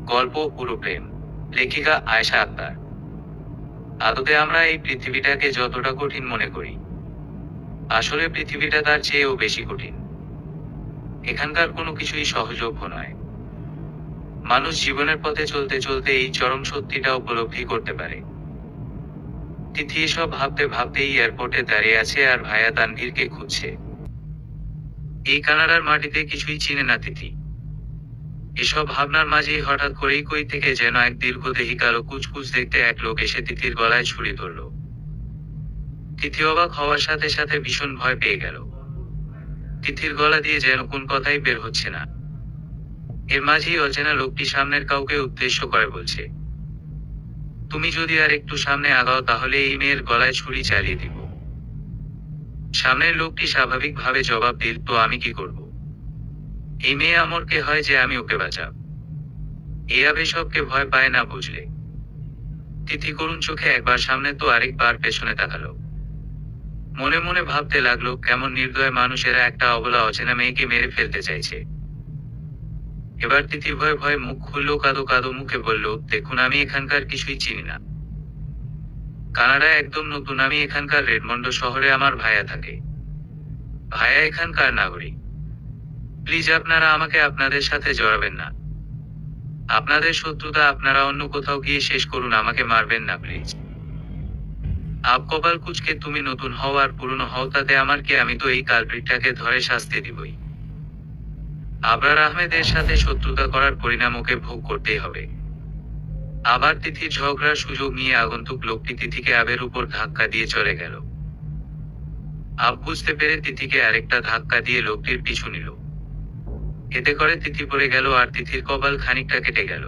গল্প পুরো প্রেম। লেখিকা আয়েশা আক্তার। আদতে আমরা এই পৃথিবীটাকে যতটা কঠিন মনে করি, আসলে পৃথিবীটা তার চেয়েও বেশি কঠিন। এখানকার কোনো কিছুই সহযোগ্য নয়। মানুষ জীবনের পথে চলতে চলতে এই চরম সত্যিটা উপলব্ধি করতে পারে। তিথি এসব ভাবতে ভাবতেই এয়ারপোর্টে দাঁড়িয়ে আছে আর ভাইয়া তানভীরকে খুঁজছে। এই কানাডার মাটিতে কিছুই চিনে না তিথি। এসব ভাবনার মাঝেই হঠাৎ করেই কই থেকে যেন এক দীর্ঘদেহী কালো কুচকুচ দেখতে এক লোক এসে তিথির গলায় ছুরি ধরল। তিথি অবাক হওয়ার সাথে সাথে ভীষণ ভয় পেয়ে গেল। তিথির গলা দিয়ে যেন কোন কথাই বের হচ্ছে না। এর মাঝেই অচেনা লোকটি সামনের কাউকে উদ্দেশ্য করে বলছে, তুমি যদি আর একটু সামনে আগাও তাহলে এই মেয়ের গলায় ছুরি চালিয়ে দিব। সামনের লোকটি স্বাভাবিকভাবে জবাব দিল, তো আমি কি করব? এই মেয়ে আমার কে হয় যে আমি ওকে বাঁচাব? এই আবেশবকে ভয় পায় না বুঝলে। তিথি করুণ চোখে একবার সামনে তো আরেকবার পেছনে তাকালো। মনে মনে ভাবতে লাগলো, কেমন নির্দয় মানুষেরা একটা অবলা অচেনা মেয়েকে মেরে ফেলতে চাইছে। এবার তিথি ভয়ে ভয়ে মুখ খুললো, কাদো কাদো মুখে বলল, দেখুন আমি এখানকার কিছুই চিনি না। কানাডা একদম নতুন, আমি এখানকার রেডমন্ড শহরে আমার ভাইয়া থাকে। ভাইয়া এখানকার নাগরিক। প্লিজ আপনারা আমাকে আপনাদের সাথে জড়াবেন না। আপনাদের শত্রুতা আপনারা অন্য কোথাও গিয়ে শেষ করুন, আমাকে মারবেন না প্লিজ। আব কপাল কুচকে তুমি নতুন হও আর পুরনো হও, তাতে আমার কি? আমি তো এই কালপ্রিটটাকে ধরে শাস্তি দিবই। আবরার আহমেদের সাথে শত্রুতা করার পরিণাম ওকে ভোগ করতেই হবে। আবার তিথির ঝগড়ার সুযোগ নিয়ে আগন্তুক লোকটি তিথিকে আবের উপর ধাক্কা দিয়ে চলে গেল। আব বুঝতে পেরে তিথিকে আরেকটা ধাক্কা দিয়ে লোকটির পিছু নিল। এতে করে তিথি পড়ে গেল আর তিথির কপাল খানিকটা কেটে গেল।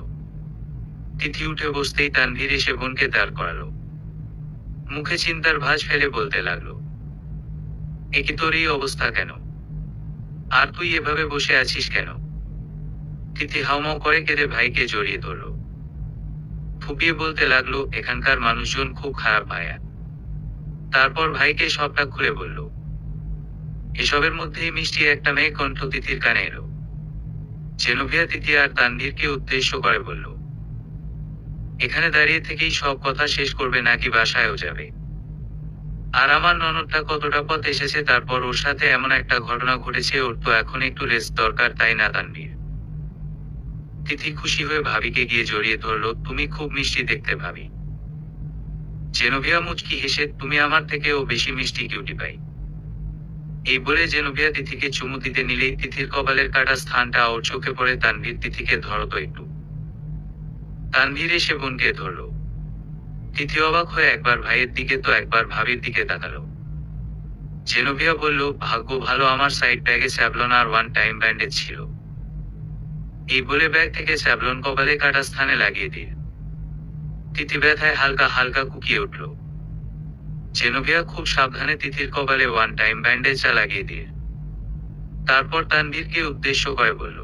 তিথি উঠে বসতেই তানভীর এসে বোনকে দাঁড় করালো। মুখে চিন্তার ভাঁজ ফেলে বলতে লাগলো, এ কি তোর এই অবস্থা কেন? আর তুই এভাবে বসে আছিস কেন? তিথি হাউমাউ করে কেঁদে ভাইকে জড়িয়ে ধরল। ফুপিয়ে বলতে লাগলো, এখানকার মানুষজন খুব খারাপ ভাইয়া। তারপর ভাইকে সবটা খুলে বলল। এসবের মধ্যেই মিষ্টি একটা মেয়ে কণ্ঠ তিথির কানে এলো। জেনোভিয়া তিথি আর তানভীরকে উদ্দেশ্য করে বলল, এখানে দাঁড়িয়ে থেকেই সব কথা শেষ করবে নাকি বাসায়ও যাবে? আর আমার ননদটা কতটা পথ এসেছে, তারপর ওর সাথে এমন একটা ঘটনা ঘটেছে, ওর তো এখন একটু রেস্ট দরকার, তাই না তানভীর? তিথি খুশি হয়ে ভাবিকে গিয়ে জড়িয়ে ধরল, তুমি খুব মিষ্টি দেখতে ভাবি। জেনোভিয়া মুচকি হেসে, তুমি আমার থেকেও বেশি মিষ্টি কিউটি পাই। এই বলে জেনোভিয়া তিথিকে চুমু দিতে নিলেই তিথির কপালের কাটা স্থানটা ওর চোখে পড়ে। তানভীর তিথিকে ধরতো একটু। তানভীর এসে বোনকে ধরল। তিথি অবাক হয়ে একবার ভাইয়ের দিকে তো একবার ভাবির দিকে তাকালো। জেনোভিয়া বলল, ভাগ্য ভালো আমার সাইড ব্যাগে স্যাভলন আর ওয়ান টাইম ব্যান্ডেজ ছিল। এই বলে ব্যাগ থেকে স্যাভলন কপালে কাটা স্থানে লাগিয়ে দিল। তিথি ব্যথায় হালকা হালকা কুকিয়ে উঠল। জেনোভিয়া খুব সাবধানে তিথির কপালে ওয়ান টাইম ব্যান্ডেজটা লাগিয়ে দিল। তারপর তানভীরকে উদ্দেশ্য করে বলল,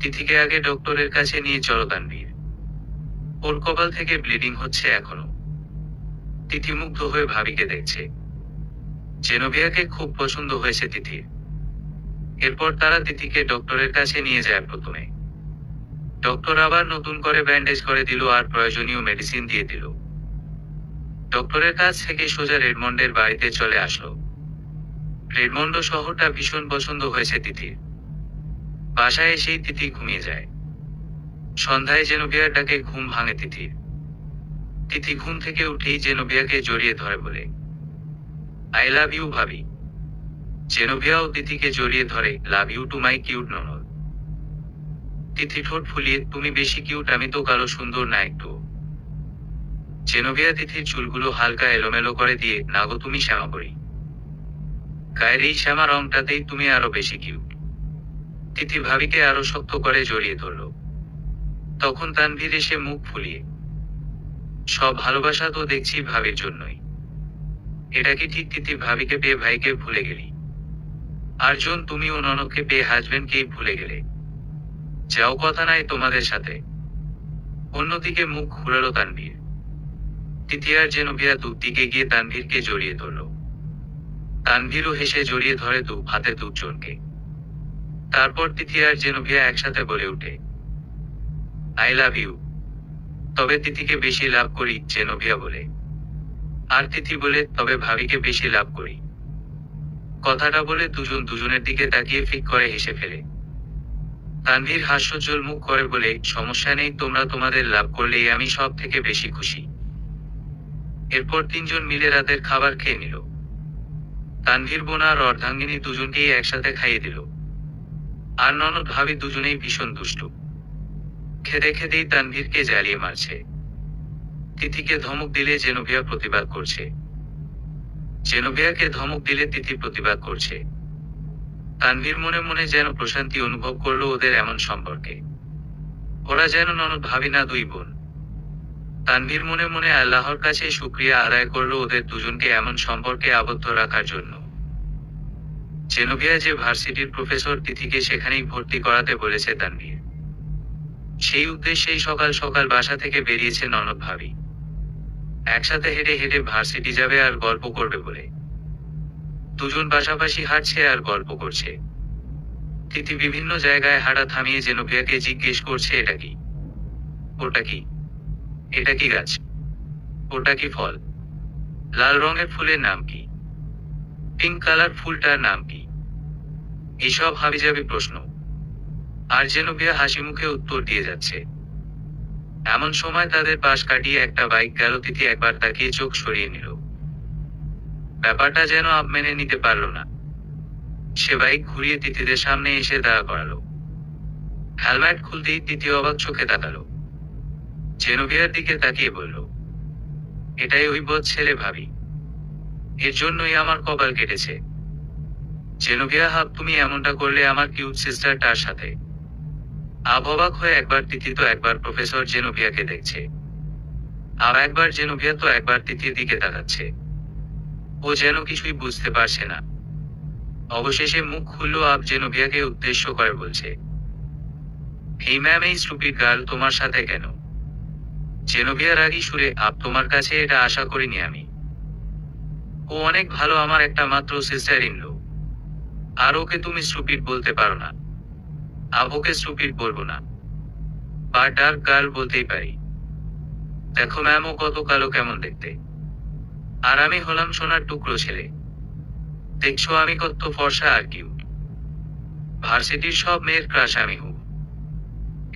তিথিকে আগে ডক্টরের কাছে নিয়ে চলো তানভীর। ওর কপাল থেকে ব্লিডিং হচ্ছে এখনো। তিথি মুগ্ধ হয়ে ভাবিকে দেখছে। জেনোভিয়াকে খুব পছন্দ হয়েছে তিথির। এরপর তারা তিথিকে ডক্টরের কাছে নিয়ে যায়। প্রথমে ডক্টর আবার নতুন করে ব্যান্ডেজ করে দিল আর প্রয়োজনীয় মেডিসিন দিয়ে দিল। ডক্টরের কাছ থেকে সোজা রেডমন্ডের বাড়িতে চলে আসলো। রেডমন্ড শহরটা ভীষণ পছন্দ হয়েছে তিথির। বাসায় এসেই তিথি ঘুমিয়ে যায়। সন্ধ্যায় জেনোভিয়ার ডাকে ঘুম ভাঙে তিথির। তিথি ঘুম থেকে উঠেই জেনোভিয়াকে জড়িয়ে ধরে বলে, আই লাভ ইউ ভাবি। জেনোভিয়াও তিথিকে জড়িয়ে ধরে, love you too my cute ননদ। তিথি ঠোঁট ফুলিয়ে, তুমি বেশি কিউট, আমি তো কালো সুন্দর না একটু? জেনোভিয়া তিথির চুলগুলো হালকা এলোমেলো করে দিয়ে, না গো তুমি শ্যামাপরি। গায়ের এই শ্যামা রংটাতেই তুমি আরো বেশি কিউট। তিথি ভাবিকে আরো শক্ত করে জড়িয়ে ধরল। তখন তানভীর এসে মুখ ফুলিয়ে, সব ভালোবাসা তো দেখছি ভাবির জন্যই। এটা কি ঠিক? তিথি ভাবিকে পেয়ে ভাইকে ভুলে গেলি? আরজন, তুমিও ননদকে পেয়ে হাজবেন্ডকেই ভুলে গেলে। যাও, কথা নাই তোমাদের সাথে। অন্যদিকে মুখ ঘুরালো তানভীর। তিথি আর জেনোভিয়া দিকে গিয়ে তানভীরকে জড়িয়ে ধরল। তানভীরও হেসে জড়িয়ে ধরে হাতে দুজনকে। তারপর তিথি আর জেনোভিয়া একসাথে বলে উঠে, আই লাভ ইউ। তবে তিথিকে বেশি লাভ করি, জেনোভিয়া বলে। আর তিথি বলে, তবে ভাবিকে বেশি লাভ করি। কথাটা বলে দুজন দুজনের দিকে তাকিয়ে ফিক করে হেসে ফেলে। তানভীর হাস্যোজ্জ্বল মুখ করে বলে, সমস্যা নেই, তোমরা তোমাদের লাভ করলেই আমি সব থেকে বেশি খুশি। এরপর তিনজন মিলে রাতের খাবার খেয়ে নিল। তানভীর বোন আর অর্ধাঙ্গিনী দুজনকেই একসাথে খাইয়ে দিল। আর ননদ ভাবি দুজনেই ভীষণ দুষ্টু। খেতে খেতেই তানভীরকে জ্বালিয়ে মারছে। তিথিকে ধমক দিলে জেনোভিয়া প্রতিবাদ করছে। জেনোভিয়াকে ধমক দিলে তিথি প্রতিবাদ করছে। তানভীর মনে মনে যেন প্রশান্তি অনুভব করলো ওদের এমন সম্পর্কে। ওরা যেন ননদ ভাবি না, দুই বোন। তানভীর মনে মনে আল্লাহর কাছে শুকরিয়া আদায় করলো ওদের দুজনকে এমন সম্পর্কে আবদ্ধ রাখার জন্য। জেনোভিয়া যে ভার্সিটির প্রফেসর, তিথিকে সেখানেই ভর্তি করাতে বলেছে তানভীর। সেই উদ্দেশ্যেই সকাল সকাল বাসা থেকে বেরিয়েছে ননদ ভাবি। একসাথে হেঁটে হেঁটে ভার্সিটি যাবে আর গল্প করবে বলে। দুজন পাশাপাশি হাঁটছে আর গল্প করছে। তিথি বিভিন্ন জায়গায় হাঁটা থামিয়ে জেনোভিয়াকে জিজ্ঞেস করছে, এটা কি? ওটা কি? এটা কি গাছ? ওটা কি ফল? লাল রঙের ফুলের নাম কি? পিঙ্ক কালার ফুলটার নাম কি? এইসব হাবিজাবি প্রশ্ন। আর জেনোভিয়া হাসি মুখে উত্তর দিয়ে যাচ্ছে। এমন সময় তাদের পাশ কাটিয়ে একটা বাইক গেল। তিথি একবার তাকিয়ে চোখ সরিয়ে নিল। ব্যাপারটা যেন আপ মেনে নিতে পারল না। সে বাইক ঘুরিয়ে তিথিদের সামনে এসে দাঁড়া করালো। হেলমেট খুলতেই তিথি অবাক চোখে তাকালো। জেনোভিয়ার দিকে তাকিয়ে বলল, এটাই ওই বদ ছেলে ভাবি। এর জন্যই আমার কপাল কেটেছে। জেনোভিয়া হাব, তুমি এমনটা করলে আমার কিউট সিস্টারটার সাথে? অবাক হয়ে একবার তিথি তো একবার প্রফেসর জেনোভিয়াকে দেখছে। আর একবার জেনোভিয়া তো একবার তিথির দিকে তাকাচ্ছে। ও যেন কিছুই বুঝতে পারছে না। অবশেষে মুখ খুলল। আব জেনোভিয়াকে উদ্দেশ্য করে বলছে, এই ম্যাম, এই স্টুপিড গার্ল তোমার সাথে কেন? জেনোভিয়া রাগী সুরে, আব তোমার কাছে এটা আশা করিনি আমি। ও অনেক ভালো, আমার একটা মাত্র সিস্টার ইন ল। আর ওকে তুমি স্টুপিড বলতে পারো না। আব ওকে স্টুপিড বলবো না, বা ডার্ক গার্ল বলতেই পারি। দেখো ম্যাম, ও কত কালো কেমন দেখতে। আর আমি হলাম সোনার টুকরো ছেলে। দেখছো আমি কত ফর্সা আর কিউট। ভার্সিটির সব মেয়ের ক্রাশ আমি হু।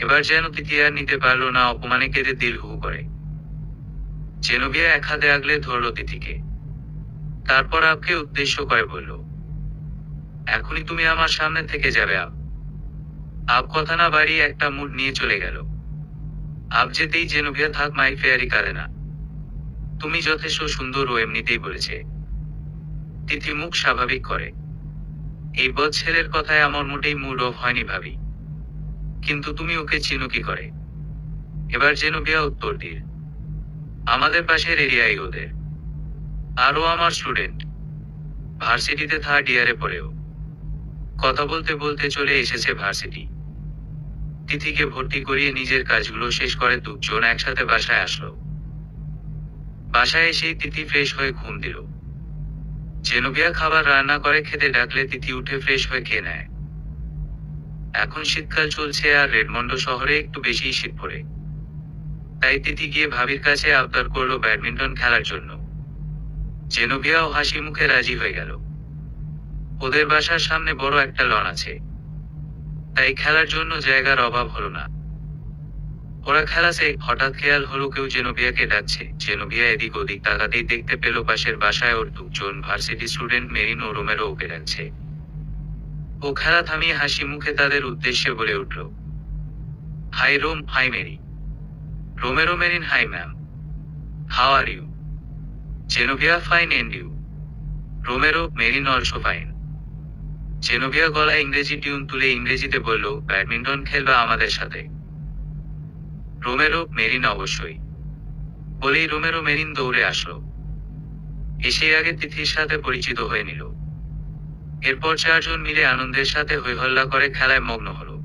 এবার যেন তিথি আর নিতে পারলো না, অপমানে কেঁদে দিল হু করে। জেনোভিয়া এক হাতে আগলে ধরল তিথিকে। তারপর আপকে উদ্দেশ্য করে বলল, এখনই তুমি আমার সামনে থেকে যাবে আপ। আপ কথা না বাড়িয়ে একটা মুড নিয়ে চলে গেল। আপ যেতেই জেনোভিয়া, থাক মাই ফেয়ারি কারেনা, তুমি যথেষ্ট সুন্দর, ও এমনিতেই বলেছে। তিথি মুখ স্বাভাবিক করে। এই বদ ছেলের কথায় আমার মোটেই মুড অফ হয়নি ভাবি। কিন্তু তুমি ওকে চিনো কি করে? এবার জেনোভিয়া উত্তর দিল, আমাদের পাশের এরিয়ায় ওদের। আরও আমার স্টুডেন্ট। ভার্সিটিতে 3rd ইয়ারে পড়েও। কথা বলতে বলতে চলে এসেছে ভার্সিটি। তিথিকে ভর্তি করিয়ে নিজের কাজগুলো শেষ করে দুজন একসাথে বাসায় আসলো। বাসায় এসেই তিথি ফ্রেশ হয়ে ঘুম দিল। জেনোভিয়া খাবার রান্না করে খেতে ডাকলে তিথি উঠে ফ্রেশ হয়ে খেয়ে নেয়। এখন শীতকাল চলছে আর রেডমন্ড শহরে একটু বেশি শীত পড়ে। তাই তিথি গিয়ে ভাবির কাছে আবদার করলো ব্যাডমিন্টন খেলার জন্য। জেনোভিয়াও হাসি মুখে রাজি হয়ে গেল। ওদের বাসার সামনে বড় একটা লন আছে, তাই খেলার জন্য জায়গার অভাব হলো না। ওরা খেলাছে, হঠাৎ খেয়াল হলো কেউ জেনোভিয়াকে ডাকছে। জেনোভিয়া এদিক ওদিক তাকাতেই দেখতে পেল পাশের বাসায় ওর দুজন ভার্সিটি স্টুডেন্ট মেরিন ও রোমেরো ওকে ডাকছে। ও খেলা থামিয়ে হাসি মুখে তাদের উদ্দেশ্যে বলে উঠল, hi Rom, hi Mary. Romero, Marin, hi ma'am, how are you? Genovia, fine, and you? Romero, Marin also fine. Genovia গলায় ইংরেজি টিউন তুলে ইংরেজিতে বলল, ব্যাডমিন্টন খেলবা আমাদের সাথে? রোমেরো, মেরিন, অবশ্যই। বলেই রোমেরো মেরিন দৌড়ে আসলো। এসে আগে তিথির সাথে পরিচিত হয়ে নিল। এরপর 4 জন মিলে আনন্দের সাথে হইহল্লা করে খেলায় মগ্ন হলো।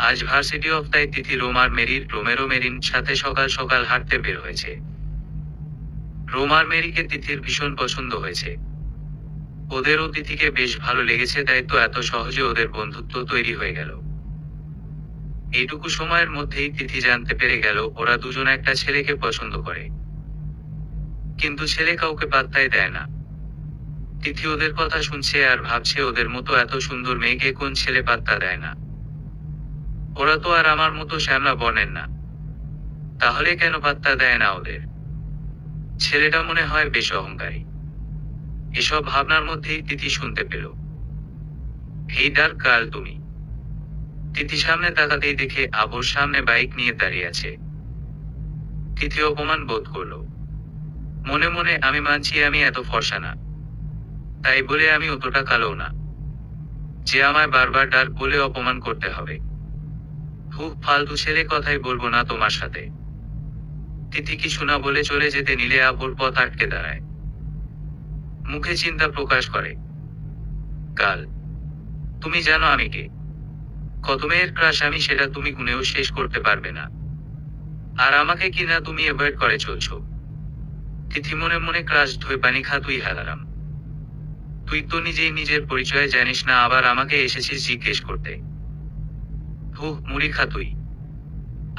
আজ ভার্সিটি অফ, তাই তিথি রোমার মেরির, রোমেরো মেরিন সাথে সকাল সকাল হাঁটতে বের হয়েছে। রোমার মেরিকে তিথির ভীষণ পছন্দ হয়েছে। ওদেরও তিথিকে বেশ ভালো লেগেছে, তাই তো এত সহজে ওদের বন্ধুত্ব তৈরি হয়ে গেল। এইটুকু সময়ের মধ্যেই তিথি জানতে পেরে গেল ওরা দুজন একটা ছেলেকে পছন্দ করে, কিন্তু ছেলে কাউকে পাত্তাই দেয় না। তিথি ওদের কথা শুনছে আর ভাবছে ওদের মতো এত সুন্দর মেয়েকে কোন ছেলে পাত্তা দেয় না। ওরা তো আর আমার মতো শ্যামলা বর্ণের না, তাহলে কেন পাত্তা দেয় না ওদের? ছেলেটা মনে হয় বেশ অহংকারী। এসব ভাবনার মধ্যেই তিথি শুনতে পেল, এই ডার্ক গার্ল তুমি। তিথি সামনে তাকাতেই দেখে আবুর সামনে বাইক নিয়ে দাঁড়িয়ে আছে। তিথি অপমান বোধ করলো। মনে মনে আমি মানছি আমি এত ফর্সা না, তাই বলে আমি অতটা কালো না যে আমায় বারবার ডার্ক বলে অপমান করতে হবে। খুব ফালতু ছেলে, কথাই বলবো না তোমার সাথে। তিথি কিছু না বলে চলে যেতে নিলে আবুর পথ আটকে দাঁড়ায়, মুখে চিন্তা প্রকাশ করে। কাল, তুমি জানো আমি কে, কত মেয়ের ক্রাশ আমি, সেটা তুমি গুনেও শেষ করতে পারবে না। আর আমাকে কিনা তুমি অ্যাভয়েড করে চলছো। তিথি মনে মনে ক্রাশ ধুয়ে পানি খা তুই হারারাম। তুই তো নিজেই নিজের পরিচয় জানিস না, আবার আমাকে এসেছিস জিজ্ঞেস করতে। মুড়ি খা তুই,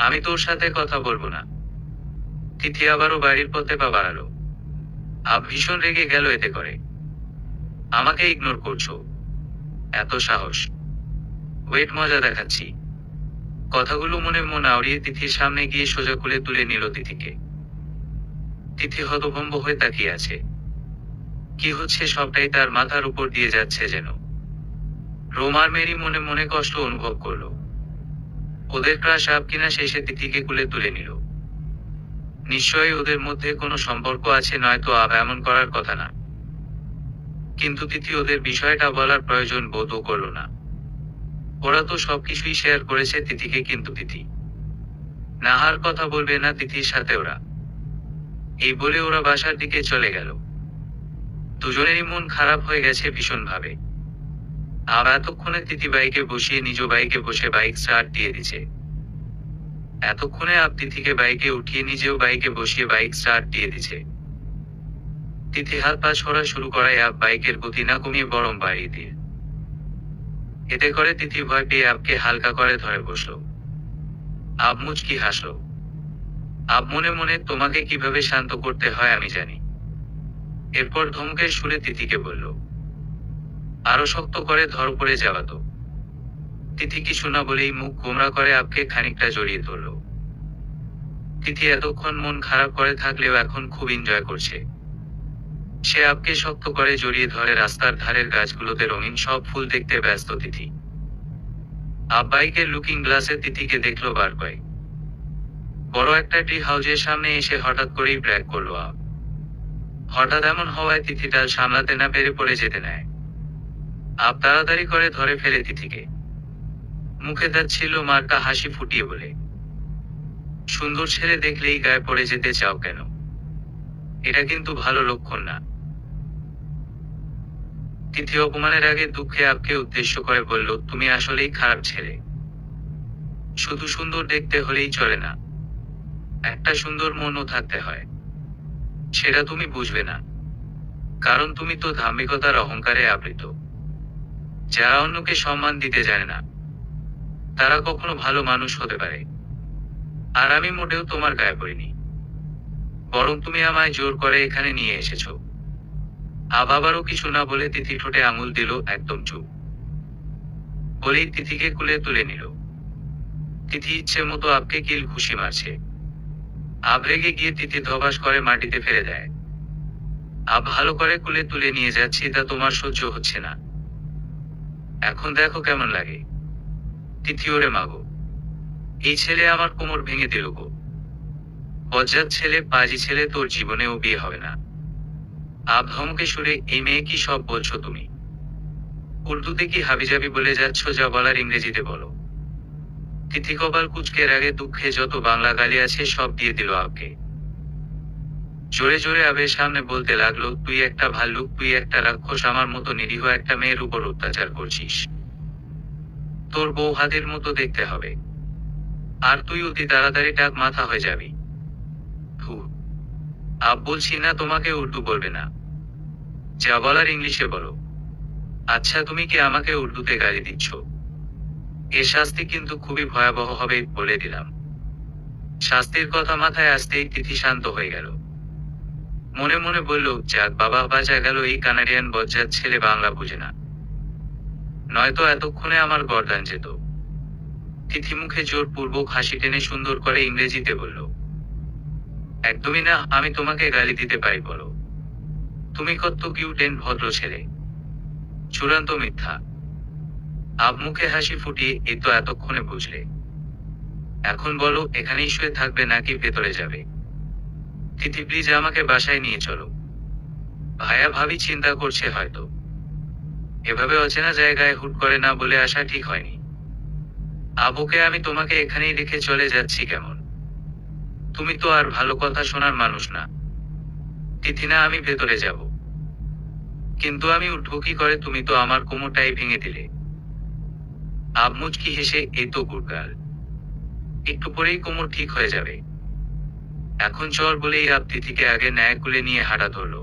আমি তোর সাথে কথা বলবো না। তিথি আবারও বাড়ির পথে পা বাড়ালো। আব ভীষণ রেগে গেল এতে করে। আমাকে ইগনোর করছো, এত সাহস? ওয়েট, মজা দেখাচ্ছি। কথাগুলো মনে মন আওড়িয়ে তিথির সামনে গিয়ে সোজা কোলে তুলে নিল তিথিকে। তিথি হতভম্ব হয়ে তাকিয়ে আছে। কি হচ্ছে সবটাই তার মাথার উপর দিয়ে যাচ্ছে যেন। রোমার মেরি মনে মনে কষ্ট অনুভব করলো। ওদের ক্রাশ আপ কিনা শেষে তিথিকে কোলে তুলে নিল। নিশ্চয়ই ওদের মধ্যে কোনো সম্পর্ক আছে, নয়তো আব এমন করার কথা না। কিন্তু তিথি ওদের বিষয়টা বলার প্রয়োজন বোধও করল না। ওরা তো সবকিছুই শেয়ার করেছে তিথিকে, কিন্তু তিথি নাহার কথা বলবে না তিথির সাথে ওরা। এই বলে ওরা বাসার দিকে চলে গেল। দুজনেরই মন খারাপ হয়ে গেছে ভীষণভাবে। আর এতক্ষণে তিথি বাইকে বসিয়ে নিজ বাইকে বসে বাইক স্টার্ট দিয়ে দিছে। এতক্ষণে আপ তিথিকে বাইকে উঠিয়ে নিজেও বাইকে বসিয়ে বাইক স্টার্ট দিয়ে দিছে। তিথি হাত পা ছোড়া শুরু করায় আপ বাইকের গতি না কমিয়ে বরং বাড়িয়ে দিয়ে। এতে করে তিথি ভয় পেয়ে আপকে হালকা করে ধরে বসলো। আব মুচকি হাসলো। আব মনে মনে তোমাকে কিভাবে শান্ত করতে হয় আমি জানি। এরপর ধমকের সুরে তিথিকে বলল, আরো শক্ত করে ধর, পড়ে যাওয়া তো। তিথি কিছু না বলেই মুখ গোমরা করে আপকে খানিকটা জড়িয়ে ধরল। তিথি এতক্ষণ মন খারাপ করে থাকলেও এখন খুব এনজয় করছে। সে আপকে শক্ত করে জড়িয়ে ধরে রাস্তার ধারের গাছগুলোতে রঙিন সব ফুল দেখতে ব্যস্ত তিথি। আপ বাইকের লুকিং গ্লাসে তিথিকে দেখলো বার কয়েক। বড় একটা ট্রি হাউজের সামনে এসে হঠাৎ করেই ব্রেক করলো আপ। হঠাৎ এমন হওয়ায় তিথি টাল সামলাতে না পেরে পড়ে যেতে নেয়। আপ তাড়াতাড়ি করে ধরে ফেলে তিথিকে। মুখে যাচ্ছিল মার্কা হাসি ফুটিয়ে বলে, সুন্দর ছেলে দেখলেই গায়ে পড়ে যেতে চাও কেন? এটা কিন্তু ভালো লক্ষণ না। তিথি অপমানের আগে দুঃখে আপকে উদ্দেশ্য করে বলল, তুমি আসলেই খারাপ ছেলে। শুধু সুন্দর দেখতে হলেই চলে না, একটা সুন্দর মনও থাকতে হয়। সেটা তুমি বুঝবে না, কারণ তুমি তো ধার্মিকতার অহংকারে আবৃত। যারা অন্যকে সম্মান দিতে জানে না, তারা কখনো ভালো মানুষ হতে পারে। আর আমি মোটেও তোমার গায়ে পড়িনি, বরং তুমি আমায় জোর করে এখানে নিয়ে এসেছো। আবারও কিছু না বলে তিথি ঠোঁটে আঙুল দিল, একদম চুপ। বলেই তিথিকে কুলে তুলে নিল। তিথি ইচ্ছে মতো আপকে কিল ঘুষি মারছে। আব রেগে গিয়ে তিথি ধবাস করে মাটিতে ফেলে দেয়। আব ভালো করে কুলে তুলে নিয়ে যাচ্ছি, তা তোমার সহ্য হচ্ছে না। এখন দেখো কেমন লাগে। তিথি ওরে মাগো, এই ছেলে আমার কোমর ভেঙে দিল গো। বজ্জাত ছেলে, পাজি ছেলে, তোর জীবনেও বিয়ে হবে না। আব ধমকে সুরে, এই মেয়ে কি সব বলছো তুমি? উর্দুতে কি হাবিজাবি বলে যাচ্ছ? যা বলার ইংরেজিতে বলো। তিথি কপাল কুচকের আগে দুঃখে যত বাংলা গালি আছে সব দিয়ে দিল আবকে। জোরে জোরে আবের সামনে বলতে লাগলো, তুই একটা ভাল্লুক, তুই একটা রাক্ষস, আমার মতো নিরীহ একটা মেয়ের উপর অত্যাচার করছিস। তোর বউ হাতের মতো দেখতে হবে, আর তুই অতি তাড়াতাড়ি টাক মাথা হয়ে যাবি। আব বলছি না তোমাকে উর্দু বলবে না, যা বলার ইংলিশে বলো। আচ্ছা, তুমি কি আমাকে উর্দুতে গালি দিচ্ছ? এর শাস্তি কিন্তু খুবই ভয়াবহ হবে বলে দিলাম। শাস্তির কথা মাথায় আসতেই তিথি শান্ত হয়ে গেল। মনে মনে বলল, যাক বাবা, বাঁচা গেল, এই কানাডিয়ান বজ্জাত ছেলে বাংলা বুঝে না, নয়তো এতক্ষণে আমার গর্দান যেত। তিথি মুখে জোরপূর্বক হাসি টেনে সুন্দর করে ইংরেজিতে বলল, একদমই না, আমি তোমাকে গালি দিতে পারি বলো। তুমি কত কিউট এন্ড ভদ্র ছেলে। চূড়ান্ত মিথ্যা। আব মুখে হাসি ফুটিয়ে, এই তো এতক্ষণে বুঝলে। এখন বলো, এখানেই শুয়ে থাকবে নাকি ভেতরে যাবে? তিথি প্লিজ আমাকে বাসায় নিয়ে চলো। ভাইয়া ভাবি চিন্তা করছে হয়তো। এভাবে অচেনা জায়গায় হুট করে না বলে আসা ঠিক হয়নি। আবুকে আমি তোমাকে এখানেই রেখে চলে যাচ্ছি কেমন? তুমি তো আর ভালো কথা শোনার মানুষ না। তিথি না, আমি ভেতরে যাব। কিন্তু আমি উঠবো কি করে? তুমি তো আমার কোমরটাই ভেঙে দিলে। আব মুচকি হেসে, এই তো গুড গার্ল, একটু পরেই কোমর ঠিক হয়ে যাবে। এখন চল বলেই আব তিথিকে আগে ন্যায় কুলে নিয়ে হাঁটা ধরলো।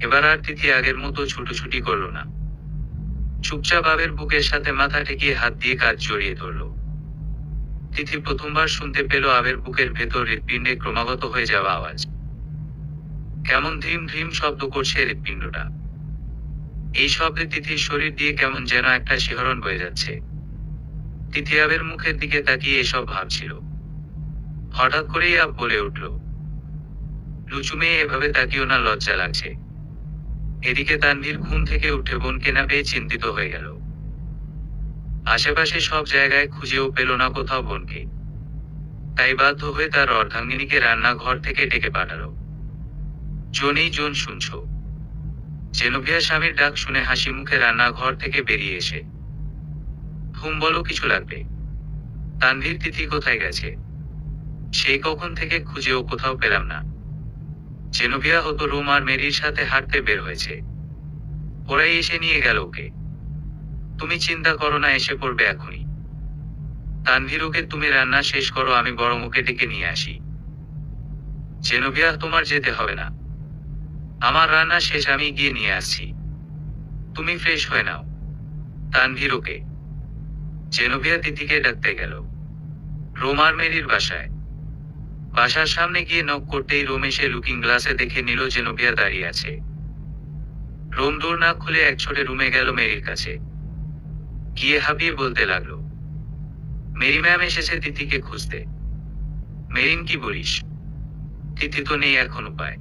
এবার আর তিথি আগের মতো ছুটোছুটি করলো না। চুপচাপ আবের বুকের সাথে মাথা ঠেকিয়ে হাত দিয়ে কাজ জড়িয়ে ধরল। তিথি প্রথমবার শুনতে পেল আবের বুকের ভেতর হৃৎপিণ্ডে ক্রমাগত হয়ে যাওয়া আওয়াজ। কেমন ধ্রিম ধ্রিম শব্দ করছে হৃৎপিণ্ডটা। এই শব্দে তিথির শরীর দিয়ে কেমন যেন একটা শিহরণ বয়ে যাচ্ছে। তিথি আবের মুখের দিকে তাকিয়ে এসব ভাবছিল। হঠাৎ করেই আব বলে উঠল, লুচু মেয়ে, এভাবে তাকিও না, লজ্জা লাগছে। এদিকে তানভীর ঘুম থেকে উঠে বোনকে না পেয়ে চিন্তিত হয়ে গেল। আশেপাশে সব জায়গায় খুঁজেও পেল না কোথাও বোনকে। তাই বাধ্য হয়ে তার অর্ধাঙ্গিনীকে রান্নাঘর থেকে ডেকে পাঠালো। জোনেই জোন শুনছ। জেনোভিয়া স্বামীর ডাক শুনে হাসি মুখে রান্নাঘর থেকে বেরিয়ে এসে, হুম বলো, কিছু লাগবে? তানভীর, তিথি কোথায় গেছে? সেই কখন থেকে খুঁজেও কোথাও পেলাম না। জেনোভিয়া হতো রোম আর মেরির সাথে হাঁটতে বের হয়েছে, ওরাই এসে নিয়ে গেল ওকে। তুমি চিন্তা করো না, এসে পড়বে এখনই। তানভীর, ওকে তুমি রান্না শেষ করো, আমি বরং ওকে ডেকে নিয়ে আসি। জেনোভিয়া, তোমার যেতে হবে না, আমার রান্না শেষ, আমি গিয়ে নিয়ে আসছি। তুমি ফ্রেশ হয়ে নাও। তানভীর ওকে। জেনোভিয়া তিথিকে ডাকতে গেল রোম আর মেরির বাসায়। বাসার সামনে গিয়ে নক করতেই রোম এসে লুকিং গ্লাসে দেখে নিল জেনোভিয়া দাঁড়িয়ে আছে। রোম দৌড় না খুলে এক ছোটে রুমে গেল মেরির কাছে। গিয়ে হাঁপিয়ে বলতে লাগলো, মেরি ম্যাম এসেছে তিথিকে খুঁজতে। মেরিন, কি বলিস? তিথি তো নেই এখন, উপায়?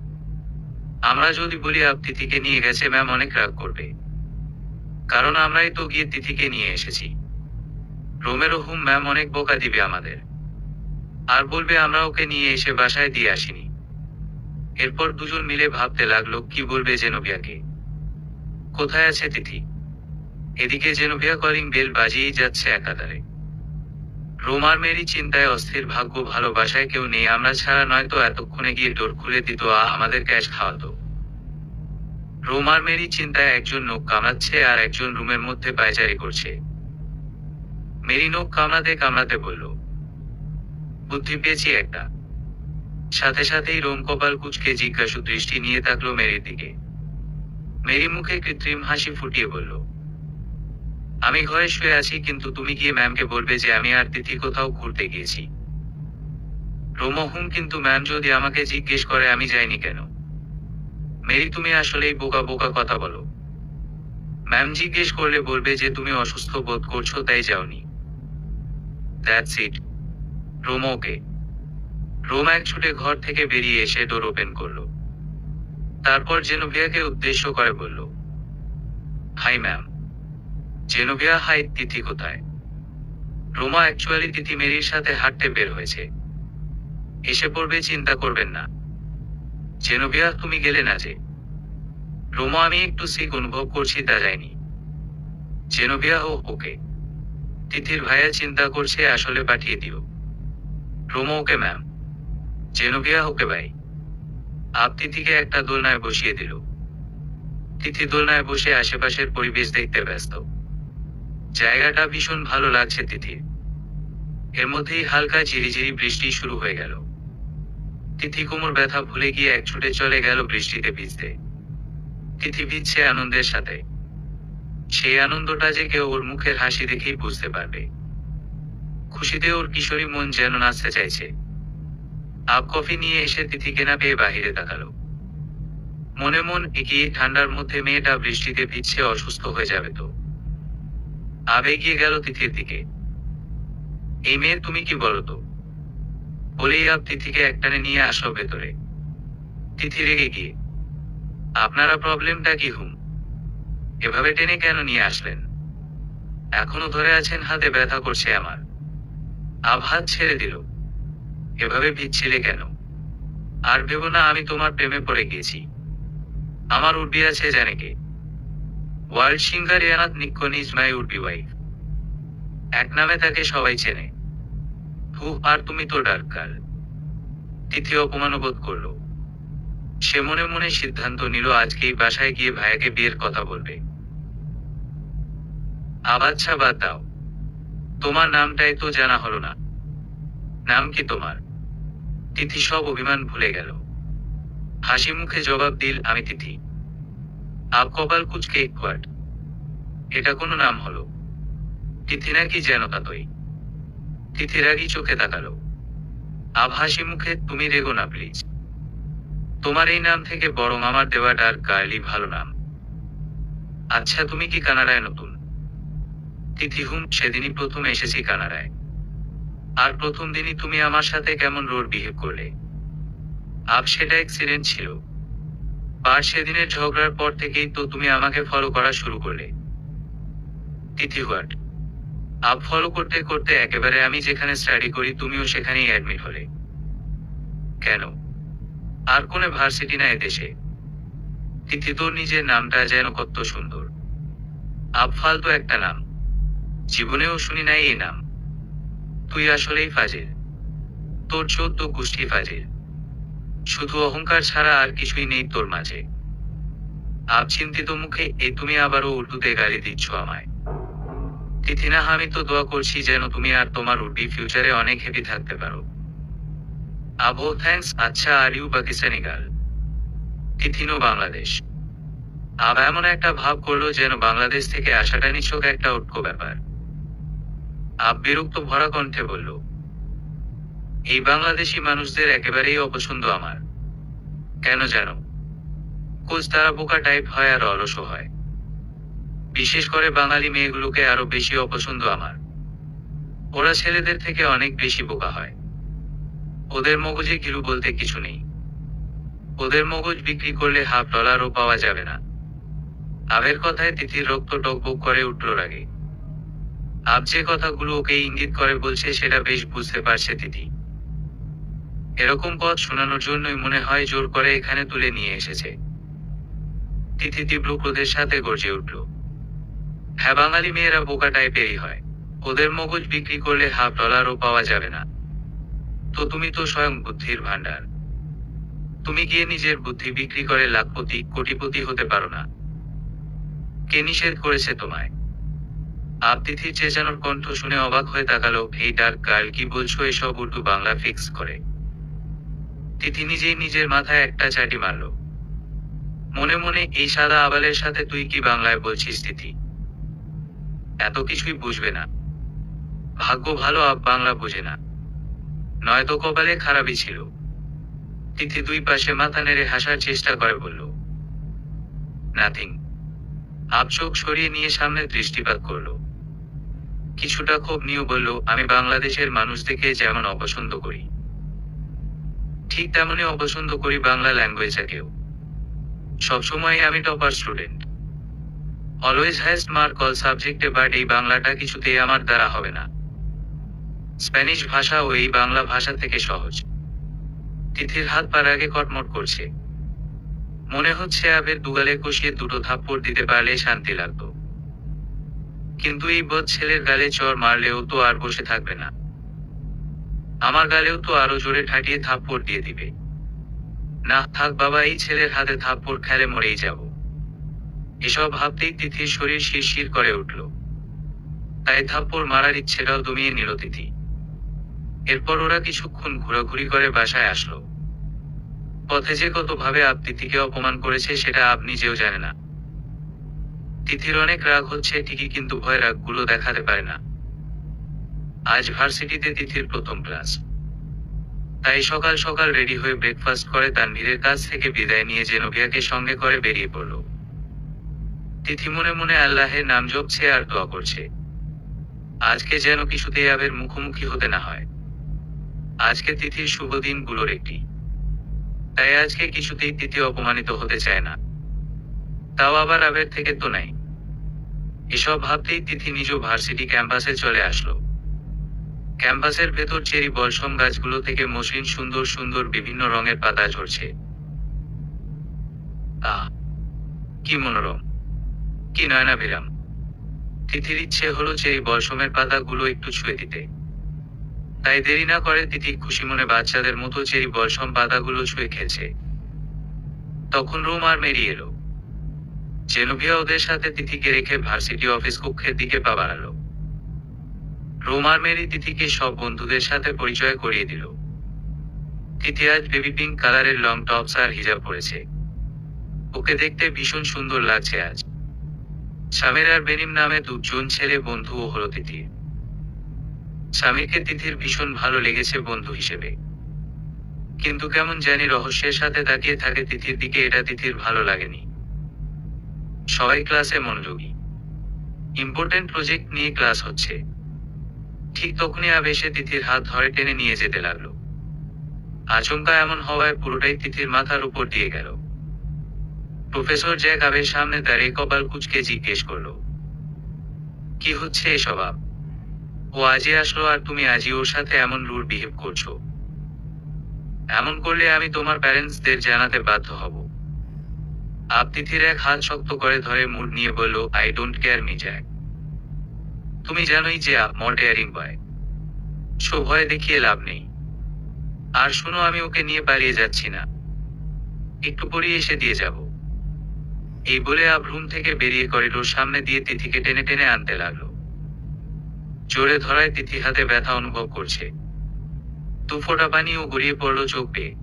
আমরা যদি বলি আপ তিথিকে নিয়ে গেছে, ম্যাম অনেক রাগ করবে, কারণ আমরাই তো গিয়ে তিথিকে নিয়ে এসেছি। রোমেরও হুম, ম্যাম অনেক বোকা দিবে আমাদের, আর বলবে আমরা ওকে নিয়ে এসে বাসায় দিয়ে আসিনি। এরপর দুজন মিলে ভাবতে লাগলো কি বলবে জেনোভিয়াকে। কোথায় আছে তিথি? এদিকে জেনোভিয়া কলিং বেল বাজিয়েই যাচ্ছে একাধারে। রোম আর মেরি চিন্তায় অস্থির, ভাগ্য ভালো বাসায় কেউ নেই, আমরা ছাড়া নয়তো এতক্ষণে গিয়ে ডোর খুলে দিত, আমাদের ক্যাশ খাওয়াতো। রোম আর মেরি চিন্তায় একজন নখ কামড়াচ্ছে আর একজন রুমের মধ্যে পায়চারি করছে। মেরি নখ কামড়াতে কামড়াতে বলল, বুদ্ধি পেয়েছি একটা। সাথে সাথেই রোম কপাল কুঁচকে জিজ্ঞাসু দৃষ্টি নিয়ে তাকলো মেরির দিকে। মেরি মুখে কৃত্রিম হাসি ফুটিয়ে বলল, আমি ঘরে শুয়ে আছি, কিন্তু তুমি গিয়ে ম্যামকে বলবে যে আমি আর তিথি কোথাও ঘুরতে গিয়েছি। রোমো, হুম, কিন্তু ম্যাম যদি আমাকে জিজ্ঞেস করে আমি যাইনি কেন? মেরি, তুমি আসলেই বোকা বোকা কথা বলো। ম্যাম জিজ্ঞেস করলে বলবে যে তুমি অসুস্থ বোধ করছো তাই যাওনি। That's it. Romo okay. Rom এক ছুটে ঘর থেকে বেরিয়ে এসে ডোর ওপেন করলো। তারপর জেনোভিয়াকে উদ্দেশ্য করে বলল, hi ma'am. Genovia, hi. Tithi কোথায়? রোমা, অ্যাকচুয়ালি তিথি মেরির সাথে হাঁটতে বের হয়েছে, এসে পড়বে, চিন্তা করবেন না। জেনোভিয়া, তুমি গেলে না যে? রোমা, আমি একটু সিক অনুভব করছি, তা যায়নি। Genovia, okay. তিথির ভাইয়া চিন্তা করছে, আসলে পাঠিয়ে দিও। Roma, okay ma'am. Genovia, okay bye. আপ তিথিকে একটা দোলনায় বসিয়ে দিল। তিথি দোলনায় বসে আশেপাশের পরিবেশ দেখতে ব্যস্ত। জায়গাটা ভীষণ ভালো লাগছে তিথির। এর মধ্যেই হালকা ঝিরিঝিরি বৃষ্টি শুরু হয়ে গেল। তিথি কোমর ব্যথা ভুলে গিয়ে এক ছুটে চলে গেল বৃষ্টিতে ভিজতে। তিথি ভিজছে আনন্দের সাথে। সেই আনন্দটা যে কেউ ওর মুখের হাসি দেখেই বুঝতে পারবে। খুশিতে ওর কিশোরী মন যেন নাচতে চাইছে। আপ কফি নিয়ে এসে তিথিকে না পেয়ে বাহিরে তাকালো। মনে মন এগিয়ে, ঠান্ডার মধ্যে মেয়েটা বৃষ্টিতে ভিজছে, অসুস্থ হয়ে যাবে তো। আব এগিয়ে গেল তিথির দিকে। এই মেয়ে, তুমি কি বলো তো? বলেই আব তিথিকে একটানে নিয়ে আসলো ভেতরে। তিথি রেগে গিয়ে, আপনারা প্রবলেমটা কি হুম? এভাবে টেনে কেন নিয়ে আসলেন? এখনো ধরে আছেন? হাতে ব্যথা করছে আমার। আব হাত ছেড়ে দিল। এভাবে ভিজছিলে কেন? আর ভেবো না আমি তোমার প্রেমে পড়ে গিয়েছি। আমার উর্বি আছে জানে কে? ওয়ার্ল্ড সিঙ্গার ইয়ানাথ নিক্কন ইজ মাই উর্বি ওয়াইফ। এক নামে তাকে সবাই চেনে। হু, আর তুমি তো ডার্ক গার্ল। তিথি অপমানবোধ করলো। সে মনে মনে সিদ্ধান্ত নিল আজকেই বাসায় গিয়ে ভাইয়াকে বিয়ের কথা বলবে। আচ্ছা বাদ দাও, তোমার নামটাই তো জানা হলো না। নাম কি তোমার? তিথি সব অভিমান ভুলে গেল। হাসি মুখে জবাব দিল, আমি তিথি। আব কপাল কুচকে, হোয়াট? এটা কোনো নাম হলো? তিথি নাকি যেন তাতই। তিথি রাগী চোখে তাকালো। আব হাসি মুখে, তুমি রেগো না প্লিজ। তোমার এই নাম থেকে বরং আমার দেওয়া ডার্ক গার্লই ভালো নাম। আচ্ছা, তুমি কি কানাডায় নতুন? তিথি হুম, সেদিনই প্রথম এসেছি কানাডায়। আর প্রথম দিনই তুমি আমার সাথে কেমন রোড বিহেভ করলে। আব সেটা অ্যাক্সিডেন্ট ছিল। আর সেদিনের ঝগড়ার পর থেকেই তো তুমি আমাকে ফলো করা শুরু করলে। তিথি হোয়াট? আব ফলো করতে করতে একেবারে আমি যেখানে স্টাডি করি তুমিও সেখানেই অ্যাডমিট হলে। কেন? আর কোন ভার্সিটি না এদেশে? তিথি, তোর নিজের নামটা যেন কত সুন্দর। আব ফালতু একটা নাম, জীবনেও শুনি নাই এই নাম। তুই আসলেই ফাজিল। তোর 14 গোষ্ঠী ফাজিল। শুধু অহংকার ছাড়া আর কিছুই নেই তোর মাঝে। আব চিন্তিত মুখে, এই তুমি আবারও উর্দুতে গালি দিচ্ছ আমায়। তিথি না, আমি তো দোয়া করছি যেন তুমি আর তোমার উর্বি ফিউচারে অনেক হ্যাপি থাকতে পারো। আবো থ্যাঙ্কস। আচ্ছা, are you Pakistani girl? Tithi, no, Bangladesh. Ab এমন একটা ভাব করলো যেন বাংলাদেশ থেকে আসাটা নিছক একটা উটকো ব্যাপার। আব বিরক্ত ভরা কণ্ঠে বলল, এই বাংলাদেশি মানুষদের একেবারেই অপছন্দ আমার। কেন জানো? কোচ তারা বোকা টাইপ হয় আর অলসও হয়। বিশেষ করে বাঙালি মেয়েগুলোকে আরো বেশি অপছন্দ আমার। ওরা ছেলেদের থেকে অনেক বেশি বোকা হয়। ওদের মগজে কিলু বলতে কিছু নেই। ওদের মগজ বিক্রি করলে $50 পাওয়া যাবে না। আবের কথায় তিথির রক্ত টকবক করে উঠল রাগে। আব যে কথাগুলো ওকে ইঙ্গিত করে বলছে সেটা বেশ বুঝতে পারছে তিথি। এরকম পথ শোনানোর জন্যই মনে হয় জোর করে এখানে তুলে নিয়ে এসেছে। তিথি তীব্র ক্রোধের সাথে গর্জে উঠল। হ্যাঁ, বাঙালি মেয়েরা বোকা টাইপেরই হয়। ওদের মগজ বিক্রি করলে $50 পাওয়া যাবে না। তো তুমি তো স্বয়ং বুদ্ধির ভান্ডার। তুমি গিয়ে নিজের বুদ্ধি বিক্রি করে লাখপতি কোটিপতি হতে পারো না? কে নিষেধ করেছে তোমায়? আব তিথির চেঁচানোর কণ্ঠ শুনে অবাক হয়ে তাকালো। এই ডার্ক গার্ল, কি বলছো এসব? উর্দু বাংলা ফিক্স করে। তিথি নিজেই নিজের মাথায় একটা চাটি মারল। মনে মনে, এই সাদা আবালের সাথে তুই কি বাংলায় বলছিস তিথি? এত কিছুই বুঝবে না। ভাগ্য ভালো আব বাংলা বোঝে না, নয়তো কপালে খারাপই ছিল। তিথি দুই পাশে মাথা নেড়ে হাসার চেষ্টা করে বলল, নাথিং। আব চোখ সরিয়ে নিয়ে সামনে দৃষ্টিপাত করল। কিছুটা ক্ষোভ নিয়ে বলল, আমি বাংলাদেশের মানুষদেরকে যেমন অপছন্দ করি, ঠিক তেমনই অপছন্দ করি বাংলা ল্যাঙ্গুয়েজটাকেও। সবসময় আমি topper student. Always highest mark all সাবজেক্টে, বাট এই বাংলাটা কিছুতেই আমার দ্বারা হবে না। স্প্যানিশ ভাষা ও এই বাংলা ভাষা থেকে সহজ। তিথির হাত পা রাগে কটমট করছে। মনে হচ্ছে আবের দুগালে কষিয়ে দুটো থাপ্পড় দিতে পারলে শান্তি লাগতো। কিন্তু এই বদ ছেলের গালে চর মারলেও তো আর বসে থাকবে না। আমার গালেও তো আরো জোরে ঠাটিয়ে থাপ্পড় দিয়ে দিবে। না থাক বাবা, এই ছেলের হাতে থাপ্পড় খেলে মরেই যাব। এসব ভাবতেই তিথির শরীর শিরশির করে উঠল। তাই থাপ্পড় মারার ইচ্ছেটাও দমিয়ে নিল তিথি। এরপর ওরা কিছুক্ষণ ঘোরাঘুরি করে বাসায় আসলো। পথে যে কত ভাবে আব তিথিকে অপমান করেছে সেটা আব নিজেও জানে না। তিথির অনেক রাগ হচ্ছে ঠিকই, কিন্তু ভয় রাগগুলো দেখাতে পারে না। আজ ভার্সিটিতে তিথির প্রথম ক্লাস, তাই সকাল সকাল রেডি হয়ে ব্রেকফাস্ট করে তানভীরের কাছ থেকে বিদায় নিয়ে জেনোভিয়াকে সঙ্গে করে বেরিয়ে পড়ল। তিথি মনে মনে আল্লাহের নাম জপছে আর দোয়া করছে, আজকে যেন কিছুতেই আবের মুখোমুখি হতে না হয়। আজকে তিথির শুভ দিনগুলোর একটি, তাই আজকে কিছুতেই তিথি অপমানিত হতে চায় না, তাও আবার আবের থেকে তো নাই। এসব ভাবতেই তিথি নিজ ভার্সিটি ক্যাম্পাসে চলে আসলো। ক্যাম্পাসের ভেতর চেরি বলসম গাছগুলো থেকে মসৃণ সুন্দর সুন্দর বিভিন্ন রঙের পাতা ঝরছে। আহ, কি মনোরম, কি নয়নাভিরাম। তিথির ইচ্ছে হলো চেরি বলসমের পাতাগুলো একটু ছুঁয়ে দিতে, তাই দেরি না করে তিথি খুশি মনে বাচ্চাদের মতো চেরি বলসম পাতাগুলো ছুঁয়ে খেলছে। তখন রোম আর মেরি এলো। জেনোভিয়া ওদের সাথে তিথিকে রেখে ভার্সিটি অফিস কক্ষের দিকে পা বাড়ালো। রোম আর মেরি তিথিকে সব বন্ধুদের সাথে পরিচয় করিয়ে দিল। তিথি আজ বেবি পিঙ্ক কালারের লং টপস আর হিজাব পরেছে, ওকে দেখতে ভীষণ সুন্দর লাগছে আজ। স্বামীর আর বেনিম নামে দুজন ছেলে বন্ধুও হলো তিথির। স্বামীকে তিথির ভীষণ ভালো লেগেছে বন্ধু হিসেবে, কিন্তু কেমন জানি রহস্যের সাথে তাকিয়ে থাকে তিথির দিকে, এটা তিথির ভালো লাগেনি। সবাই ক্লাসে মনোযোগী, ইম্পর্টেন্ট প্রজেক্ট নিয়ে ক্লাস হচ্ছে। ঠিক তখনই আব এসে তিথির হাত ধরে টেনে নিয়ে যেতে লাগলো। আচমকা এমন হওয়ায় পুরোটাই তিথির মাথার উপর দিয়ে গেল। প্রফেসর জ্যাক আবের সামনে দাঁড়িয়ে কপাল কুঁচকে জিজ্ঞেস করলো, কি হচ্ছে এসব আব? ও আজই আসলো আর তুমি আজই ওর সাথে এমন রুড বিহেভ করছো। এমন করলে আমি তোমার প্যারেন্টসদের জানাতে বাধ্য হব। আব তিথির এক হাত শক্ত করে ধরে মুড নিয়ে বলল, I don't care me Jack. তুমি জানোই যে আব মোর ডেয়ারিং বয়, সো ভয় দেখিয়ে লাভ নেই। আর শোনো, আমি ওকে নিয়ে পালিয়ে যাচ্ছি না, একটু পরেই এসে দিয়ে যাব। এই বলে আব রুম থেকে বেরিয়ে করিডোর সামনে দিয়ে তিথিকে টেনে টেনে আনতে লাগলো। জোরে ধরায় তিথি হাতে ব্যথা অনুভব করছে। দু ফোঁটা পানিও গড়িয়ে পড়লো চোখ বেয়ে।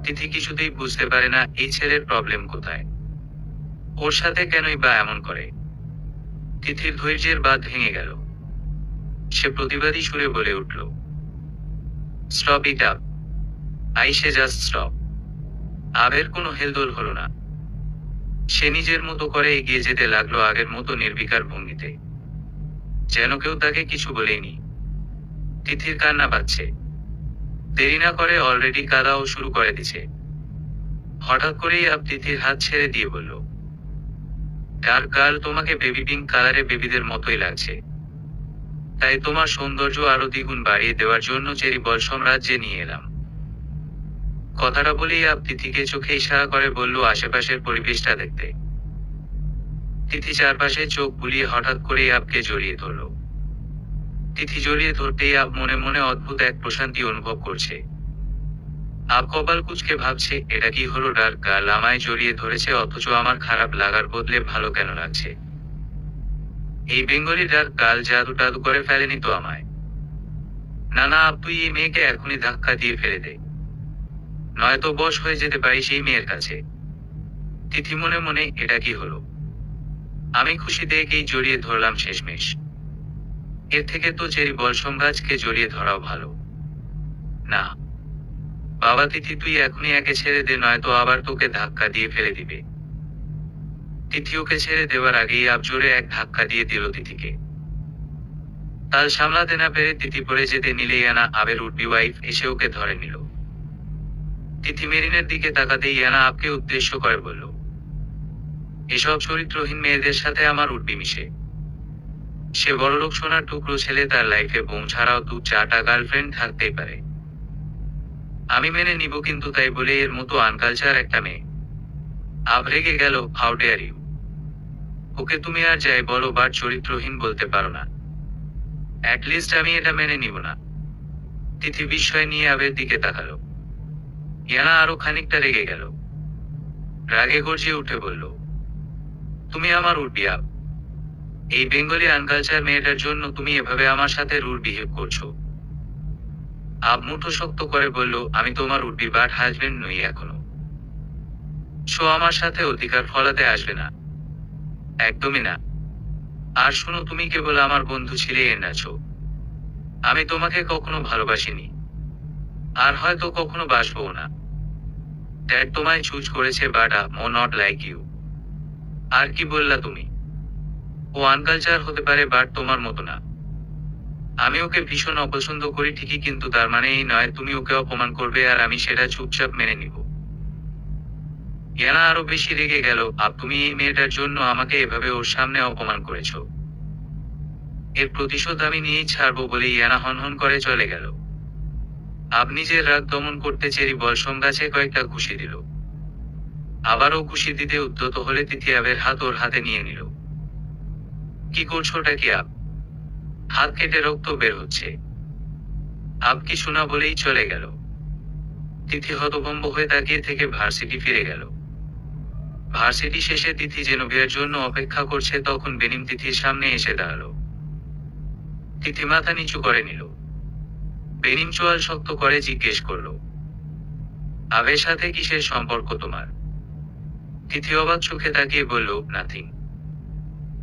তিথি কিছুতেই বুঝতে পারে না এই ছেলের প্রবলেম কোথায়, ওর সাথে কেনই বা এমন করে। তিথির ধৈর্যের বাঁধ ভেঙে গেল। সে প্রতিবাদী সুরে বলে উঠল, স্টপ ইট আপ, আইসে জাস্ট স্টপ। আবের কোনো হেলদোল হলো না। সে নিজের মতো করে এগিয়ে যেতে লাগলো আগের মতো নির্বিকার ভঙ্গিতে, যেন কেউ তাকে কিছু বলেনি। তিথির কান্না পাচ্ছে, দেরি না করে অলরেডি কাঁদাও শুরু করে দিছে। হঠাৎ করেই আব তিথির হাত ছেড়ে দিয়ে বলল, ডার্ক গার্ল, তোমাকে বেবি পিঙ্ক কালারে বেবিদের মতোই লাগছে, তাই তোমার সৌন্দর্য আরো দ্বিগুণ বাড়িয়ে দেওয়ার জন্য চেরি বলসম রাজ্যে নিয়ে এলাম। কথাটা বলেই আব তিথিকে চোখে ইশারা করে বলল, আশেপাশের পরিবেশটা দেখতে। তিথি চারপাশে চোখ বুলিয়ে হঠাৎ করেই আবকে জড়িয়ে ধরল। তিথি জড়িয়ে ধরতেই আব মনে মনে অদ্ভুত এক প্রশান্তি অনুভব করছে। আব কপাল কুঁচকে ভাবছে, এটা কি হলো, ডার্ক গার্ল আমায় জড়িয়ে ধরেছে, অথচ আমার খারাপ লাগার বদলে ভালো কেন লাগছে। এই বেঙ্গলি ডার্ক গার্ল জাদু টাদু করে ফেলেনি তো আমায়? না না আব, তুই এই মেয়েকে এখনই ধাক্কা দিয়ে ফেলে দে, নয়তো বশ হয়ে যেতে পারি সেই মেয়ের কাছে। তিথি মনে মনে, এটা কি হলো, আমি খুশি দেখেই জড়িয়ে ধরলাম শেষমেশ। এর থেকে তো চেরি বলসম গাছকে জড়িয়ে ধরাও ভালো। না বাবা তিথি, তুই এখনই একে ছেড়ে দে, নয়তো আবার তোকে ধাক্কা দিয়ে ফেলে দিবে। তিথি ওকে ছেড়ে দেওয়ার আগেই আব জোরে এক ধাক্কা দিয়ে দিল তিথিকে। তাল সামলাতে না পেরে তিথি পড়ে যেতে নিলেই ইয়ানা, আবের উডবি ওয়াইফ, এসে ওকে ধরে নিল। তিথি মেরিনের দিকে তাকাতেই ইয়ানা আবকে উদ্দেশ্য করে বলল, এসব চরিত্রহীন মেয়েদের সাথে আমার উডবি মিশে। সে বড়লোক সোনার টুকরো ছেলে, তার লাইফে বোম ছাড়াও 2-4টা গার্লফ্রেন্ড থাকতেই পারে। আমি মেনে নিব, কিন্তু তাই বলে এর মতো আনকালচার একটা মেয়ে। আব রেগে গেল, হাউ ডেয়ার ইউ। ওকে তুমি আর যাই বলো বাট চরিত্রহীন বলতে পারো না। অ্যাটলিস্ট আমি এটা মেনে নিব না। তিথি বিস্ময় নিয়ে আবের দিকে তাকালো। ইয়ানা আরো খানিকটা রেগে গেল। রাগে গর্জে উঠে বলল, তুমি আমার উডবি আব। এই বেঙ্গলি আনকালচার মেয়েটার জন্য তুমি এভাবে আমার সাথে রুড বিহেভ করছো। আব মুঠো শক্ত করে বলল, আমি তোমার উডবি বাট হাজবেন্ড নই এখনো। সো আমার সাথে অধিকার ফলাতে আসবে না। একদমই না। আর শোনো, তুমি কেবল আমার বন্ধু ছিলে এনেছো। আমি তোমাকে কখনো ভালোবাসিনি, আর হয়তো কখনো বাসবো না। ড্যাড তোমায় চুজ করেছে, বাট ও নট লাইক ইউ। আর কি বললা তুমি? ও আনকালচার হতে পারে, বাট তোমার মতো না। আমি ওকে ভীষণ অপছন্দ করি ঠিকই, কিন্তু তার মানে এই নয় তুমি ওকে অপমান করবে আর আমি সেটা চুপচাপ মেনে নিব। ইয়ানা আরো বেশি রেগে গেল। তুমি এই মেয়েটার জন্য আমাকে এভাবে ওর সামনে অপমান করেছো। এর প্রতিশোধ আমি নিয়েই ছাড়বো বলে ইয়ানা হনহন করে চলে গেল। নিজের রাগ দমন করতে চেরি বলসম গাছে কয়েকটা ঘুষি দিল। আবারও ঘুষি দিতে উদ্যত হলে তিথি আবের হাত ওর হাতে নিয়ে নিল। কি করছোটা কি আব? হাত কেটে রক্ত বের হচ্ছে। কিছু না বলেই চলে গেল। তিথি হতভম্ব হয়ে তাকিয়ে থেকে ভার্সিটি ফিরে গেল। ভার্সিটি শেষে তিথি জেনোভিয়ার জন্য অপেক্ষা করছে, তখন বেনিম তিথির সামনে এসে দাঁড়ালো। তিথি মাথা নিচু করে নিল। বেনিম চোয়াল শক্ত করে জিজ্ঞেস করলো, আবের সাথে কিসের সম্পর্ক তোমার? তিথি অবাক চোখে তাকিয়ে বলল, নাথিং।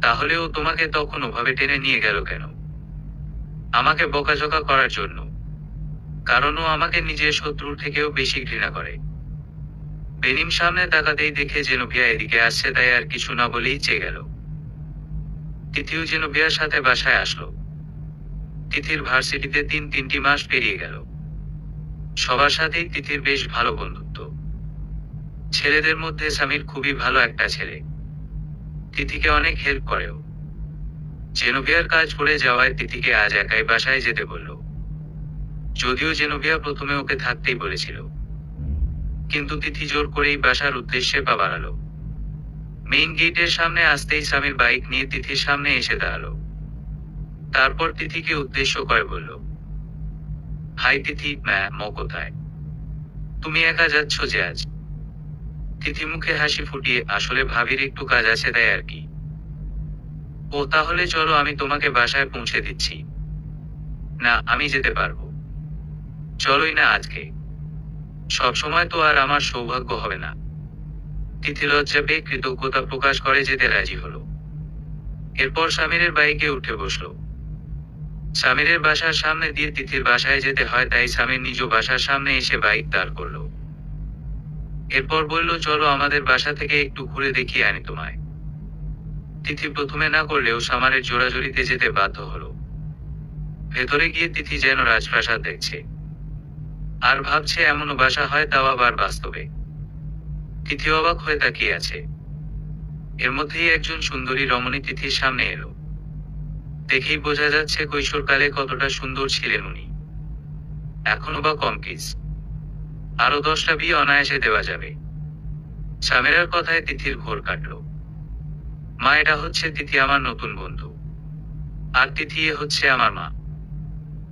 তাহলে ও তোমাকে তখন ওভাবে টেনে নিয়ে গেল কেন? আমাকে বকাঝকা করার জন্য। কারণ ও আমাকে নিজের শত্রুর থেকেও বেশি ঘৃণা করে। বেনিম সামনে তাকাতেই দেখে জেনোভিয়া এদিকে আসছে, তাই আর কিছু না বলেই চেয়ে গেল। তিথিও জেনোভিয়ার সাথে বাসায় আসলো। তিথির ভার্সিটিতে তিনটি মাস পেরিয়ে গেল। সবার সাথেই তিথির বেশ ভালো বন্ধুত্ব। ছেলেদের মধ্যে সামির খুবই ভালো একটা ছেলে। তিথিকে অনেক হেল্প করেও। জেনোভিয়ার কাজ পড়ে যাওয়ায় তিথিকে আজ একাই বাসায় যেতে বলল। যদিও জেনোভিয়া প্রথমে ওকে থাকতেই বলেছিল, কিন্তু তিথি জোর করেই বাসার উদ্দেশ্যে পা বাড়ালো। মেইন গেটের সামনে আসতেই সামির বাইক নিয়ে তিথির সামনে এসে দাঁড়ালো। তারপর তিথিকে উদ্দেশ্য করে বলল, হাই তিথি, ম্যাম কোথায়? তুমি একা যাচ্ছ যে আজ? তিথি মুখে হাসি ফুটিয়ে, আসলে ভাবির একটু কাজ আছে তাই আর কি। ও তাহলে চলো, আমি তোমাকে বাসায় পৌঁছে দিচ্ছি। না, আমি যেতে পারবো। চলোই না আজকে। সবসময় তো আর আমার সৌভাগ্য হবে না। তিথি লজ্জা পেয়ে কৃতজ্ঞতা প্রকাশ করে যেতে রাজি হলো। এরপর সামিরের বাইকে উঠে বসলো। সামিরের বাসার সামনে দিয়ে তিথির বাসায় যেতে হয়, তাই সামির নিজ বাসার সামনে এসে বাইক দাঁড় করলো। এরপর বলল, চলো আমাদের বাসা থেকে একটু ঘুরে দেখিয়ে আনি তোমায়। তিথি প্রথমে না করলেও সামারের জোড়াজড়িতে যেতে বাধ্য হলো। ভেতরে গিয়ে তিথি যেন রাজপ্রাসাদ দেখছে, আর ভাবছে এমনও বাসা হয়, তাও আবার বাস্তবে। তিথি অবাক হয়ে তাকিয়ে আছে। এর মধ্যেই একজন সুন্দরী রমণী তিথির সামনে এলো। দেখেই বোঝা যাচ্ছে কৈশোরকালে কতটা সুন্দর ছিলেন উনি। এখনো বা কম কিস। আরো 10টা বিয়ে অনায়াসে দেওয়া যাবে। সামেরার কথায় তিথির ঘোর কাটল। মা, এটা হচ্ছে তিথি, আমার নতুন বন্ধু। আর তিথি এ হচ্ছে আমার মা।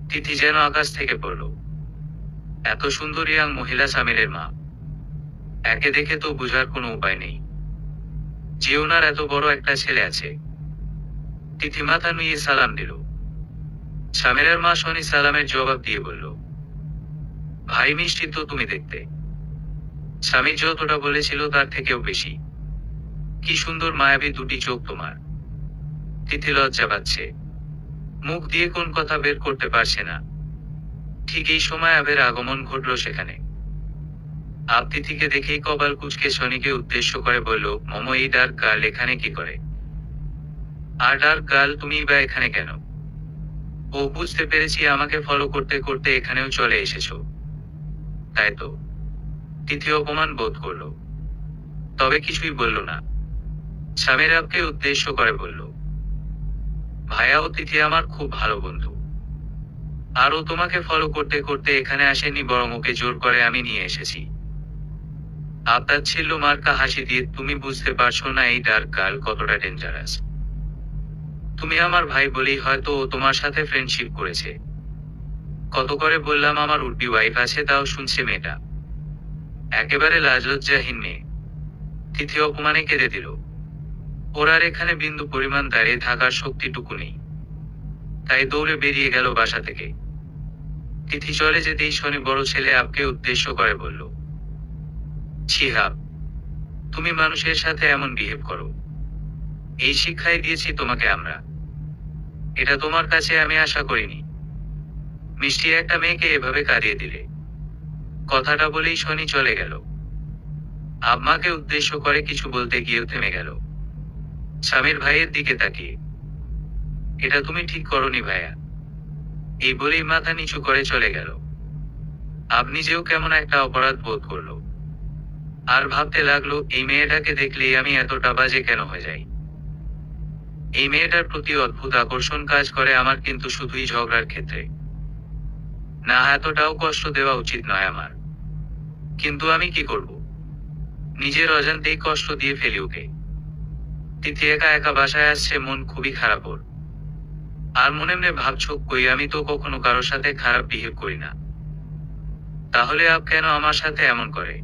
তিথি যেন আকাশ থেকে পড়ল। এত সুন্দর ইয়াং মহিলা সামিরের মা। একে দেখে তো বোঝার কোনো উপায় নেই যে ওনার এত বড় একটা ছেলে আছে। তিথি মাথা নুয়ে সালাম দিল। সামিরের মা শনি সালামের জবাব দিয়ে বলল, ভাই মিষ্টি তো তুমি দেখতে। স্বামী যতটা বলেছিল তার থেকেও বেশি। কি সুন্দর মায়াবী দুটি চোখ তোমার। তিথি লজ্জা পাচ্ছে, মুখ দিয়ে কোন কথা বের করতে পারছে না। ঠিক এই সময় আবের আগমন ঘটল সেখানে। তিথিকে দেখেই কপাল কুঁচকে শনিকে উদ্দেশ্য করে বলল, মম, এই ডার্ক গার্ল এখানে কি করে? আর ডার্ক গার্ল, তুমি বা এখানে কেন? ও, বুঝতে পেরেছি, আমাকে ফলো করতে করতে এখানেও চলে এসেছো, তাই তো? তিথি অপমান বোধ করলো, তবে কিছুই বলল না। স্বামীর আপকে উদ্দেশ্য করে বলল, ভাইয়া ও তিথি আমার খুব ভালো বন্ধু। আর ও তোমাকে ফলো করতে করতে এখানে আসেনি, বরং ওকে জোর করে আমি নিয়ে এসেছি। আপনার ছিল মার্কা হাসি দিয়ে, তুমি বুঝতে পারছো না এই ডার্ক গার্ল কতটা ডেঞ্জারাস। তুমি আমার ভাই বলেই হয়তো ও তোমার সাথে ফ্রেন্ডশিপ করেছে। কত করে বললাম আমার উডবি ওয়াইফ আছে, তাও শুনছে মেয়েটা। একেবারে লাজলজ্জাহীন মেয়ে। তিথি অপমানে কেঁদে দিল। ওর আর এখানে বিন্দু পরিমাণ দাঁড়িয়ে থাকার শক্তিটুকু নেই, তাই দৌড়ে বেরিয়ে গেল বাসা থেকে। তিথি চলে যেতেই শনি বড় ছেলে আপকে উদ্দেশ্য করে বলল, ছি হাব, তুমি মানুষের সাথে এমন বিহেভ করো? এই শিক্ষাই দিয়েছি তোমাকে আমরা। এটা তোমার কাছে আমি আশা করিনি। মিষ্টি একটা মেয়েকে এভাবে কাঁদিয়ে দিলে। কথাটা বলেই শনি চলে গেল। আম্মাকে উদ্দেশ্য করে কিছু বলতে গিয়েও থেমে গেল, স্বামীর ভাইয়ের দিকে তাকিয়ে। এটা তুমি ঠিক করনি ভাইয়া। এই বলেই মাথা নিচু করে চলে গেল। আপনি যেও কেমন একটা অপরাধ বোধ করলো। আর ভাবতে লাগলো, এই মেয়েটাকে দেখলেই আমি এতটা বাজে কেন হয়ে যাই। এই মেয়েটার প্রতি অদ্ভুত আকর্ষণ কাজ করে আমার, কিন্তু শুধুই ঝগড়ার ক্ষেত্রে। না, এতটাও কষ্ট দেওয়া উচিত নয় আমার। কিন্তু আমি কি করব? নিজের অজান্তেই কষ্ট দিয়ে ফেলি ওকে। তিথি একা একা বাসায় আসছে, মন খুবই খারাপ ওর। আর মনে মনে ভাবছো, কই আমি তো কখনো কারোর সাথে খারাপ বিহেভ করি না। তাহলে আপ কেন আমার সাথে এমন করে?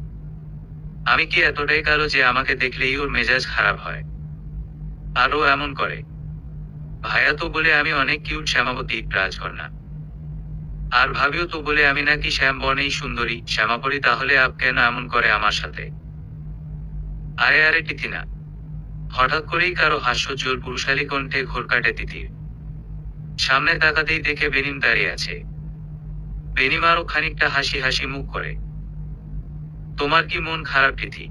আমি কি এতটাই কালো যে আমাকে দেখলেই ওর মেজাজ খারাপ হয়? আরও এমন করে। ভাইয়া তো বলে আমি অনেক কিউট শ্যামাবতী রাজকন্যা। আর ভাবিও তো বলে আমি নাকি শ্যাম বর্ণেই সুন্দরী শ্যামাপরি। তাহলে আপ কেন এমন করে আমার সাথে? আরে আরে তিথি না। হঠাৎ করেই কারো হাস্যোজ্জ্বল পুরুষালী কণ্ঠে ঘোর কাটে তিথির। সামনে তাকাতেই দেখে বেনিম দাঁড়িয়ে আছে। বেনিম আরো খানিকটা হাসি হাসি মুখ করে। তোমার কি মন খারাপ তিথি?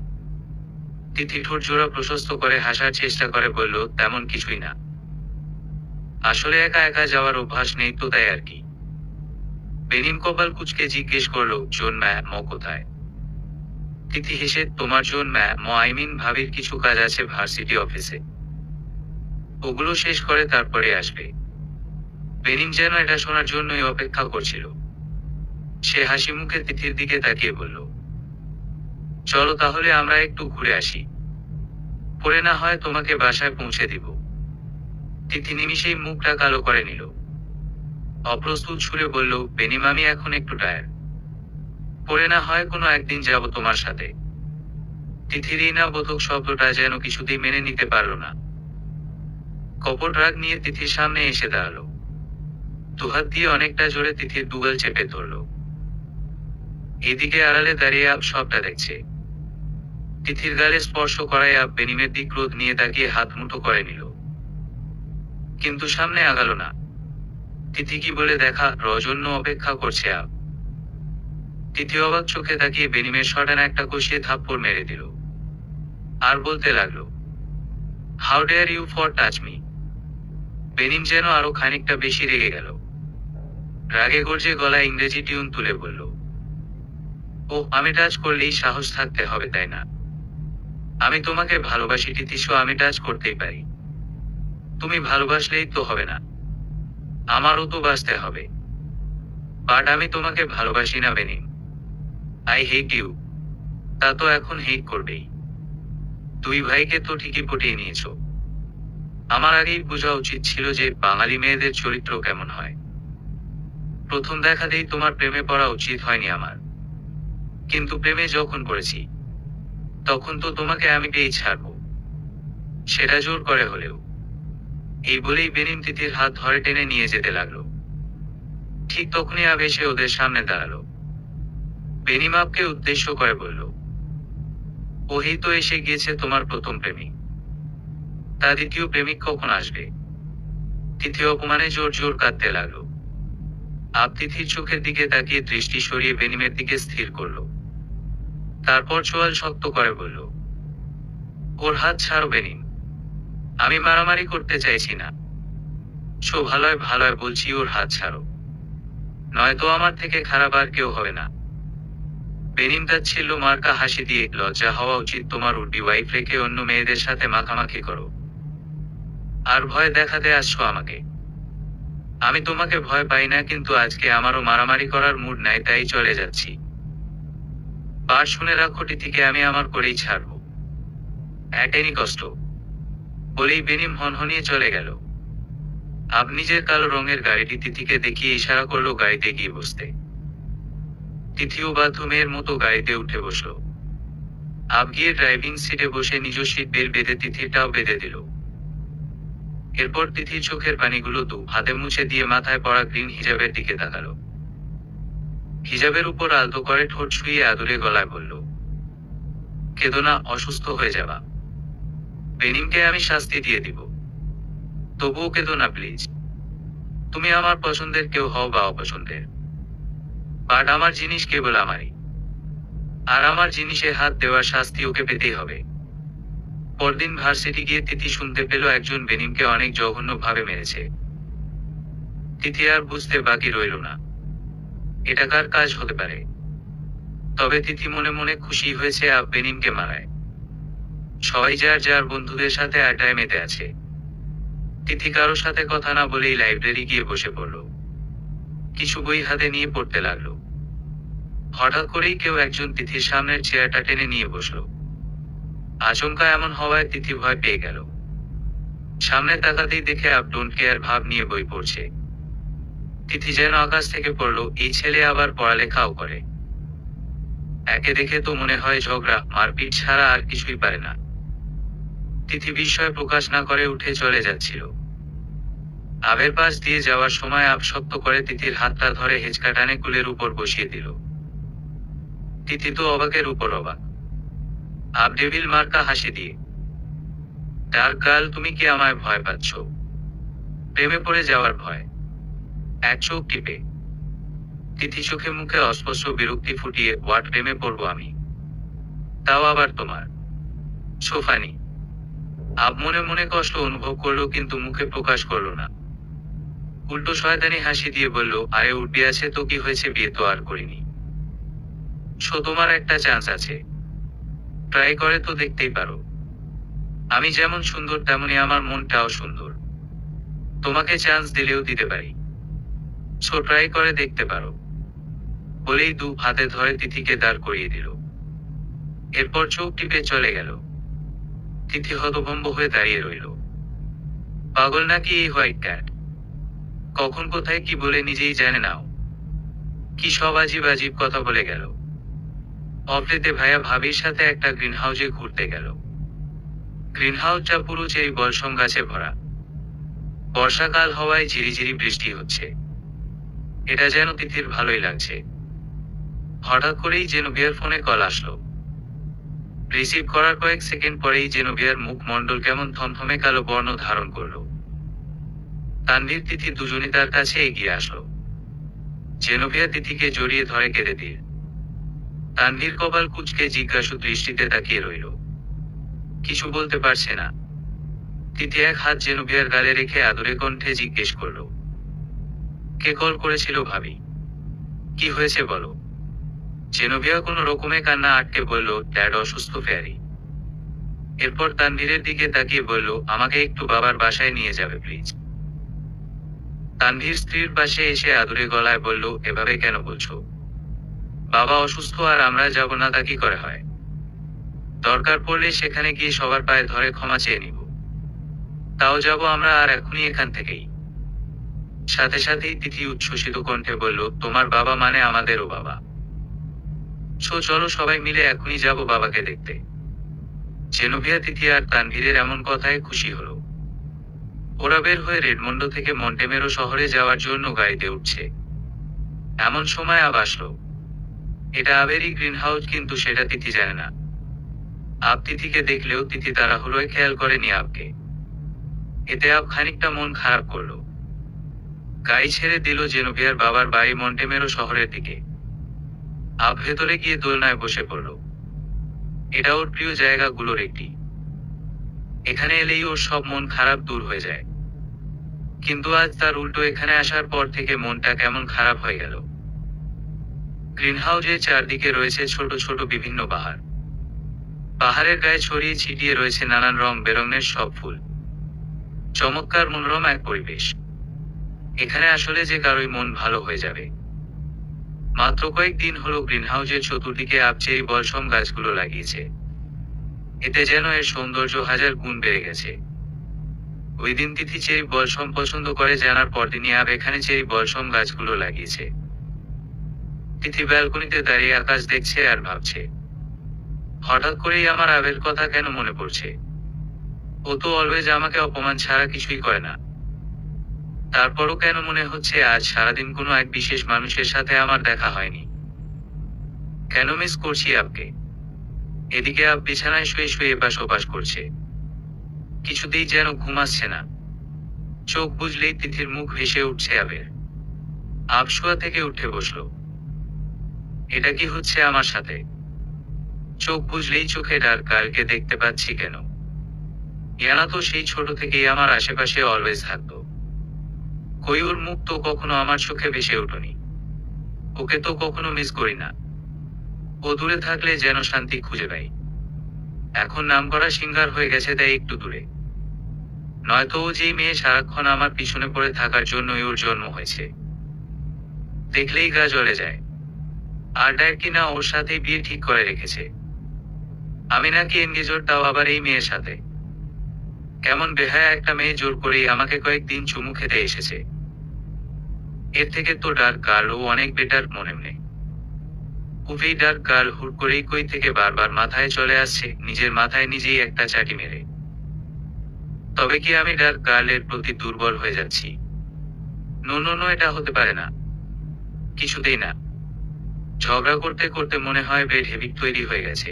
তিথি ঠোঁট জোড়া প্রশস্ত করে হাসার চেষ্টা করে বলল, তেমন কিছুই না। আসলে একা একা যাওয়ার অভ্যাস নেই তো, তাই আর কি। বেনিম কপাল কুঁচকে জিজ্ঞেস করলো, জোন ম্যাম কোথায়? তিথি হেসে, তোমার জোন ম্যাম ভাবির কিছু কাজ আছে ভার্সিটি অফিসে। ওগুলো শেষ করে তারপরে আসবে। বেনিম যেন এটা শোনার জন্যই অপেক্ষা করছিল। সে হাসি মুখে তিথির দিকে তাকিয়ে বলল, চলো তাহলে আমরা একটু ঘুরে আসি। পরে না হয় তোমাকে বাসায় পৌঁছে দিব। তিথি নিমিষেই মুখটা কালো করে নিল। অপ্রস্তুত সুরে বলল, বেনিম আমি এখন একটু টায়ার্ড। পরে না হয় কোনো একদিন যাব তোমার সাথে। তিথির এই না বোধক শব্দটা যেন কিছুতেই মেনে নিতে পারল না। কপট রাগ নিয়ে তিথির সামনে এসে দাঁড়ালো। দুহাত দিয়ে অনেকটা জোরে তিথির দুগাল চেপে ধরল। এদিকে আড়ালে দাঁড়িয়ে আপ সবটা দেখছে। তিথির গালে স্পর্শ করায় আপ বেনিমের দিক ক্রোধ নিয়ে তাকিয়ে হাত মুঠো করে নিল। কিন্তু সামনে আগালো না। তিথি কি বলে দেখা রজন্য অপেক্ষা করছে আপ। তিথি অবাক চোখে তাকিয়ে বেনিমের শটানা একটা কষিয়ে থাপ্পড় মেরে দিল। আর বলতে লাগলো, how dare you for touch me. বেনিম যেন আরো খানিকটা বেশি রেগে গেল। রাগে গর্জে গলায় ইংরেজি টিউন তুলে বলল, ও আমি টাচ করলেই সাহস থাকতে হবে তাই না? আমি তোমাকে ভালোবাসি তিথিসো, আমি টাচ করতেই পারি। তুমি ভালোবাসলেই তো হবে না, আমারও তো বাঁচতে হবে। বাট আমি তোমাকে ভালোবাসি না বেনিম। I hate you. তা তো এখন হেট করবেই। দুই ভাইকে তো ঠিকই পটিয়ে নিয়েছ। আমার আগেই বোঝা উচিত ছিল যে বাঙালি মেয়েদের চরিত্র কেমন হয়। প্রথম দেখাতেই তোমার প্রেমে পড়া উচিত হয়নি আমার। কিন্তু প্রেমে যখন পড়েছি, তখন তো তোমাকে আমি পেয়েই ছাড়বো, সেটা জোর করে হলেও। এই বলেই বেনিম তিথির হাত ধরে টেনে নিয়ে যেতে লাগলো। ঠিক তখনই আব এসে ওদের সামনে দাঁড়ালো। বেনিম আপকে উদ্দেশ্য করে বলল, ওই তো এসে গিয়েছে তোমার প্রথম প্রেমিক। তা দ্বিতীয় প্রেমিক কখন আসবে? তিথি অপমানে জোর জোর কাঁদতে লাগলো। আপ তিথির চোখের দিকে তাকিয়ে দৃষ্টি সরিয়ে বেনিমের দিকে স্থির করলো। তারপর চোয়াল শক্ত করে বলল, ওর হাত ছাড়ো বেনিম। আমি মারামারি করতে চাইছি না। ভালোয় ভালোয় বলছি, ওর হাত ছাড়ো, নয়তো আমার থেকে খারাপ আর কেউ হবে না। বেনিম তাচ্ছিল্য মার্কা হাসি দিয়ে, লজ্জা হওয়া উচিত তোমার, উড্ডি ওয়াইফ রেখে অন্য মেয়েদের সাথে মাখামাখি করো। আর ভয় দেখাতে আসছো আমাকে। আমি তোমাকে ভয় পাই না, কিন্তু আজকে আমারও মারামারি করার মুড নাই, তাই চলে যাচ্ছি। বার শুনে রাখো তিথিকে আমি আমার করেই ছাড়বো, অ্যাট এনি কষ্ট। বলেই বেনিম হনহনিয়ে চলে গেল। আব নিজের কালো রঙের গাড়িটি তিথিকে দেখিয়ে ইশারা করলো গাড়িতে গিয়ে বসতে। তিথিও বাথরুমের মতো গাড়িতে উঠে বসলো। আব গিয়ে ড্রাইভিং সিটে বসে নিজ সিট বেল্ট বেঁধে তিথিরটাও বেঁধে দিল। এরপর তিথির চোখের পানিগুলো দু হাতে মুছে দিয়ে মাথায় পড়া গ্রিন হিজাবের দিকে তাকালো। হিজাবের উপর আলতো করে ঠোঁট ছুঁয়ে আদুরে গলায় বলল, কেঁদো না, অসুস্থ হয়ে যাবা। বেনিমকে আমি শাস্তি দিয়ে দিব, তবুও কেঁদো না প্লিজ। তুমি আমার পছন্দের কেউ হও বা অপছন্দের, বাট আমার জিনিস কেবল আমারই, আর আমার জিনিসে হাত দেওয়ার শাস্তি ওকে পেতেই হবে। পরদিন ভার্সিটি গিয়ে তিথি শুনতে পেল একজন বেনিমকে অনেক জঘন্যভাবে মেরেছে। তিথি আর বুঝতে বাকি রইল না এটা কার কাজ হতে পারে। তবে তিথি মনে মনে খুশি হয়েছে বেনিমকে মারায়। সবাই যার যার বন্ধুদের সাথে আড্ডায় মেতে আছে। তিথি কারো সাথে কথা না বলেই লাইব্রেরি গিয়ে বসে পড়ল। কিছু বই হাতে নিয়ে পড়তে লাগলো। হঠাৎ করেই কেউ একজন তিথির সামনের চেয়ারটা টেনে নিয়ে বসলো। আচমকা এমন হওয়ায় তিথি ভয় পেয়ে গেল। সামনে তাকাতেই দেখে ডোন্ট কেয়ার ভাব নিয়ে বই পড়ছে। তিথি যেন আকাশ থেকে পড়লো, এই ছেলে আবার পড়ালেখাও করে। একে দেখে তো মনে হয় ঝগড়া মারপিট ছাড়া আর কিছুই পারে না। তিথি বিস্ময় প্রকাশ না করে উঠে চলে যাচ্ছিল। আবের পাশ দিয়ে যাওয়ার সময় শক্ত করে তিথির হাতটা ধরে হেঁচকা টানে কুলের উপর বসিয়ে দিল। তিথি তো অবাকের উপর অবাক। ডেভিল মার্কা হাসি দিয়ে, ডার্ক গার্ল, তুমি কি আমায় ভয় পাচ্ছ? প্রেমে পড়ে যাওয়ার ভয়? এক চোখ টিপে তিথি চোখে মুখে অস্পষ্ট বিরক্তি ফুটিয়ে, হোয়াট, প্রেমে পড়বো আমি? তাও আবার তোমার? সোফানি। মনে মনে কষ্ট অনুভব করলো কিন্তু মুখে প্রকাশ করলো না। উল্টো শয়তানি হাসি দিয়ে বলল, আরে উঠবি আছে তো কি হয়েছে, বিয়ে তো আর করিনি। তোমার একটা চান্স আছে, ট্রাই করে তো দেখতেই পারো। আমি যেমন সুন্দর তেমনি আমার মনটাও সুন্দর, তোমাকে চান্স দিলেও দিতে পারি। ট্রাই করে দেখতে পারো। বলেই দু হাতে ধরে তিথিকে দাঁড় করিয়ে দিল। এরপর চোখ টিপে চলে গেল। তিথি হতভম্ব হয়ে দাঁড়িয়ে রইল। পাগল নাকি এই হোয়াইট ক্যাট? কখন কোথায় কি বলে নিজেই জানে নাও। কি সব আজীব আজীব কথা বলে গেল। অফরেতে ভাইয়া ভাবির সাথে একটা গ্রিন হাউসে ঘুরতে গেল। গ্রিন হাউসটা পুরো চেরি বলসম গাছে ভরা। বর্ষাকাল হওয়ায় ঝিরিঝিরি বৃষ্টি হচ্ছে। এটা যেন তিথির ভালোই লাগছে। হঠাৎ করেই জেনোভিয়ার ফোনে কল আসলো। রিসিভ করার কয়েক সেকেন্ড পরেই জেনোভিয়ার মুখমণ্ডল কেমন থমথমে কালো বর্ণ ধারণ করলো। তানভীর তিথি দুজনই তার কাছে এগিয়ে আসলো। জেনোভিয়া তিথিকে জড়িয়ে ধরে কেঁদে দিয়ে। তানভীর কপাল কুঁচকে জিজ্ঞাসু দৃষ্টিতে তাকিয়ে রইল। কিছু বলতে পারছে না। তিথি এক হাত জেনোভিয়ার গালে রেখে আদরে কণ্ঠে জিজ্ঞেস করলো, কে কল করেছিল ভাবি? কি হয়েছে বলো? জেনোভিয়া কোনো রকমে কান্না আটকে বলল, ড্যাড অসুস্থ, ফেয়ারি। এরপর তানভীরের দিকে তাকিয়ে বলল, আমাকে একটু বাবার বাসায় নিয়ে যাবে প্লিজ। তানভীর স্ত্রীর পাশে এসে আদুরে গলায় বলল, এভাবে কেন বলছো? বাবা অসুস্থ আর আমরা যাব না তা কি করে হয়? দরকার পড়লে সেখানে গিয়ে সবার পায়ে ধরে ক্ষমা চেয়ে নিব। তাও যাব আমরা, আর এখনই এখান থেকেই। সাথে সাথেই তিথি উচ্ছ্বসিত কণ্ঠে বলল, তোমার বাবা মানে আমাদেরও বাবা। চলো সবাই মিলে এখনই যাব বাবাকে দেখতে। জেনোভিয়া তিথি আর তানভীরের এমন কথায় খুশি হলো। ওরা বের হয়ে রেডমন্ডো থেকে মন্টেমেরো শহরে যাওয়ার জন্য গাড়িতে উঠছে। এমন সময় আসলো। এটা আবেরই গ্রিন হাউস, কিন্তু সেটা তিথি জানে না। তিথিকে দেখলেও তিথি তাড়াহুড়োয় খেয়াল করেনি আবকে। এতে খানিকটা মন খারাপ করলো। গাড়ি ছেড়ে দিল জেনোভিয়ার বাবার বাড়ি মন্টেমেরো শহরের দিকে। ভেতরে গিয়ে দোলনায় বসে পড়ল। এটা ওর প্রিয় জায়গাগুলোর একটি। এখানে এলেই ওর সব মন খারাপ দূর হয়ে যায়। কিন্তু আজ তার উল্টো এখানে আসার পর থেকে মনটা কেমন খারাপ হয়ে গেল। গ্রিন হাউসের চারদিকে রয়েছে ছোট ছোট বিভিন্ন পাহাড়। পাহাড়ের গায়ে ছড়িয়ে ছিটিয়ে রয়েছে নানান রং বেরঙের সব ফুল। চমৎকার মনোরম এক পরিবেশ। এখানে আসলে যে কারোই মন ভালো হয়ে যাবে। মাত্র কয়েকদিন হলো গ্রিন হাউসের চতুর্দিকে চেরি বলসম গাছগুলো লাগিয়েছে। এতে যেন এর সৌন্দর্য হাজার গুণ বেড়ে গেছে। ওই দিন তিথি চেরি বলসম পছন্দ করে জানার পরদিনই এখানে চেরি বলসম গাছগুলো লাগিয়েছে। তিথি ব্যালকনিতে দাঁড়িয়ে আকাশ দেখছে আর ভাবছে, হঠাৎ করেই আমার আবের কথা কেন মনে পড়ছে। ও তো অলওয়েজ আমাকে অপমান ছাড়া কিছুই করে না। তারপরও কেন মনে হচ্ছে আজ সারাদিন কোনো এক বিশেষ মানুষের সাথে আমার দেখা হয়নি। কেন মিস করছি আবকে। এদিকে বিছানায় শুয়ে শুয়ে এপাশ ওপাশ করছে। কিছুতেই যেন ঘুম আসছে না। চোখ বুঝলেই তিথির মুখ ভেসে উঠছে আবের। আবশোয়া থেকে উঠে বসলো। এটা কি হচ্ছে আমার সাথে? চোখ বুঝলেই চোখে ডার্ক গার্লকে দেখতে পাচ্ছি কেন? ইয়ানা তো সেই ছোট থেকেই আমার আশেপাশে অলওয়েজ থাকতো। কই ওর মুখ তো কখনো আমার চোখে ভেসে ওঠেনি। ওকে তো কখনো মিস করি না। ও দূরে থাকলে যেন শান্তি খুঁজে পাই। এখন নামকরা সিঙ্গার হয়ে গেছে তাই একটু দূরে। নয়তো ও যেই মেয়ে সারাক্ষণ আমার পিছনে পড়ে থাকার জন্যই ওর জন্ম হয়েছে। দেখলেই গা জ্বলে যায়। আর ডায়ের কিনা ওর সাথেই বিয়ে ঠিক করে রেখেছে। আমি নাকি এনগেজড, তাও আবার এই মেয়ের সাথে। কেমন বেহায়া একটা মেয়ে জোর করেই আমাকে কয়েকদিন চুমু খেতে এসেছে। এর থেকে তো ডার্ক গার্ল ও অনেক বেটার মনে মনে। উভেই ডার্ক গার্ল হুট করেই কই থেকে বারবার মাথায় চলে আসছে, নিজের মাথায় নিজেই একটা চাটি মেরে। তবে কি আমি ডার্ক গার্লের প্রতি দুর্বল হয়ে যাচ্ছি? নো নো নো, এটা হতে পারে না, কিছুতেই না। ঝগড়া করতে করতে মনে হয় বেড হেবিট তৈরি হয়ে গেছে।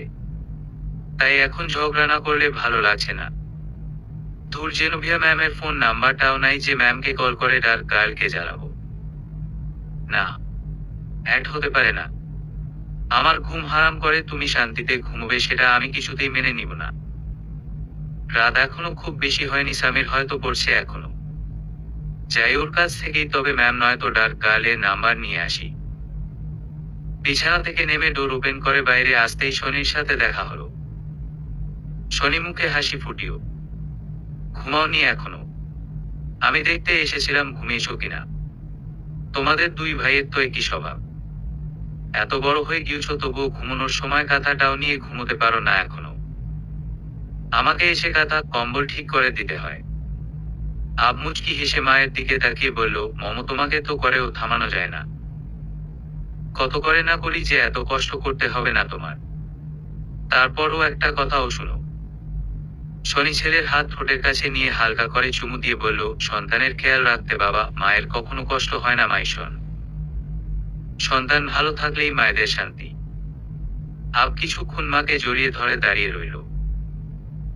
তাই এখন ঝগড়া না করলে ভালো লাগছে না। ধুর, জেনোভিয়া ম্যামের ফোন নাম্বারটাও নাই যে ম্যামকে কল করে ডার্ক গার্লকে জ্বালাবো। না, অ্যাড হতে পারে না। আমার ঘুম হারাম করে তুমি শান্তিতে ঘুমোবে সেটা আমি কিছুতেই মেনে নিব না। রাত এখনো খুব বেশি হয়নি, সামির হয়তো পড়ছে এখনো। যাই ওর কাছ থেকেই তবে ম্যাম নয়তো ডার্ক গার্লের নাম্বার নিয়ে আসি। বিছানা থেকে নেমে ডোর ওপেন করে বাইরে আসতেই শনির সাথে দেখা হলো। শনি মুখে হাসি ফুটিও। ঘুমাওনি এখনো? আমি দেখতে এসেছিলাম ঘুমিয়েছো কিনা। তোমাদের দুই ভাইয়ের তো একই স্বভাব। এত বড় হয়ে গিয়েছো তবুও ঘুমানোর সময় কাঁথাটাও নিয়ে ঘুমোতে পারো না এখনো। আমাকে এসে কাঁথা কম্বল ঠিক করে দিতে হয়। আব মুচকি হেসে মায়ের দিকে তাকিয়ে বলল, মম তোমাকে তো করেও থামানো যায় না। কত করে না বলি যে এত কষ্ট করতে হবে না তোমার। তারপরও একটা কথাও শুনো। শনি ছেলের হাত ঠোঁটের কাছে নিয়ে হালকা করে চুমু দিয়ে বলল, সন্তানের খেয়াল রাখতে বাবা, মায়ের কখনো কষ্ট হয় না মাইশন। সন্তান ভালো থাকলেই মায়েদের শান্তি। আব কিছুক্ষণ মাকে জড়িয়ে ধরে দাঁড়িয়ে রইল।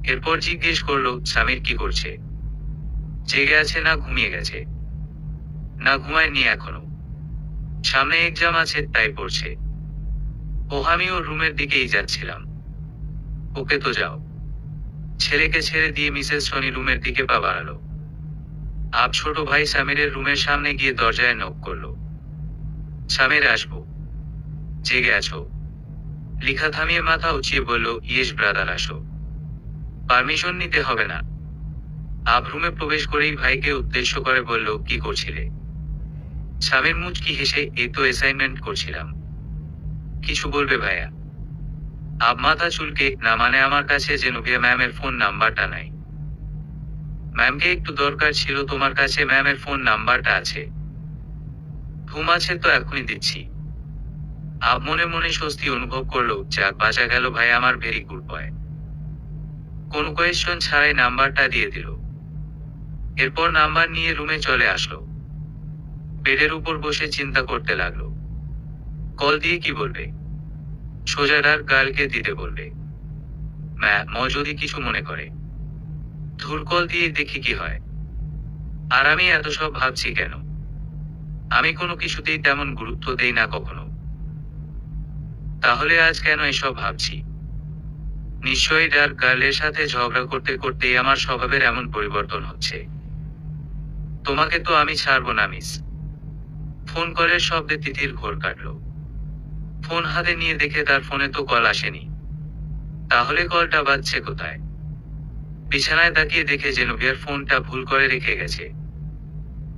এরপর জিজ্ঞেস করলো, স্বামীর কি করছে? জেগে আছে না ঘুমিয়ে গেছে? না, ঘুমায়নি এখনো। সামনে এক্সাম আছে তাই পড়ছে। ও, আমি ওর রুমের দিকেই যাচ্ছিলাম। ওকে তো যাও। ছেলেকে ছেড়ে দিয়ে মিসেস শনি রুমের দিকে পা বাড়ালো। আব ছোট ভাই সামিরের রুমের সামনে গিয়ে দরজায় নক করলো। সামির, আসবো? জেগে আছো? লিখা থামিয়ে মাথা উঁচিয়ে বলল, ইয়েস ব্রাদার, আসো। পারমিশন নিতে হবে না। আব রুমে প্রবেশ করেই ভাইকে উদ্দেশ্য করে বলল, কি করছিলে? সামির মুচকি হেসে, এই তো অ্যাসাইনমেন্ট করছিলাম। কিছু বলবে ভাইয়া? আব মাথা চুলকে, না মানে আমার কাছে জেনোভিয়া ম্যামের ফোন নাম্বারটা নাই। ম্যামকে একটু দরকার ছিল তোমার কাছে, ম্যামের ফোন নাম্বারটা আছে? ঘুম আছে তো এখনই দিচ্ছি। আব মনে মনে স্বস্তি অনুভব করলো, যাক বাঁচা গেল ভাই আমার, ভেরি গুড বয়। কোনো কোয়েশ্চন ছাড়াই নাম্বারটা দিয়ে দিল। এরপর নাম্বার নিয়ে রুমে চলে আসলো। বেডের উপর বসে চিন্তা করতে লাগলো। কল দিয়ে কি বলবে? সোজা ডার্ক গার্লকে দিতে বলবে। ম্যাম যদি কিছু মনে করে। ধুর, কল দিয়ে দেখি কি হয়। আর আমি এত সব ভাবছি কেন? আমি কোনো কিছুতেই তেমন গুরুত্ব দেই না কখনো। তাহলে আজ কেন এসব ভাবছি? নিশ্চয়ই ডার্ক গার্লের সাথে ঝগড়া করতে করতেই আমার স্বভাবের এমন পরিবর্তন হচ্ছে। তোমাকে তো আমি ছাড়বো না মিস। ফোন কলের শব্দে তিথির ঘোর কাটলো। ফোন হাতে নিয়ে দেখে তার ফোনে তো কল আসেনি। তাহলে কলটা বাজছে কোথায়? বিছানায় তাকিয়ে দেখে জেনোভিয়ার ফোনটা ভুল করে রেখে গেছে।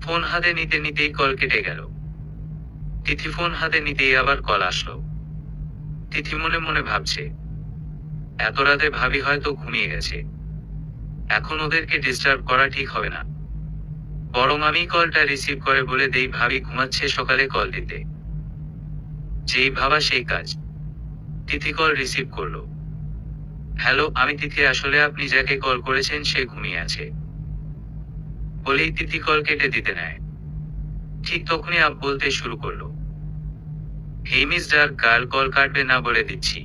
ফোন হাতে নিতে নিতেই কল কেটে গেল। তিথি ফোন হাতে নিতেই আবার কল আসলো। তিথি মনে মনে ভাবছে, এত রাতে ভাবি হয়তো ঘুমিয়ে গেছে। এখন ওদেরকে ডিস্টার্ব করা ঠিক হবে না। বরং আমি কলটা রিসিভ করে বলে দেই ভাবি ঘুমাচ্ছে, সকালে কল দিতে। যেই ভাবা সেই কাজ। তিথি কল রিসিভ করলো। হ্যালো, আমি তিথি, আসলে আপনি যাকে কল করেছেন সে ঘুমিয়ে আছে। বলেই তিথি কল কেটে দিতে নেয়। ঠিক তখনই আপ বলতে শুরু করলো, হেই মিস ডার্ক গার্ল, কল কাটবে না বলে দিচ্ছি।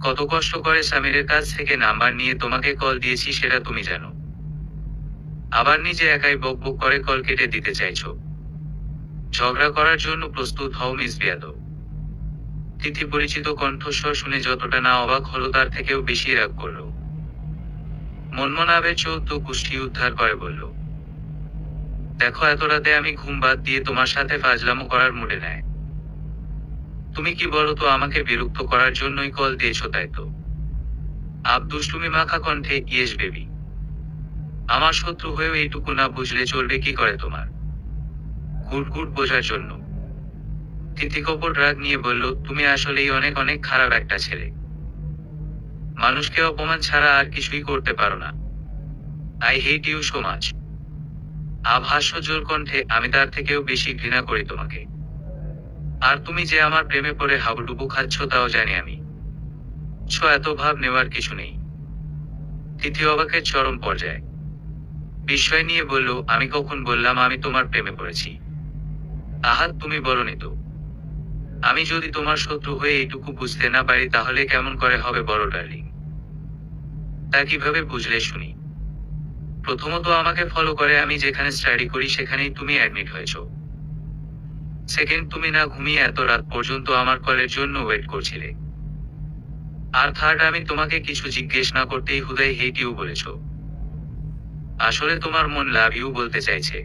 কত কষ্ট করে সামিরের কাছ থেকে নাম্বার নিয়ে তোমাকে কল দিয়েছি সেটা তুমি জানো। আবার নিজে একাই বকবক করে কল কেটে দিতে চাইছো। ঝগড়া করার জন্য প্রস্তুত হও মিস বেয়াদব। তিথি পরিচিত কণ্ঠস্বর শুনে যতটা না অবাক হলো তার থেকেও বেশি রাগ করলো। মনমনাবে চোখ তো কুষ্টি উদ্ধার করে বলল, দেখো এত রাতে আমি ঘুম বাদ দিয়ে তোমার সাথে ফাজলামো করার মুডে নেয়। তুমি কি বলো তো আমাকে বিরক্ত করার জন্যই কল দিয়েছো তাই তো? আব দুষ্টুমি মাখা কণ্ঠে, ইয়েস বেবি। আমার শত্রু হয়েও এইটুকু না বুঝলে চলবে কি করে তোমার? গুট গুট বোঝার জন্য। তিথি কপট রাগ নিয়ে বলল, তুমি আসলেই অনেক অনেক খারাপ একটা ছেলে। মানুষকে অপমান ছাড়া আর কিছুই করতে পারো না। I hate you so much. Ab হাস্যজ্জ্বল কণ্ঠে, আমি তার থেকেও বেশি ঘৃণা করি তোমাকে। আর তুমি যে আমার প্রেমে পড়ে হাবুডুবু খাচ্ছ তাও জানি আমি। এত ভাব নেওয়ার কিছু নেই। তিথি অবাকের চরম পর্যায়ে। বিস্ময় নিয়ে বলল, আমি কখন বললাম আমি তোমার প্রেমে পড়েছি? আহাত, তুমি বলনি তো। আমি যদি তোমার শত্রু হয়ে এইটুকু বুঝতে না পারি তাহলে কেমন করে হবে বড় ডার্লিং? তা কিভাবে বুঝলে শুনি? প্রথমত আমাকে ফলো করে আমি যেখানে স্টাডি করি সেখানেই তুমি অ্যাডমিট হয়েছ। সেকেন্ড, তুমি না ঘুমিয়ে এত রাত পর্যন্ত আমার কলের জন্য ওয়েট করছিলে। আর থার্ড, আমি তোমাকে কিছু জিজ্ঞেস না করতেই হুদাই হেট ইউ বলেছ। আসলে তোমার মন লাভ ইউ বলতে চাইছে,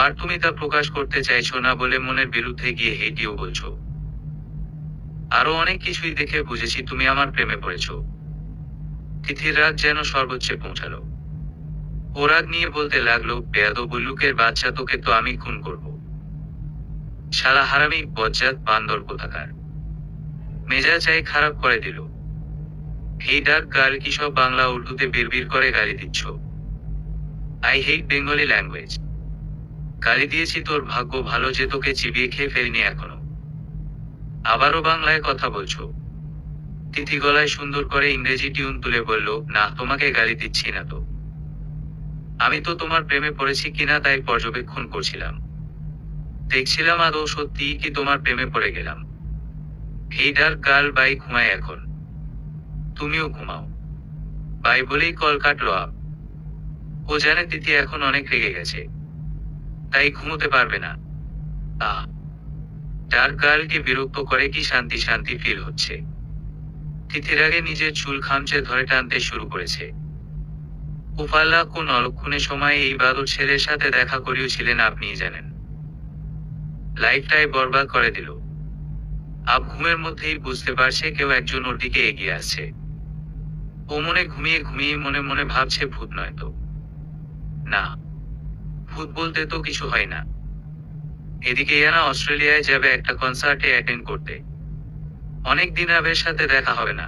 আর তুমি তা প্রকাশ করতে চাইছো না বলে মনের বিরুদ্ধে গিয়ে হেট ইউ বলছো। আরো অনেক কিছুই দেখে বুঝেছি তুমি আমার প্রেমে পড়েছ। তিথির রাগ যেন সর্বোচ্চে পৌঁছালো। ও রাগ নিয়ে বলতে লাগলো, বেয়াদব উল্লুকের বাচ্চা, তোকে তো আমি খুন করব। শালা হারামি, বজ্জাত, বান্দর কোথাকার। মেজাজটাই খারাপ করে দিল। এই ডার্ক গার্ল কি সব বাংলা উর্দুতে বিড়বিড় করে গালি দিচ্ছ? I hate Bengali language. গালি দিয়েছি তোর ভাগ্য ভালো যে তোকে চিবিয়ে খেয়ে ফেলিনি এখনো। আবারও বাংলায় কথা বলছো? তিথি গলায় সুন্দর করে ইংরেজি টিউন তুলে বলল, না তোমাকে গালি দিচ্ছি না তো। আমি তো তোমার প্রেমে পড়েছি কিনা তাই পর্যবেক্ষণ করছিলাম। দেখছিলাম আদৌ সত্যিই কি তোমার প্রেমে পড়ে গেলাম। এই ডার্ক গার্ল, বাই ঘুমায় এখন। তুমিও ঘুমাও। বাই বলেই কল কাটলো আপ। ও জানে তিথি এখন অনেক রেগে গেছে, তাই ঘুমোতে পারবে না। ডার্ক গার্লকে বিরক্ত করে কি শান্তি শান্তি ফিল হচ্ছে। তিথির আগে নিজের চুল খামচে ধরে টানতে শুরু করেছে। উফাল্লা, কোন অলক্ষণে সময় এই বাদর ছেলের সাথে দেখা করিয়েছিলেন আপনিই জানেন। লাইফটাই বরবাদ করে দিল। আপ ঘুমের মধ্যেই বুঝতে পারছে কেউ একজন ওর দিকে এগিয়ে আসছে। ও মনে ঘুমিয়ে ঘুমিয়ে মনে মনে ভাবছে, ভূত নয় তো? না, ভূত বলতে তো কিছু হয় না। এদিকে ইয়ানা অস্ট্রেলিয়ায় যাবে একটা কনসার্টে অ্যাটেন্ড করতে। অনেকদিন আবের সাথে দেখা হবে না,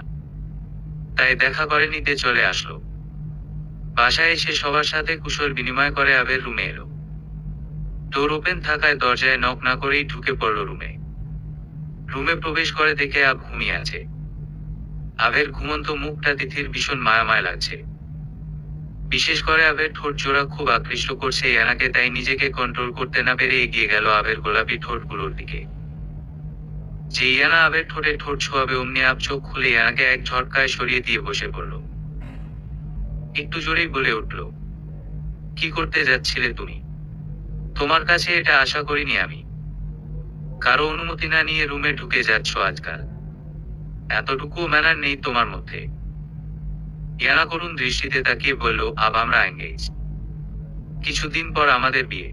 তাই দেখা করে নিতে চলে আসলো। বাসায় এসে সবার সাথে কুশল বিনিময় করে আবের রুমে এলো। ডোর ওপেন থাকায় দরজায় নক না করেই ঢুকে পড়ল রুমে। রুমে প্রবেশ করে দেখে আব ঘুমিয়ে আছে। আবের ঘুমন্ত মুখটা তিথির ভীষণ মায়ামায় লাগছে। বিশেষ করে আবের ঠোঁট জোড়া খুব আকৃষ্ট করছে ইয়ানাকে, তাই নিজেকে কন্ট্রোল করতে না পেরে এগিয়ে গেল আবের গোলাপি ঠোঁটগুলোর দিকে। যে ইয়ানা আবের ঠোঁটে ঠোঁট ছোঁয়াবে অমনি আব চোখ খুলে ইয়ানাকে এক ঝটকায় সরিয়ে দিয়ে বসে পড়ল। একটু জোরেই বলে উঠল, কি করতে যাচ্ছিলে তুমি? তোমার কাছে এটা আশা করিনি আমি। কারো অনুমতি না নিয়ে রুমে ঢুকে যাচ্ছ আজকাল। এতটুকু ম্যানার নেই তোমার মধ্যে। ইয়ানা করুণ দৃষ্টিতে তাকিয়ে বলল, আব আমরা এঙ্গেজ। কিছুদিন পর আমাদের বিয়ে।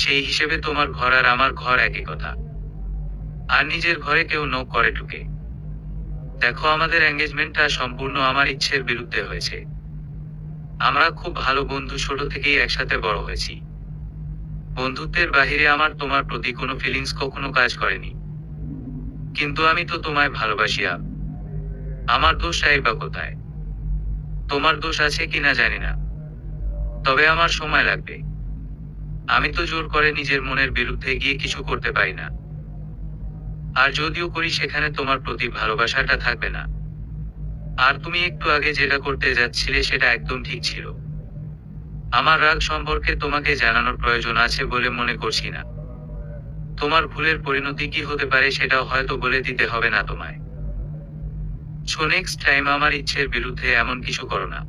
সেই হিসেবে তোমার ঘর আর আমার ঘর একই কথা। আর নিজের ঘরে কেউ নক করে ঢুকে। দেখো, আমাদের এঙ্গেজমেন্টটা সম্পূর্ণ আমার ইচ্ছের বিরুদ্ধে হয়েছে। আমরা খুব ভালো বন্ধু, ছোট থেকেই একসাথে বড় হয়েছি। বন্ধুত্বের বাহিরে আমার তোমার প্রতি কোনো ফিলিংস কখনো কাজ করেনি। কিন্তু আমি তো তোমায় ভালোবাসি আব। আমার দোষটাই বা কোথায়? তোমার দোষ আছে কিনা জানি না, তবে আমার সময় লাগবে। আমি তো জোর করে নিজের মনের বিরুদ্ধে গিয়ে কিছু করতে পারি না। আর যদিও করি সেখানে তোমার প্রতি ভালোবাসাটা থাকবে না। আর তুমি একটু আগে যেটা করতে যাচ্ছিলে সেটা একদম ঠিক ছিল। আমার রাগ সম্পর্কে তোমাকে জানানোর প্রয়োজন আছে বলে মনে করছি না। তোমার ভুলের পরিণতি কি হতে পারে সেটাও হয়তো বলে দিতে হবে না তোমায়। সো নেক্সট টাইম আমার ইচ্ছের বিরুদ্ধে এমন কিছু করো না,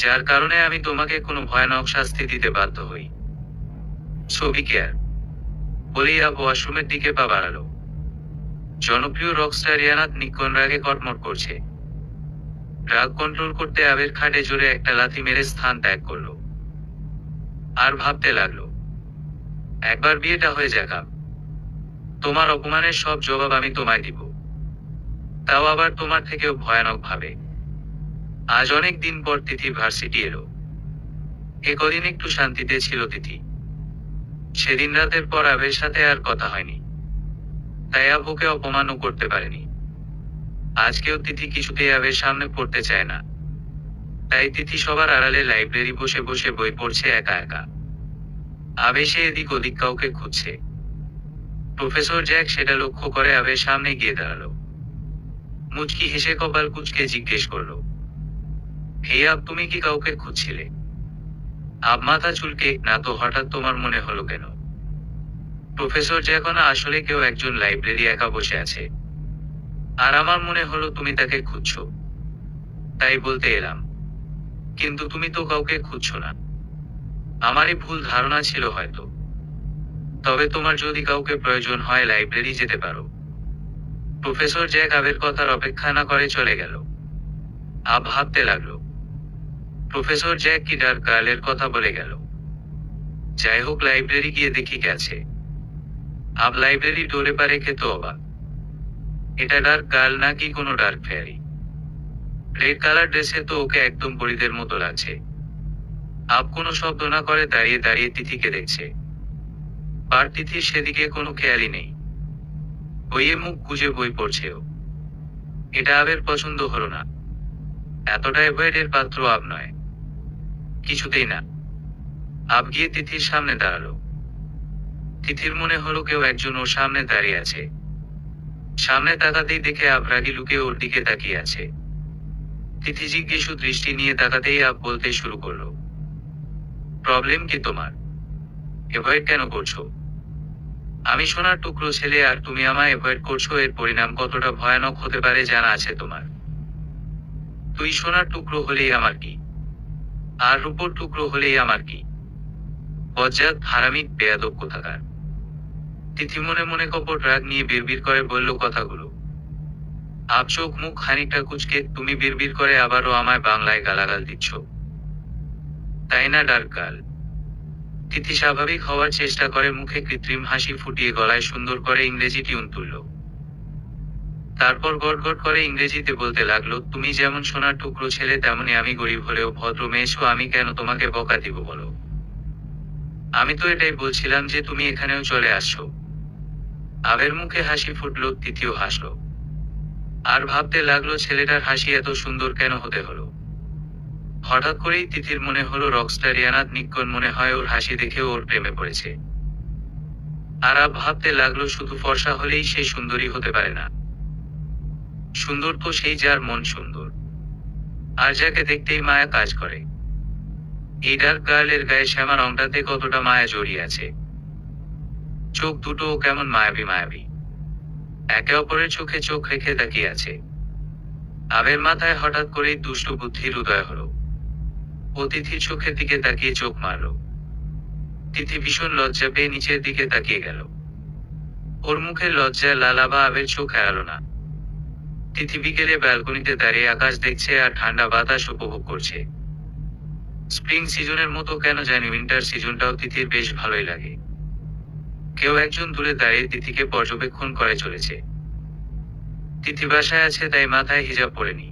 যার কারণে আমি তোমাকে কোনো ভয়ানক শাস্তি দিতে বাধ্য হই। So be care. বলেই আব ওয়াশরুমের দিকে পা বাড়ালো। জনপ্রিয় রকস্টার ইয়ানাত নিক্কন রাগে কটমট করছে। রাগ কন্ট্রোল করতে আবের খাটে জোরে একটা লাথি মেরে স্থান ত্যাগ করলো। আর ভাবতে লাগলো, একবার বিয়েটা হয়ে যাক আব, তোমার অপমানের সব জবাব আমি তোমায় দিব, তাও আবার তোমার থেকেও ভয়ানক ভাবে। আজ অনেক দিন পর তিথি ভার্সিটি এলো। এ কদিন একটু শান্তিতে ছিল তিথি। সেদিন রাতের পর আবের সাথে আর কথা হয়নি, তাই আব ওকে অপমানও করতে পারেনি। আজকেও তিথি কিছুতেই আবের সামনে পড়তে চায় না, তাই তিথি সবার আড়ালে লাইব্রেরি বসে বসে বই পড়ছে একা একা। আবে সে এদিক ওদিক কাউকে খুঁজছে। প্রফেসর জ্যাক সেটা লক্ষ্য করে আবের সামনে গিয়ে দাঁড়ালো। মুচকি হেসে কপাল কুঁচকে জিজ্ঞেস করলো, হে আব, তুমি কি কাউকে খুঁজছিলে? আব মাথা চুলকে, না তো, হঠাৎ তোমার মনে হলো কেন? প্রফেসর জ্যাকনা আসলে কেউ একজন লাইব্রেরি একা বসে আছে, আর আমার মনে হলো তুমি তাকে খুঁজছো, তাই বলতে এলাম। কিন্তু তুমি তো কাউকে খুঁজছো না। আমারই ভুল ধারণা ছিল হয়তো। তবে তোমার যদি কাউকে প্রয়োজন হয় লাইব্রেরি যেতে পারো। প্রফেসর জ্যাক আবের কথার অপেক্ষা না করে চলে গেল। আব ভাবতে লাগলো, প্রফেসর জ্যাক কি ডার্ক গার্লের কথা বলে গেল? যাই হোক, লাইব্রেরি গিয়ে দেখি কে আছে। আব লাইব্রেরি ডোরে পা রেখে তো অবাক। এটা ডার্ক গার্ল নাকি কোনো ডার্ক ফেয়ারি? রেড কালার ড্রেসে তো ওকে একদম পরীদের মতো লাগছে। আব কোনো শব্দ না করে দাঁড়িয়ে দাঁড়িয়ে তিথিকে দেখছে। আর তিথির সেদিকে কোনো খেয়ালই নেই। বইয়ে মুখ গুজে বই পড়ছে ও। এটা আবের পছন্দ হলো না। এতটা অ্যাভয়েডের পাত্র আব নয়, কিছুতেই না। আব গিয়ে তিথির সামনে দাঁড়ালো। তিথির মনে হলো কেউ একজন ওর সামনে দাঁড়িয়ে আছে। সামনে তাকাতেই দেখে আব রাগী লুকে ওর দিকে তাকিয়ে আছে। তিথি জিজ্ঞেসু দৃষ্টি নিয়ে তাকাতেই আব বলতে শুরু করলো, প্রবলেম কি তোমার? অ্যাভয়েড কেন করছো? আমি সোনার টুকরো ছেলে আর তুমি আমায় অ্যাভয়েড করছো, এর পরিণাম কতটা ভয়ানক হতে পারে জানা আছে তোমার? তুই সোনার টুকরো হলেই আমার কি, আর রূপোর টুকরো হলেই আমার কি? বজ্জাত, হারামি, বেয়াদব কোথাকার। তিথি মনে মনে কপট রাগ নিয়ে বিড়বিড় করে বলল কথাগুলো। আব চোখ মুখ খানিকটা কুঁচকে, তুমি বিড়বিড় করে আবারও আমায় বাংলায় গালাগাল দিচ্ছ, তাই না ডার্ক গার্ল? তিথি স্বাভাবিক হওয়ার চেষ্টা করে মুখে কৃত্রিম হাসি ফুটিয়ে গলায় সুন্দর করে ইংরেজি টিউন তুলল। তারপর গড়গড় করে ইংরেজিতে বলতে লাগলো, তুমি যেমন সোনার টুকরো ছেলে তেমনি আমি গরিব হলেও ভদ্র মেয়ে। আমি কেন তোমাকে বকা দিব বলো? আমি তো এটাই বলছিলাম যে তুমি এখানেও চলে আসছো। আবের মুখে হাসি ফুটলো, তিথিও হাসলো। আর ভাবতে লাগলো ছেলেটার হাসি এত সুন্দর কেন হতে হলো। হঠাৎ করেই তিথির মনে হলো রকস্টার ইয়ানাত নিক্কন মনে হয় ওর হাসি দেখে ওর প্রেমে পড়েছে। আর আব ভাবতে লাগলো শুধু ফর্সা হলেই সে সুন্দরী হতে পারে না। সুন্দর তো সেই যার মন সুন্দর, আর যাকে দেখতেই মায়া কাজ করে। এই ডার্ক গার্লের গায়ে শ্যামা রংটাতে কতটা মায়া জড়িয়ে আছে। চোখ দুটোও কেমন মায়াবী মায়াবী, একে অপরের চোখে চোখ রেখে তাকিয়ে আছে। আবের মাথায় হঠাৎ করেই দুষ্টু বুদ্ধির উদয় হলো। ও তিথির চোখের দিকে তাকিয়ে চোখ মারল। তিথি ভীষণ লজ্জা পেয়ে নিচের দিকে তাকিয়ে গেল। ওর মুখের লজ্জায় লালাবা আবের চোখ এড়ালো না। তিথি বিকেলে ব্যালকনিতে দাঁড়িয়ে আকাশ দেখছে আর ঠান্ডা বাতাস উপভোগ করছে। স্প্রিং সিজনের মতো কেন জানি উইন্টার সিজনটাও তিথির বেশ ভালোই লাগে। কেউ একজন দূরে দাঁড়িয়ে তিথিকে পর্যবেক্ষণ করে চলেছে। তিথি বাসায় আছে তাই মাথায় হিজাব পরেনি,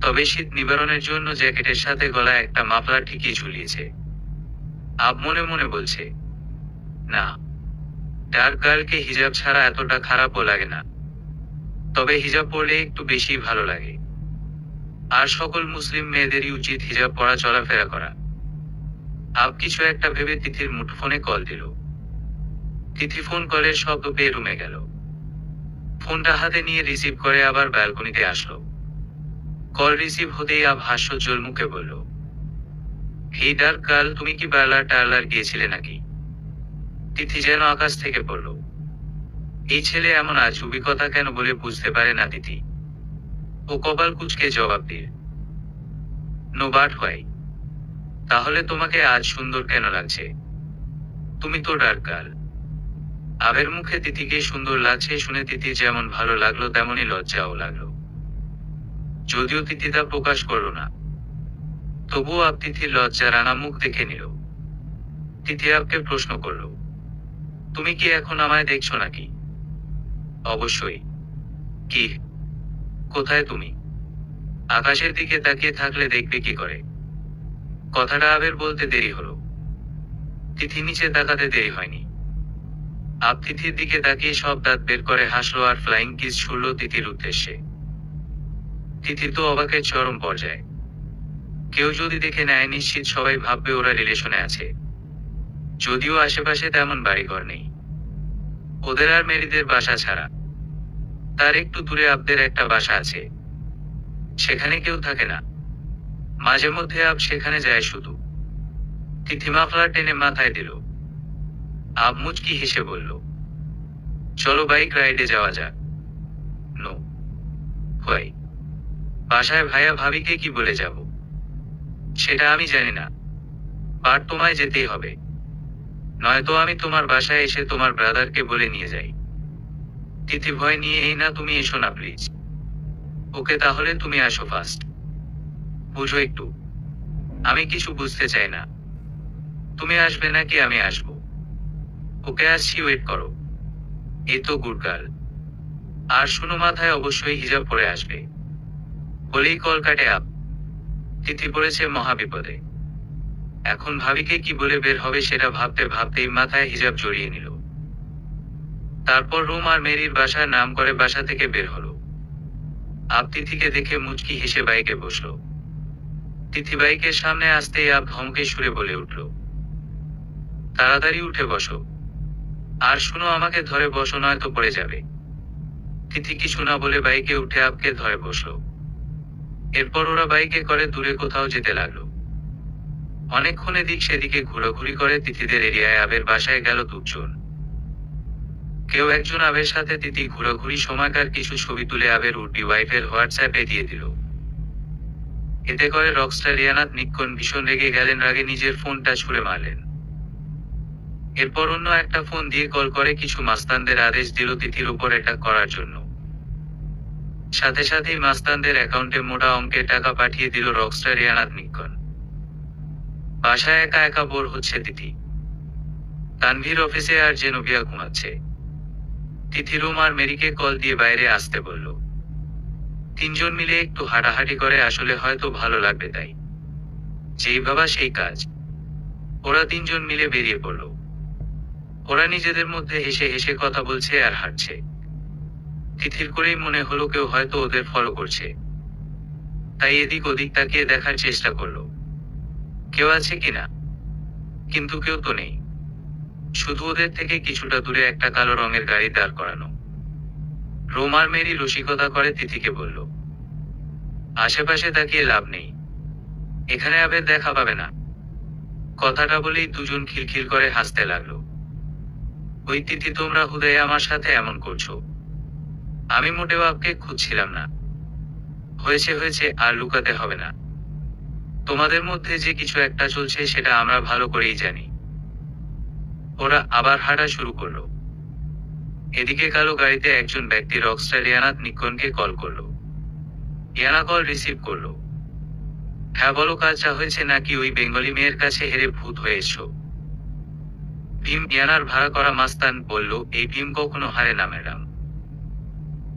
তবে শীত নিবারণের জন্য জ্যাকেটের সাথে গলায় একটা মাফলার ঠিকই ঝুলিয়েছে। আব মনে মনে বলছে, না, ডার্ক গার্লকে হিজাব ছাড়া এতটা খারাপও লাগে না, তবে হিজাব পরলে একটু বেশি ভালো লাগে। আর সকল মুসলিম মেয়েদেরই উচিত হিজাব পরা চলাফেরা করা। আব কিছু একটা ভেবে তিথির মুঠোফোনে কল দিল। তিথি ফোন কলের শব্দ পেয়ে রুমে গেল। ফোনটা হাতে নিয়ে রিসিভ করে আবার ব্যালকনিতে আসলো। কল রিসিভ হতেই আব হাস্যোজ্জ্বল মুখে বলল, হে ডার্ক গার্ল, তুমি কি পার্লার টার্লার গিয়েছিলে নাকি? তিথি যেন আকাশ থেকে পড়ল। এই ছেলে এমন আজুবি কথা কেন বলে বুঝতে পারে না তিথি। ও কপাল কুঁচকে জবাব দিয়ে, নো বাট হোয়াই? তাহলে তোমাকে আজ সুন্দর কেন লাগছে? তুমি তো ডার্ক গার্ল। আবের মুখে তিথিকে সুন্দর লাগছে শুনে তিথি যেমন ভালো লাগলো তেমনই লজ্জাও লাগলো। যদিও তিথি তা প্রকাশ করল না, তবুও আব তিথির লজ্জা রানা মুখ দেখে নিল। তিথি আবকে প্রশ্ন করল, তুমি কি এখন আমায় দেখছো নাকি? অবশ্যই। কি? কোথায় তুমি? আকাশের দিকে তাকিয়ে থাকলে দেখবে কি করে? কথাটা আবের বলতে দেরি হলো। তিথি নিচে তাকাতে দেরি হয়নি। আব তিথির দিকে তাকিয়ে সব দাঁত বের করে হাসলো আর ফ্লাইং কিস ছুড়ল তিথির উদ্দেশ্যে। তিথি তো অবাকের চরম পর্যায়ে। কেউ যদি দেখে নেয় নিশ্চিত সবাই ভাববে ওরা রিলেশনে আছে। যদিও আশেপাশে তেমন বাড়িঘর নেই, ওদের আর মেরিদের বাসা ছাড়া। তার একটু দূরে আবদের একটা বাসা আছে, সেখানে কেউ থাকে না। মাঝে মধ্যে আব সেখানে যায় শুধু। তিথি মাফলার টেনে মাথায় দিল। আব মুচকি হেসে বলল, চলো বাইক রাইডে যাওয়া যাক। Know why? বাসায় ভাইয়া ভাবিকে কি বলে যাব? সেটা আমি জানি না, বাট তোমায় যেতেই হবে। নয়তো আমি তোমার বাসায় এসে তোমার ব্রাদারকে বলে নিয়ে যাই। তিথি ভয় নিয়ে, এই না তুমি এসো না প্লিজ। ওকে তাহলে তুমি আসো ফার্স্ট। বুঝো একটু, আমি কিছু বুঝতে চাই না। তুমি আসবে নাকি আমি আসবো? ওকে আসছি, ওয়েট করো। এই তো গুড গার্ল। আর শুনো, মাথায় অবশ্যই হিজাব পরে আসবে। বলেই কল কাটে আপ। তিথি পড়েছে মহাবিপদে। এখন ভাবিকে কি বলে বের হবে সেটা ভাবতে ভাবতেই মাথায় হিজাব জড়িয়ে নিল। তারপর রুম আর মেরির বাসার নাম করে বাসা থেকে বের হলো। আপ তিথিকে দেখে মুচকি হেসে বাইকে বসলো। তিথি বাইকের সামনে আসতেই আপ ধমকে সুরে বলে উঠল, তাড়াতাড়ি উঠে বসো। আর শুনো, আমাকে ধরে বসো নয়তো পড়ে যাবে। তিথি কিছু না বলে বাইকে উঠে আপকে ধরে বসলো। এরপর ওরা বাইকে করে দূরে কোথাও যেতে লাগলো। অনেকক্ষণ এদিক সেদিকে ঘোরাঘুরি করে তিথিদের এরিয়ায় আবের বাসায় গেল দুজন। কেউ একজন আবের সাথে তিথি ঘোরাঘুরি সময়কার কিছু ছবি তুলে আবের উডবি ওয়াইফের হোয়াটসঅ্যাপে দিয়ে দিল। এতে করে রকস্টার রিয়ানাত নিক্কন ভীষণ রেগে গেলেন, রাগে নিজের ফোনটা ছুঁড়ে মারলেন। এরপর অন্য একটা ফোন দিয়ে কল করে কিছু মাস্তানদের আদেশ দিল তিথির উপর অ্যাটাক করার জন্য। সাথে সাথেই মাস্তানদের অ্যাকাউন্টে মোটা অঙ্কের টাকা পাঠিয়ে দিল রকস্টার রিয়ানাত নিক্কন। বাসায় একা একা বোর হচ্ছে তিথি। তানভীর অফিসে আর জেনোভিয়া ঘুমাচ্ছে। তিথি রুম আর মেরিকে কল দিয়ে বাইরে আসতে বলল। তিনজন মিলে একটু হাঁটাহাঁটি করে আসলে হয়তো ভালো লাগবে তাই। যেই ভাবা সেই কাজ। ওরা তিনজন মিলে বেরিয়ে পড়ল। ওরা নিজেদের মধ্যে হেসে হেসে কথা বলছে আর হাঁটছে। তিথির করেই মনে হলো কেউ হয়তো ওদের ফলো করছে, তাই এদিক ওদিক তাকিয়ে দেখার চেষ্টা করলো কেউ আছে কিনা। কিন্তু কেউ তো নেই। শুধু ওদের থেকে কিছুটা দূরে একটা কালো রঙের গাড়ি দাঁড় করানো। রোমার মেরি রসিকতা করে তিথিকে বলল, আশেপাশে তাকিয়ে লাভ নেই, এখানে আবের দেখা পাবে না। কথাটা বলেই দুজন খিলখিল করে হাসতে লাগলো। ওই তিথি, তোমরা হুদাই আমার সাথে এমন করছো? আমি মোটেও আপকে খুঁজছিলাম না। হয়েছে হয়েছে, আর লুকাতে হবে না। তোমাদের মধ্যে যে কিছু একটা চলছে সেটা আমরা ভালো করেই জানি। ওরা আবার হাঁটা শুরু করলো। এদিকে কালো গাড়িতে একজন ব্যক্তি রকস্টার রিয়ানাত নিক্কনকে কল করলো। ইয়ানা কল রিসিভ করলো। হ্যাঁ বলো, কাজটা হয়েছে নাকি ওই বেঙ্গলি মেয়ের কাছে হেরে ভূত হয়ে এসো? ভীম, ইয়ানার ভাড়া করা মাস্তান, বলল, এই ভীম কখনো হারে না ম্যাডাম।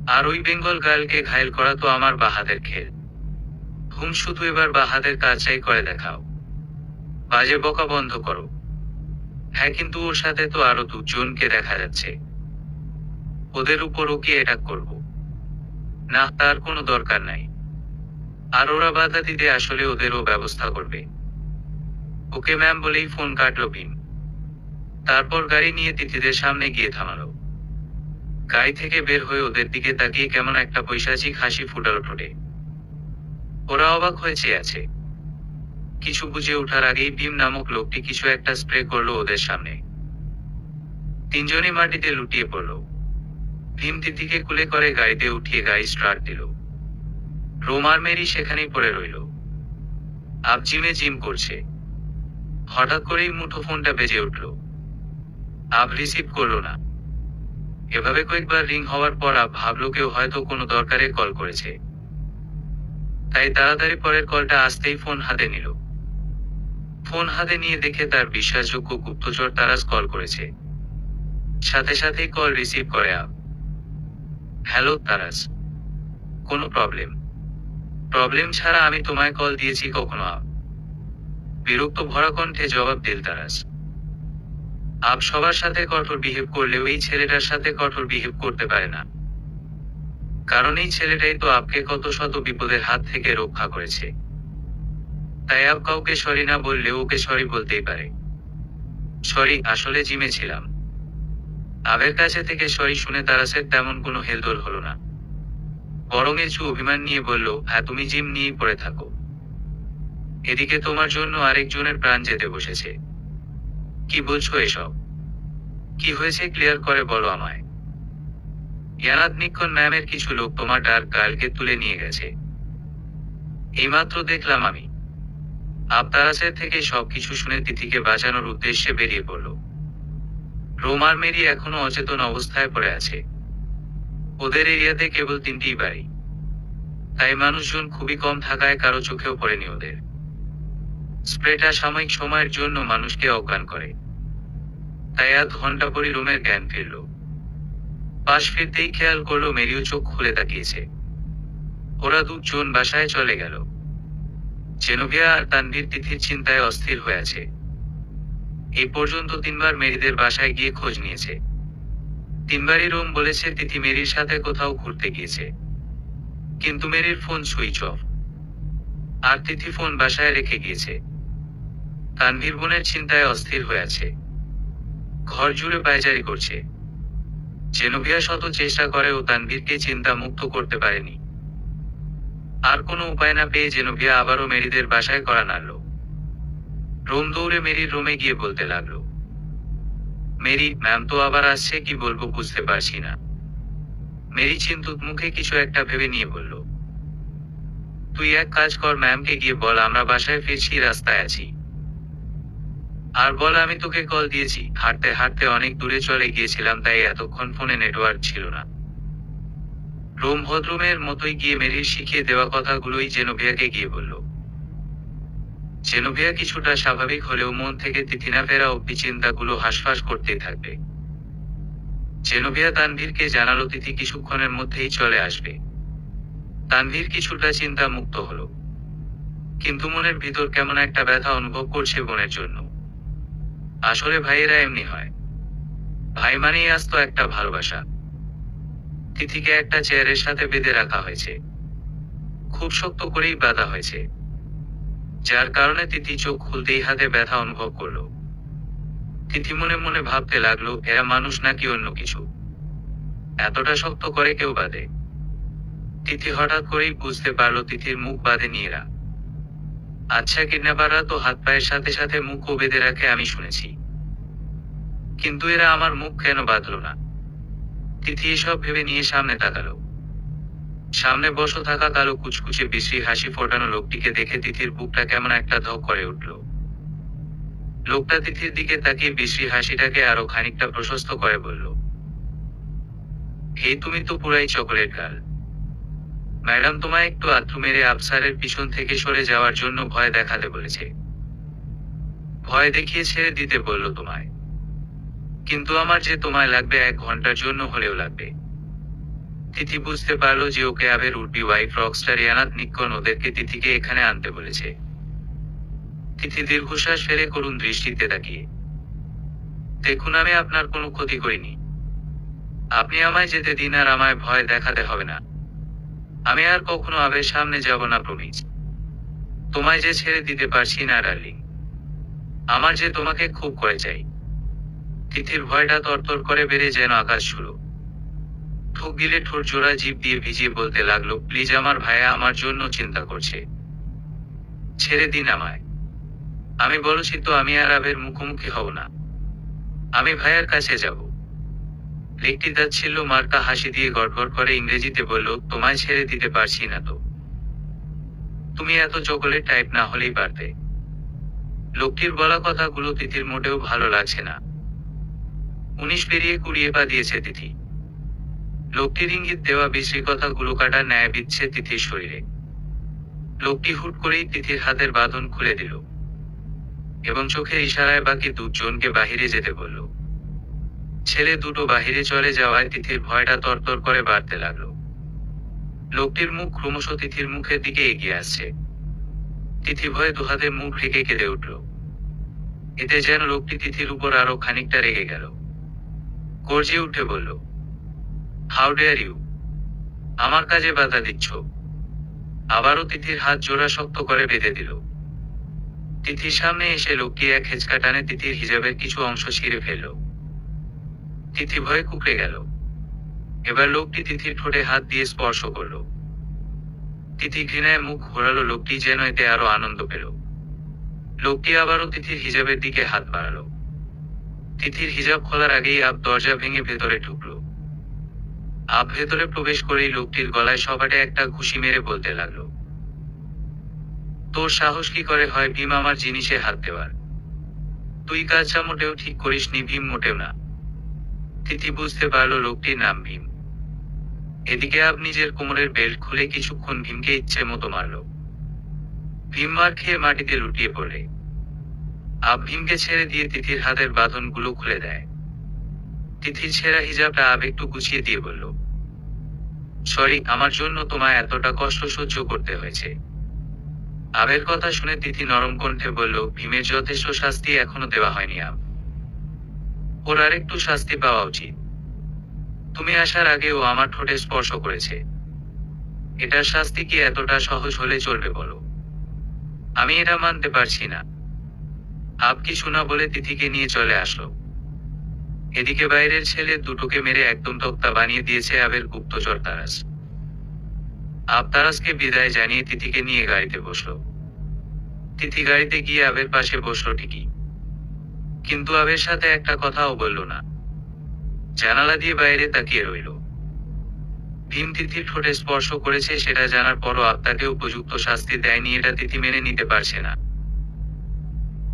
আর ওই বেঙ্গল গার্লকে ঘায়েল করা তো আমার বাহাদের খেল। হুম, শুধু এবার বাহাদের কাজটাই করে দেখাও। বাজে বকা বন্ধ করো। হ্যাঁ, কিন্তু ওর সাথে তো আরো দুজনকে দেখা যাচ্ছে। ওদের উপরও কি অ্যাটাক করব? না, তার কোনো দরকার নাই। আর ওরা বাধা দিতে আসলে ওদেরও ব্যবস্থা করবে। ওকে ম্যাম বলেই ফোন কাটলো ভীম। তারপর গাড়ি নিয়ে তিথিদের সামনে গিয়ে থামালো। গাড়ি থেকে বের হয়ে ওদের দিকে তাকিয়ে কেমন একটা পৈশাচিক হাসি ফুটালো ঠোঁটে। ওরা অবাক হয়ে চেয়ে আছে। কিছু বুঝে ওঠার আগেই ভীম নামক লোকটি কিছু একটা স্প্রে করলো ওদের সামনে। তিনজনই মাটিতে লুটিয়ে পড়ল। ভীম তিথিকে কুলে করে গাড়িতে উঠিয়ে গাড়ি স্টার্ট দিল। রোম আর মেরি সেখানেই পড়ে রইল। আব জিমে জিম করছে। হঠাৎ করেই মুঠো ফোনটা বেজে উঠল। আব রিসিভ করলো না। এভাবে কয়েকবার রিং হওয়ার পর আব ভাবলো কেউ হয়তো কোনো দরকারে কল করেছে। তাই তাড়াতাড়ি পরের কলটা আসতেই ফোন হাতে নিল। ফোন হাতে নিয়ে দেখে তার বিশ্বাসযোগ্য গুপ্তচর তারাস কল করেছে। সাথে সাথেই কল রিসিভ করে আব। হ্যালো তারাস, কোনো প্রবলেম? প্রবলেম ছাড়া আমি তোমায় কল দিয়েছি কখনো? আব বিরক্ত ভরা কণ্ঠে জবাব দিল তারাস। আব সবার সাথে কঠোর বিহেভ করলেও এই ছেলেটার সাথে কঠোর বিহেভ করতে পারে না। কারণ এই ছেলেটাই তো আপকে কত শত বিপদের হাত থেকে রক্ষা করেছে। তাই আব কাউকে সরি না বললেও ওকে সরি বলতেই পারে। সরি, আসলে জিমে ছিলাম। আবের কাছে থেকে সরি শুনে তারাসের তেমন কোনো হেলদোল হলো না। বরং একটু অভিমান নিয়ে বলল, হ্যাঁ তুমি জিম নিয়েই পড়ে থাকো। এদিকে তোমার জন্য আরেকজনের প্রাণ যেতে বসেছে। কি বলছো এসব? কি হয়েছে ক্লিয়ার করে বলো আমায়। ইয়ানাদ নিক্ষণ ম্যামের কিছু লোক তোমার ডার্ক গার্লকে তুলে নিয়ে গেছে। এইমাত্র দেখলাম আমি। আব তারাসের থেকে সবকিছু শুনে তিথিকে বাঁচানোর উদ্দেশ্যে বেরিয়ে পড়ল। রোম আর মেরি এখনো অচেতন অবস্থায় পড়ে আছে। ওদের এরিয়াতে কেবল 3টিই বাড়ি, তাই মানুষজন খুবই কম থাকায় কারো চোখেও পড়েনি ওদের। স্প্রেটা সাময়িক সময়ের জন্য মানুষকে অজ্ঞান করে, তাই আধ ঘন্টা পরই রোমের জ্ঞান ফিরল। পাশ ফিরতেই খেয়াল করলো মেরিও চোখ খুলে তাকিয়েছে। ওরা দুজন বাসায় চলে গেল। জেনোভিয়া আর তানভীর তিথির চিন্তায় অস্থির হয়ে আছে। এই পর্যন্ত 3বার মেরিদের বাসায় গিয়ে খোঁজ নিয়েছে। 3বারই রোম বলেছে তিথি মেরির সাথে কোথাও ঘুরতে গিয়েছে, কিন্তু মেরির ফোন সুইচ অফ। আর তিথি ফোন বাসায় রেখে গিয়েছে। তানভীর বোনের চিন্তায় অস্থির হয়ে আছে, ঘর জুড়ে পায়চারি করছে। জেনোভিয়া শত চেষ্টা করেও তানভীরকে চিন্তা মুক্ত করতে পারেনি। আর কোনো উপায় না পেয়ে জেনোভিয়া আবারও মেরিদের বাসায় কড়া নাড়ল। রোম দৌড়ে মেরির রুমে গিয়ে বলতে লাগলো, মেরি, ম্যাম তো আবার আসছে, কি বলবো বুঝতে পারছি না। মেরি চিন্তুত মুখে কিছু একটা ভেবে নিয়ে বলল, তুই এক কাজ কর, ম্যামকে গিয়ে বল আমরা বাসায় ফিরছি, রাস্তায় আছি। আর বল আমি তোকে কল দিয়েছি, হাঁটতে হাঁটতে অনেক দূরে চলে গিয়েছিলাম, তাই এতক্ষণ ফোনে নেটওয়ার্ক ছিল না। রোম ভদ্রমের মতোই গিয়ে মেরির শিখিয়ে দেওয়া কথাগুলোই জেনোভিয়াকে গিয়ে বলল। জেনোভিয়া কিছুটা স্বাভাবিক হলেও মন থেকে তিথি না ফেরা অব্দি চিন্তাগুলো হাঁসফাঁস করতেই থাকবে। জেনোভিয়া তানভীরকে জানালো তিথি কিছুক্ষণের মধ্যেই চলে আসবে। তানভীর কিছুটা চিন্তা মুক্ত হলো, কিন্তু মনের ভিতর কেমন একটা ব্যথা অনুভব করছে বোনের জন্য। আসলে ভাইয়েরা এমনি হয়। ভাই মানেই আস্ত একটা ভালোবাসা। তিথিকে একটা চেয়ারের সাথে বেঁধে রাখা হয়েছে, খুব শক্ত করেই বাঁধা হয়েছে, যার কারণে তিথি চোখ খুলতেই হাতে ব্যথা অনুভব করলো। তিথি মনে মনে ভাবতে লাগলো, এরা মানুষ নাকি অন্য কিছু, এতটা শক্ত করে কেউ বাঁধে। তিথি হঠাৎ করেই বুঝতে পারলো তিথির মুখ বাঁধেনি এরা। আচ্ছা, কিডন্যাপাররা তো হাত পায়ের সাথে সাথে মুখও বেঁধে রাখে আমি শুনেছি, কিন্তু এরা আমার মুখ কেন বাঁধলো না? তিথি এসব ভেবে নিয়ে সামনে তাকালো। সামনে বসে থাকা কালো কুচকুচে বিশ্রী হাসি ফোটানো লোকটিকে দেখে তিথির বুকটা কেমন একটা ধক করে উঠল। লোকটা তিথির দিকে তাকিয়ে বিশ্রী হাসিটাকে আরো খানিকটা প্রশস্ত করে বলল, হে তুমি তো পুরাই চকোলেট গার্ল। ম্যাডাম তোমায় একটু আত্রু মেরে আফসারের পিছন থেকে সরে যাওয়ার জন্য ভয় দেখাতে বলেছে। ভয় দেখিয়ে ছেড়ে দিতে বলল তোমায়, কিন্তু আমার যে তোমায় লাগবে 1 ঘন্টার জন্য হলেও লাগবে। তিথি বুঝতে পারলো যে ওকে আবের উডবি ওয়াইফ রকস্টার ইয়ানাদ নিক্ষণ ওদেরকে তিথিকে এখানে আনতে বলেছে। তিথি দীর্ঘশ্বাস ফেলে করুণ দৃষ্টিতে তাকিয়ে, দেখুন আমি আপনার কোনো ক্ষতি করিনি, আপনি আমায় যেতে দিন আর আমায় ভয় দেখাতে হবে না। আমি আর কখনো আবের সামনে যাব না, প্রমিস। তোমায় যে ছেড়ে দিতে পারছি না ডার্লিং, আমার যে তোমাকে খুব করে চাই। তিথির ভয়টা তরতর করে বেড়ে যেন আকাশ ছুলো। ঠোক গিলে ঠোঁট জোড়া জিভ দিয়ে ভিজিয়ে বলতে লাগলো, প্লিজ আমার ভাইয়া আমার জন্য চিন্তা করছে, ছেড়ে দিন আমায়। আমি বলেছি তো আমি আর আবের মুখোমুখি হব না, আমি ভাইয়ার কাছে যাব। লোকটি তাচ্ছিল্য মার্কা হাসি দিয়ে গড়গড় করে ইংরেজিতে বলল, তোমায় ছেড়ে দিতে পারছি না তো। তুমি এত চকোলেট টাইপ না হলেই পারতে। লোকটির বলা কথাগুলো তিথির মোটেও ভালো লাগছে না। 19 পেরিয়ে 20 পা দিয়েছে তিথি। লোকটির ইঙ্গিত দেওয়া বিশ্রী কথাগুলো কাটার ন্যায় বিচ্ছে তিথির শরীরে। লোকটি হুট করেই তিথির হাতের বাঁধন খুলে দিল এবং চোখের ইশারায় বাকি দুজনকে বাহিরে যেতে বলল। ছেলে দুটো বাহিরে চলে যাওয়ায় তিথির ভয়টা তরতর করে বাড়তে লাগলো। লোকটির মুখ ক্রমশ তিথির মুখের দিকে এগিয়ে আসছে। তিথি ভয়ে দুহাতে মুখ ঢেকে কেঁদে উঠল। এতে যেন লোকটি তিথির উপর আরো খানিকটা রেগে গেল। গর্জে উঠে বলল, হাউ ডেয়ার ইউ, আমার কাজে বাধা দিচ্ছ? আবারও তিথির হাত জোড়া শক্ত করে বেঁধে দিল। তিথির সামনে এসে লোকটি এক হেঁচকা টানে তিথির হিজাবের কিছু অংশ ছিঁড়ে ফেলল। তিথি ভয়ে কুঁকড়ে গেল। এবার লোকটি তিথির ঠোঁটে হাত দিয়ে স্পর্শ করল। তিথি ঘৃণায় মুখ ঘোরালো। লোকটি যেন এতে আরো আনন্দ পেল। লোকটি আবারও তিথির হিজাবের দিকে হাত বাড়ালো। তিথির হিজাব খোলার আগেই আব দরজা ভেঙে ভেতরে ঢুকল। আব ভেতরে প্রবেশ করেই লোকটির গলায় সপাটে একটা ঘুষি মেরে বলতে লাগলো, তোর সাহস কি করে হয় ভীম আমার জিনিসে হাত দেওয়ার? তুই কাজটা মোটেও ঠিক করিসনি ভীম, মোটেও না। তিথি বুঝতে পারল লোকটির নাম ভীম। এদিকে আব নিজের কোমরের বেল্ট খুলে কিছুক্ষণ ভীমকে ইচ্ছে মতো মারল। ভীম মার খেয়ে মাটিতে লুটিয়ে পড়ে। আব ভীমকে ছেড়ে দিয়ে তিথির হাতের বাঁধনগুলো খুলে দেয়। তিথির ছেঁড়া হিজাবটা আব একটু গুছিয়ে দিয়ে বলল, সরি, আমার জন্য তোমায় এতটা কষ্ট সহ্য করতে হয়েছে। আবের কথা শুনে তিথি নরম কণ্ঠে বলল, ভীমের যথেষ্ট শাস্তি এখনো দেওয়া হয়নি আব, ওর আরেকটু শাস্তি পাওয়া উচিত। তুমি আসার আগে ও আমার ঠোঁটে স্পর্শ করেছে, এটার শাস্তি কি এতটা সহজ হলে চলবে বলো? আমি এটা মানতে পারছি না। আব কিছু না বলে তিথিকে নিয়ে চলে আসলো। এদিকে বাইরের ছেলে দুটোকে মেরে একদম তক্তা বানিয়ে দিয়েছে আবের গুপ্তচর তারাস। আব তারাসকে বিদায় জানিয়ে তিথিকে নিয়ে গাড়িতে বসলো। তিথি গাড়িতে গিয়ে আবের পাশে বসলো ঠিকই, কিন্তু আবের সাথে একটা কথাও বলল না। জানালা দিয়ে বাইরে তাকিয়ে রইল। ভীম তিথির ঠোঁটে স্পর্শ করেছে সেটা জানার পরও আব তাকে উপযুক্ত শাস্তি দেয়নি, এটা তিথি মেনে নিতে পারছে না।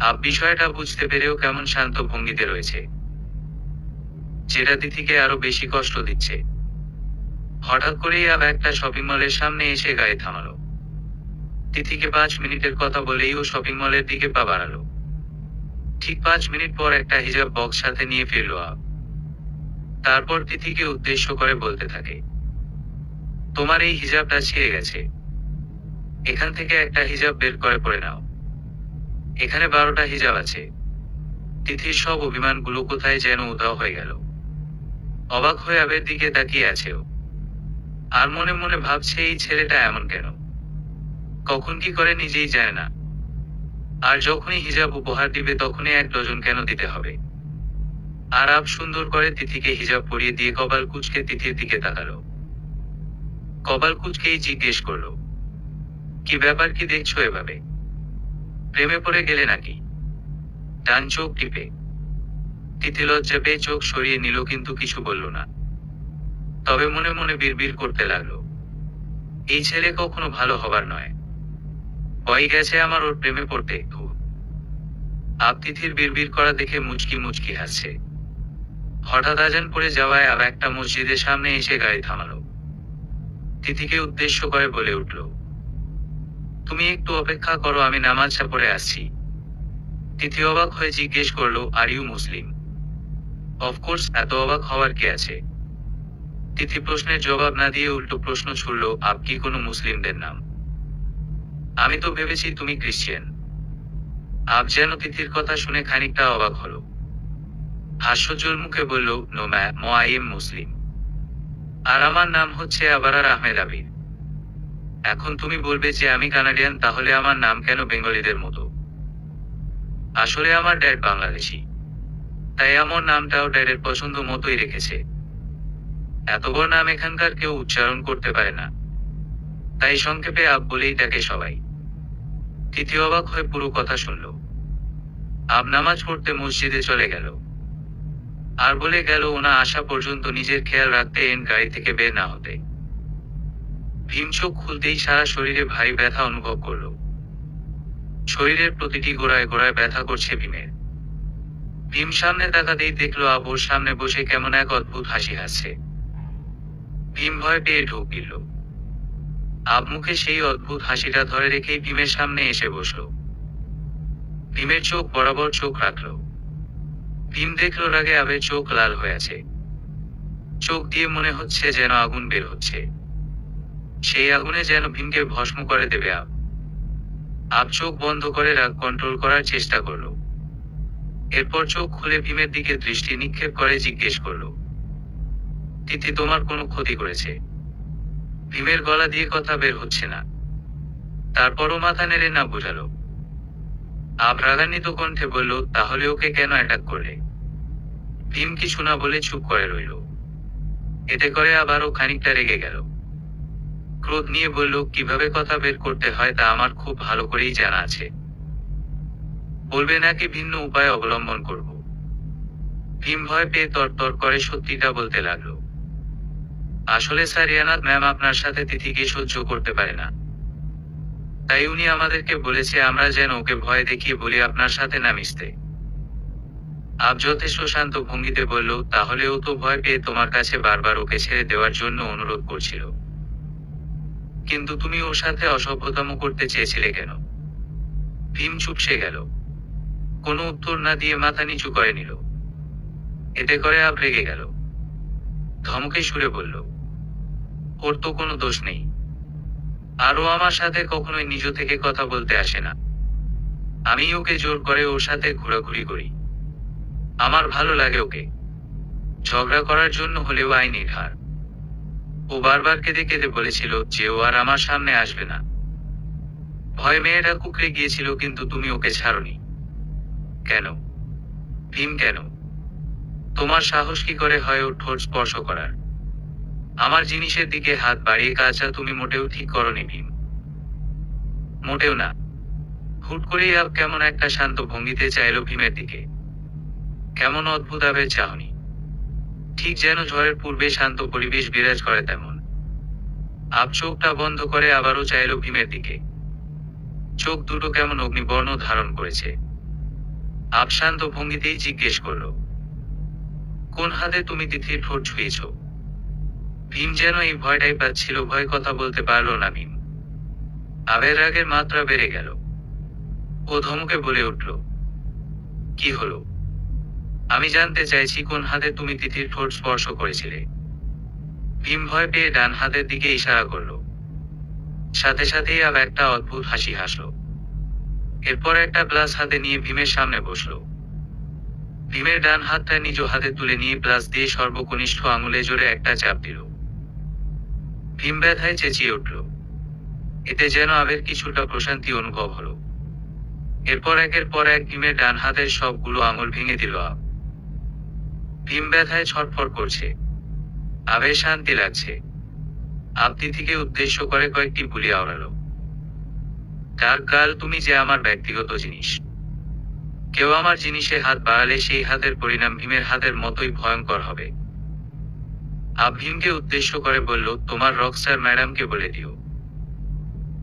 আব বিষয়টা বুঝতে পেরেও কেমন শান্ত ভঙ্গিতে রয়েছে, যেটা তিথিকে আরো বেশি কষ্ট দিচ্ছে। হঠাৎ করেই আব একটা শপিং মলের সামনে এসে গাড়ি থামালো। তিথিকে 5 মিনিটের কথা বলেই ও শপিং মলের দিকে পা বাড়ালো। ঠিক 5 মিনিট পর একটা হিজাব বক্স সাথে নিয়ে ফিরল আব। তারপর তিথিকে উদ্দেশ্য করে বলতে থাকে, তোমার এই হিজাবটা ছিঁড়ে গেছে, এখান থেকে একটা হিজাব বের করে পরে নাও। এখানে 12টা হিজাব আছে। তিথির সব অভিমানগুলো কোথায় যেন উধাও হয়ে গেল। অবাক হয়ে আবের দিকে তাকিয়ে আছে ও, আর মনে মনে ভাবছে এই ছেলেটা এমন কেন, কখন কি করে নিজেই জানে না। আর যখনই হিজাব উপহার দিবে তখনই 1 ডজন কেন দিতে হবে? আর আব সুন্দর করে তিথিকে হিজাব পরিয়ে দিয়ে কপাল কুঁচকে তিথির দিকে তাকালো। কপাল কুঁচকেই জিজ্ঞেস করলো, কি ব্যাপার, কি দেখছো এভাবে? প্রেমে পড়ে গেলে নাকি? ডান চোখ টিপে। তিথি লজ্জা পেয়ে চোখ সরিয়ে নিল, কিন্তু কিছু বলল না। তবে মনে মনে বিড়বিড় করতে লাগলো, এই ছেলে কখনো ভালো হবার নয়, হয়ে গেছে আমার ওর প্রেমে পড়তে। আব তিথির বিড়বিড় করা দেখে মুচকি মুচকি হাসছে। হঠাৎ আজান পড়ে যাওয়ায় আব একটা মসজিদের সামনে এসে গাড়ি থামালো। তিথিকে উদ্দেশ্য করে বলে উঠল, তুমি একটু অপেক্ষা করো, আমি নামাজটা পড়ে আসছি। তিথি অবাক হয়ে জিজ্ঞেস করলো, আর ইউ মুসলিম? অফকোর্স, এত অবাক হওয়ার কি আছে? তিথি প্রশ্নের জবাব না দিয়ে উল্টো প্রশ্ন ছুড়ল, আব কি কোনো মুসলিমদের নাম? আমি তো ভেবেছি তুমি খ্রিস্টান। আব যেন তিথির কথা শুনে খানিকটা অবাক হলো। হাস্যজ্জ্বল মুখে বলল, নো ম্যাম, আই এম মুসলিম। আর আমার নাম হচ্ছে আবারার আহমেদ আবির। এখন তুমি বলবে যে আমি কানাডিয়ান, তাহলে আমার নাম কেন বেঙ্গলিদের মতো? আসলে আমার ড্যাড বাংলাদেশি, তাই আমার নামটাও ড্যাডের পছন্দ মতোই রেখেছে। এত বড় নাম এখানকার কেউ উচ্চারণ করতে পারে না, তাই সংক্ষেপে আব বলেই ডাকে সবাই। তিথি অবাক হয়ে পুরো কথা শুনল। আব নামাজ পড়তে মসজিদে চলে গেল, আর বলে গেল ওনা আসা পর্যন্ত নিজের খেয়াল রাখতে গাড়ি থেকে বের না হতে। ভীম চোখ খুলতেই সারা শরীরে ভারী ব্যথা অনুভব করল। শরীরের প্রতিটি গোড়ায় গোড়ায় ব্যথা করছে ভীমের। ভীম সামনে তাকাতেই দেখলো আব ওর সামনে বসে কেমন এক অদ্ভুত হাসি হাসছে। ভীম ভয় পেয়ে ঢোক গিলল। আব মুখে সেই অদ্ভুত হাসিটা ধরে রেখেই ভীমের সামনে এসে বসলো। ভীমের চোখ বরাবর চোখ রাখলো। ভীম দেখলো রাগে আবের চোখ লাল হয়ে আছে। চোখ দিয়ে মনে হচ্ছে যেন আগুন বের হচ্ছে। সেই আগুনে যেন ভীমকে ভস্ম করে দেবে আব। আব চোখ বন্ধ করে রাগ কন্ট্রোল করার চেষ্টা করলো। এরপর চোখ খুলে ভীমের দিকে দৃষ্টি নিক্ষেপ করে জিজ্ঞেস করলো, তিথি তোমার কোনো ক্ষতি করেছে? ভীমের গলা দিয়ে কথা বের হচ্ছে না। তারপরও মাথা নেড়ে না বোঝালো। আব রাগান্বিত কণ্ঠে বলল, তাহলে ওকে কেন অ্যাটাক করলে? ভীম কিছু না বলে চুপ করে রইল। এতে করে আবারও খানিকটা রেগে গেল। ক্রোধ নিয়ে বলল, কিভাবে কথা বের করতে হয় তা আমার খুব ভালো করেই জানা আছে। বলবে নাকি ভিন্ন উপায় অবলম্বন করব? ভীম ভয় পেয়ে তরতর করে সত্যিটা বলতে লাগলো। আসলে সারিয়ানাথ ম্যাম আপনার সাথে তিথিকে সহ্য করতে পারে না। তাই উনি আমাদেরকে বলেছে আমরা যেন ওকে ভয় দেখিয়ে বলি আপনার সাথে না মিশতে। আব যথেষ্ট শান্ত ভঙ্গিতে বলল, তাহলে ও তো ভয় পেয়ে তোমার কাছে বারবার ওকে ছেড়ে দেওয়ার জন্য অনুরোধ করছিল। কিন্তু তুমি ওর সাথে অসভ্যতম করতে চেয়েছিলে কেন? ভীম চুপসে গেল। কোনো উত্তর না দিয়ে মাথা নিচু করে নিল। এতে করে আব রেগে গেল। ধমকে সুরে বলল, ওর তো কোনো দোষ নেই। আর ও আমার সাথে কখনোই নিজ থেকে কথা বলতে আসে না। আমি ওকে জোর করে ওর সাথে ঘোরাঘুরি করি। আমার ভালো লাগে ওকে। ঝগড়া করার জন্য হলেও আইনি ধার। ও বারবার কেঁদে কেঁদে বলেছিল যে ও আর আমার সামনে আসবে না। ভয় মেয়েটা কুকড়ে গিয়েছিল, কিন্তু তুমি ওকে ছাড়োনি কেন? ভীম, কেন? তোমার সাহস কি করে হয় ওর ঠোঁট স্পর্শ করার? আমার জিনিসের দিকে হাত বাড়িয়ে কাজটা তুমি মোটেও ঠিক করনি ভীম। মোটেও না। হুট করেই আব কেমন একটা শান্ত ভঙ্গিতে চাইল ভীমের দিকে। কেমন অদ্ভুত আবের চাহনি। ঠিক যেন ঝড়ের পূর্বে শান্ত পরিবেশ বিরাজ করে তেমন। আব চোখটা বন্ধ করে আবারও চাইল ভীমের দিকে। চোখ দুটো কেমন অগ্নিবর্ণ ধারণ করেছে। আব শান্ত ভঙ্গিতেই জিজ্ঞেস করল, কোন হাতে তুমি তিথির ঠোঁট ছুঁয়েছ? ভীম যেন এই ভয়টাই পাচ্ছিল, ভয় কথা বলতে পারল না ভীম। আবের রাগের মাত্রা বেড়ে গেল। ও ধমকে বলে উঠল, কি হলো? আমি জানতে চাইছি কোন হাতে তুমি তিথির ঠোঁট স্পর্শ করেছিলে। ভীম ভয় পেয়ে ডান হাতের দিকে ইশারা করল। সাথে সাথেই আব একটা অদ্ভুত হাসি হাসল। এরপর একটা গ্লাস হাতে নিয়ে ভীমের সামনে বসল। ভীমের ডান হাতটা নিজ হাতে তুলে নিয়ে গ্লাস দিয়ে সর্বকনিষ্ঠ আঙুলে জোরে একটা চাপ দিল। ভীম ব্যথায় চেঁচিয়ে উঠল। এতে যেন আবের কিছুটা প্রশান্তি অনুভব হলো। এরপর একের পর এক ভীমের ডান হাতের সবগুলো আঙুল ভেঙে দিল আব। ভীম ব্যথায় ছটফট করছে। আবের শান্তি লাগছে। আব তিথিকে উদ্দেশ্য করে কয়েকটি বুলি আওড়ালো। তার কাল, তুমি যে আমার ব্যক্তিগত জিনিস। কেউ আমার জিনিসে হাত বাড়ালে সেই হাতের পরিণাম ভীমের হাতের মতোই ভয়ঙ্কর হবে। আব ভীমকে উদ্দেশ্য করে বলল, তোমার রকস্টার ম্যাডামকে বলে দিও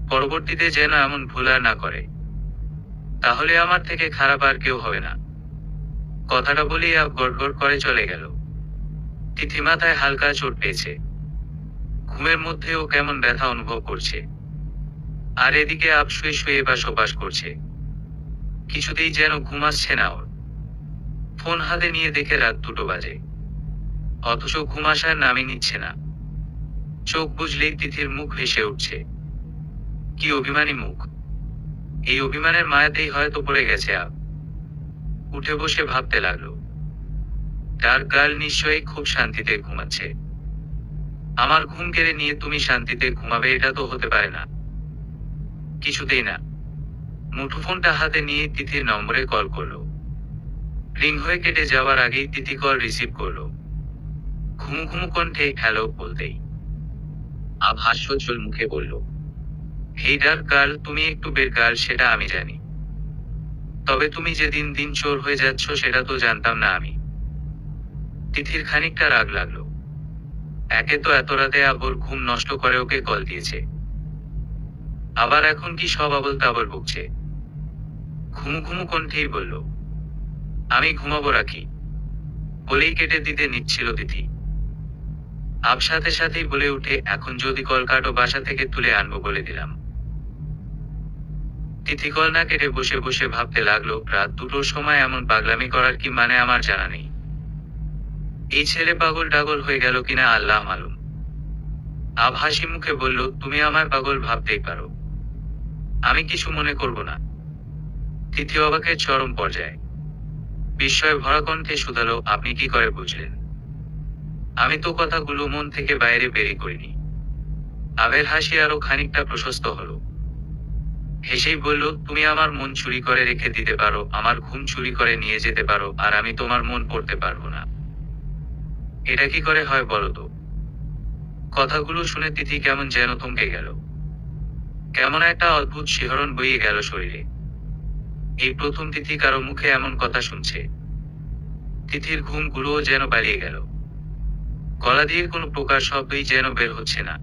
পরবর্তীতে যেন এমন ভুল আর না করে। তাহলে আমার থেকে খারাপ আর কেউ হবে না। কথাটা বলেই আব গড়গড় করে চলে গেল। তিথি মাথায় হালকা চোট পেয়েছে। ঘুমের মধ্যেও কেমন ব্যথা অনুভব করছে। আর এদিকে আব শুয়ে শুয়ে বাসবাস করছে। কিছুতেই যেন ঘুম আসছে না ওর। ফোন হাতে নিয়ে দেখে রাত 2টো বাজে। অথচ ঘুম আসার নামই নিচ্ছে না। চোখ বুঝলেই তিথির মুখ ভেসে উঠছে। কি অভিমানী মুখ! এই অভিমানের মায়াতেই হয়তো পড়ে গেছে আব। উঠে বসে ভাবতে লাগলো, তার গাল নিশ্চয়ই খুব শান্তিতে ঘুমাচ্ছে। আমার ঘুম কেড়ে নিয়ে তুমি শান্তিতে ঘুমাবে, এটা তো হতে পারে না। কিছুতেই না। মুঠোফোনটা হাতে নিয়ে তিথির নম্বরে কল করলো। রিং হয়ে কেটে যাওয়ার আগেই তিথি কল রিসিভ করলো। ঘুমু ঘুমু কণ্ঠে হ্যালো বলতেই আব হাস্যোজ্জ্বল মুখে বলল, হেই ডার্ক গার্ল, তুমি একটু বের গার্ল সেটা আমি জানি। তবে তুমি যে দিন দিন চোর হয়ে যাচ্ছ সেটা তো জানতাম না আমি। তিথির খানিকটা রাগ লাগলো। একে তো এত রাতে আবর ঘুম নষ্ট করে ওকে কল দিয়েছে, আবার এখন কি সব আবল তাবল বকছে। ঘুমু ঘুমু কণ্ঠেই বলল, আমি ঘুমাবো, রাখি বলেই কেটে দিতে নিচ্ছিল তিথি। সাথে সাথেই বলে উঠে, এখন যদি কল কাটো বাসা থেকে তুলে আনবো বলে দিলাম। তিথি কল না কেটে বসে বসে ভাবতে লাগলো, রাত 2টোর সময় এমন পাগলামি করার কি মানে আমার জানা নেই। এই ছেলে পাগল টাগল হয়ে গেল কিনা আল্লাহ মালুম। হাসি মুখে বলল, তুমি আমায় পাগল ভাবতেই পারো, আমি কিছু মনে করব না। তিথি অবাকের চরম পর্যায়ে বিস্ময় ভরা কণ্ঠে শুধালো, আপনি কি করে বুঝলেন? আমি তো কথাগুলো মন থেকে বাইরে বেরিয়ে করিনি। আবের হাসি আরো খানিকটা প্রশস্ত হলো। হেসেই বলল, তুমি আমার মন চুরি করে রেখে দিতে পারো, আমার ঘুম চুরি করে নিয়ে যেতে পারো, আর আমি তোমার মন পড়তে পারবো না। এটা কি করে হয় বলো তো? কথাগুলো শুনে তিথি কেমন যেন থমকে গেল। কেমন একটা অদ্ভুত শিহরণ বইয়ে গেল শরীরে। এই প্রথম তিথি কারো মুখে এমন কথা শুনছে। তিথির ঘুমগুলোও যেন পালিয়ে গেল। গলা দিয়ে কোনো প্রকার শব্দই যেন বের হচ্ছে না।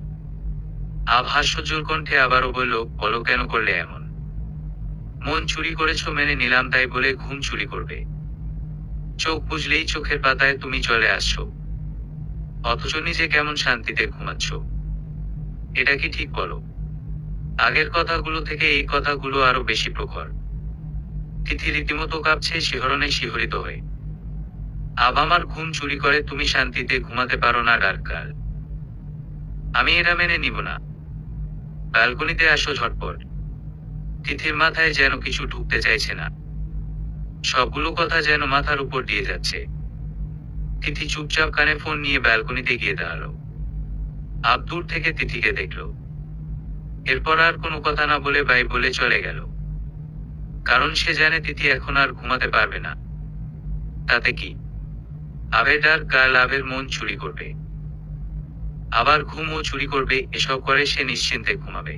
হাস্যজ্জ্বল কণ্ঠে আবারও বলল, বলো কেন করলে এমন? মন চুরি করেছো মেনে নিলাম, তাই বলে ঘুম চুরি করবে? চোখ বুঝলেই চোখের পাতায় তুমি চলে আসছো, অথচ নিজে কেমন শান্তিতে ঘুমাচ্ছ। এটা কি ঠিক বলো? আগের কথাগুলো থেকে এই কথাগুলো আরো বেশি প্রখর। তিথি রীতিমতো কাঁপছে শিহরণে শিহরিত হয়ে। আমার ঘুম চুরি করে তুমি শান্তিতে ঘুমাতে পারো না ডার্কাল? আমি এটা মেনে নিব না। ব্যালকনিতে আসো ঝটপট। তিথির মাথায় যেন কিছু ঢুকতে চাইছে না। সবগুলো কথা যেন মাথার উপর দিয়ে যাচ্ছে। তিথি চুপচাপ কানে ফোন নিয়ে ব্যালকনিতে গিয়ে দাঁড়ালো। দূর থেকে তিথিকে দেখলো। এরপর আর কোনো কথা না বলে বাই বলে চলে গেল। কারণ সে জানে তিথি এখন আর ঘুমাতে পারবে না। তাতে কি, আবের ডার্কাল আবের মন চুরি করবে, আবার ঘুমও চুরি করবে। এসব করে সে নিশ্চিন্তে ঘুমাবে,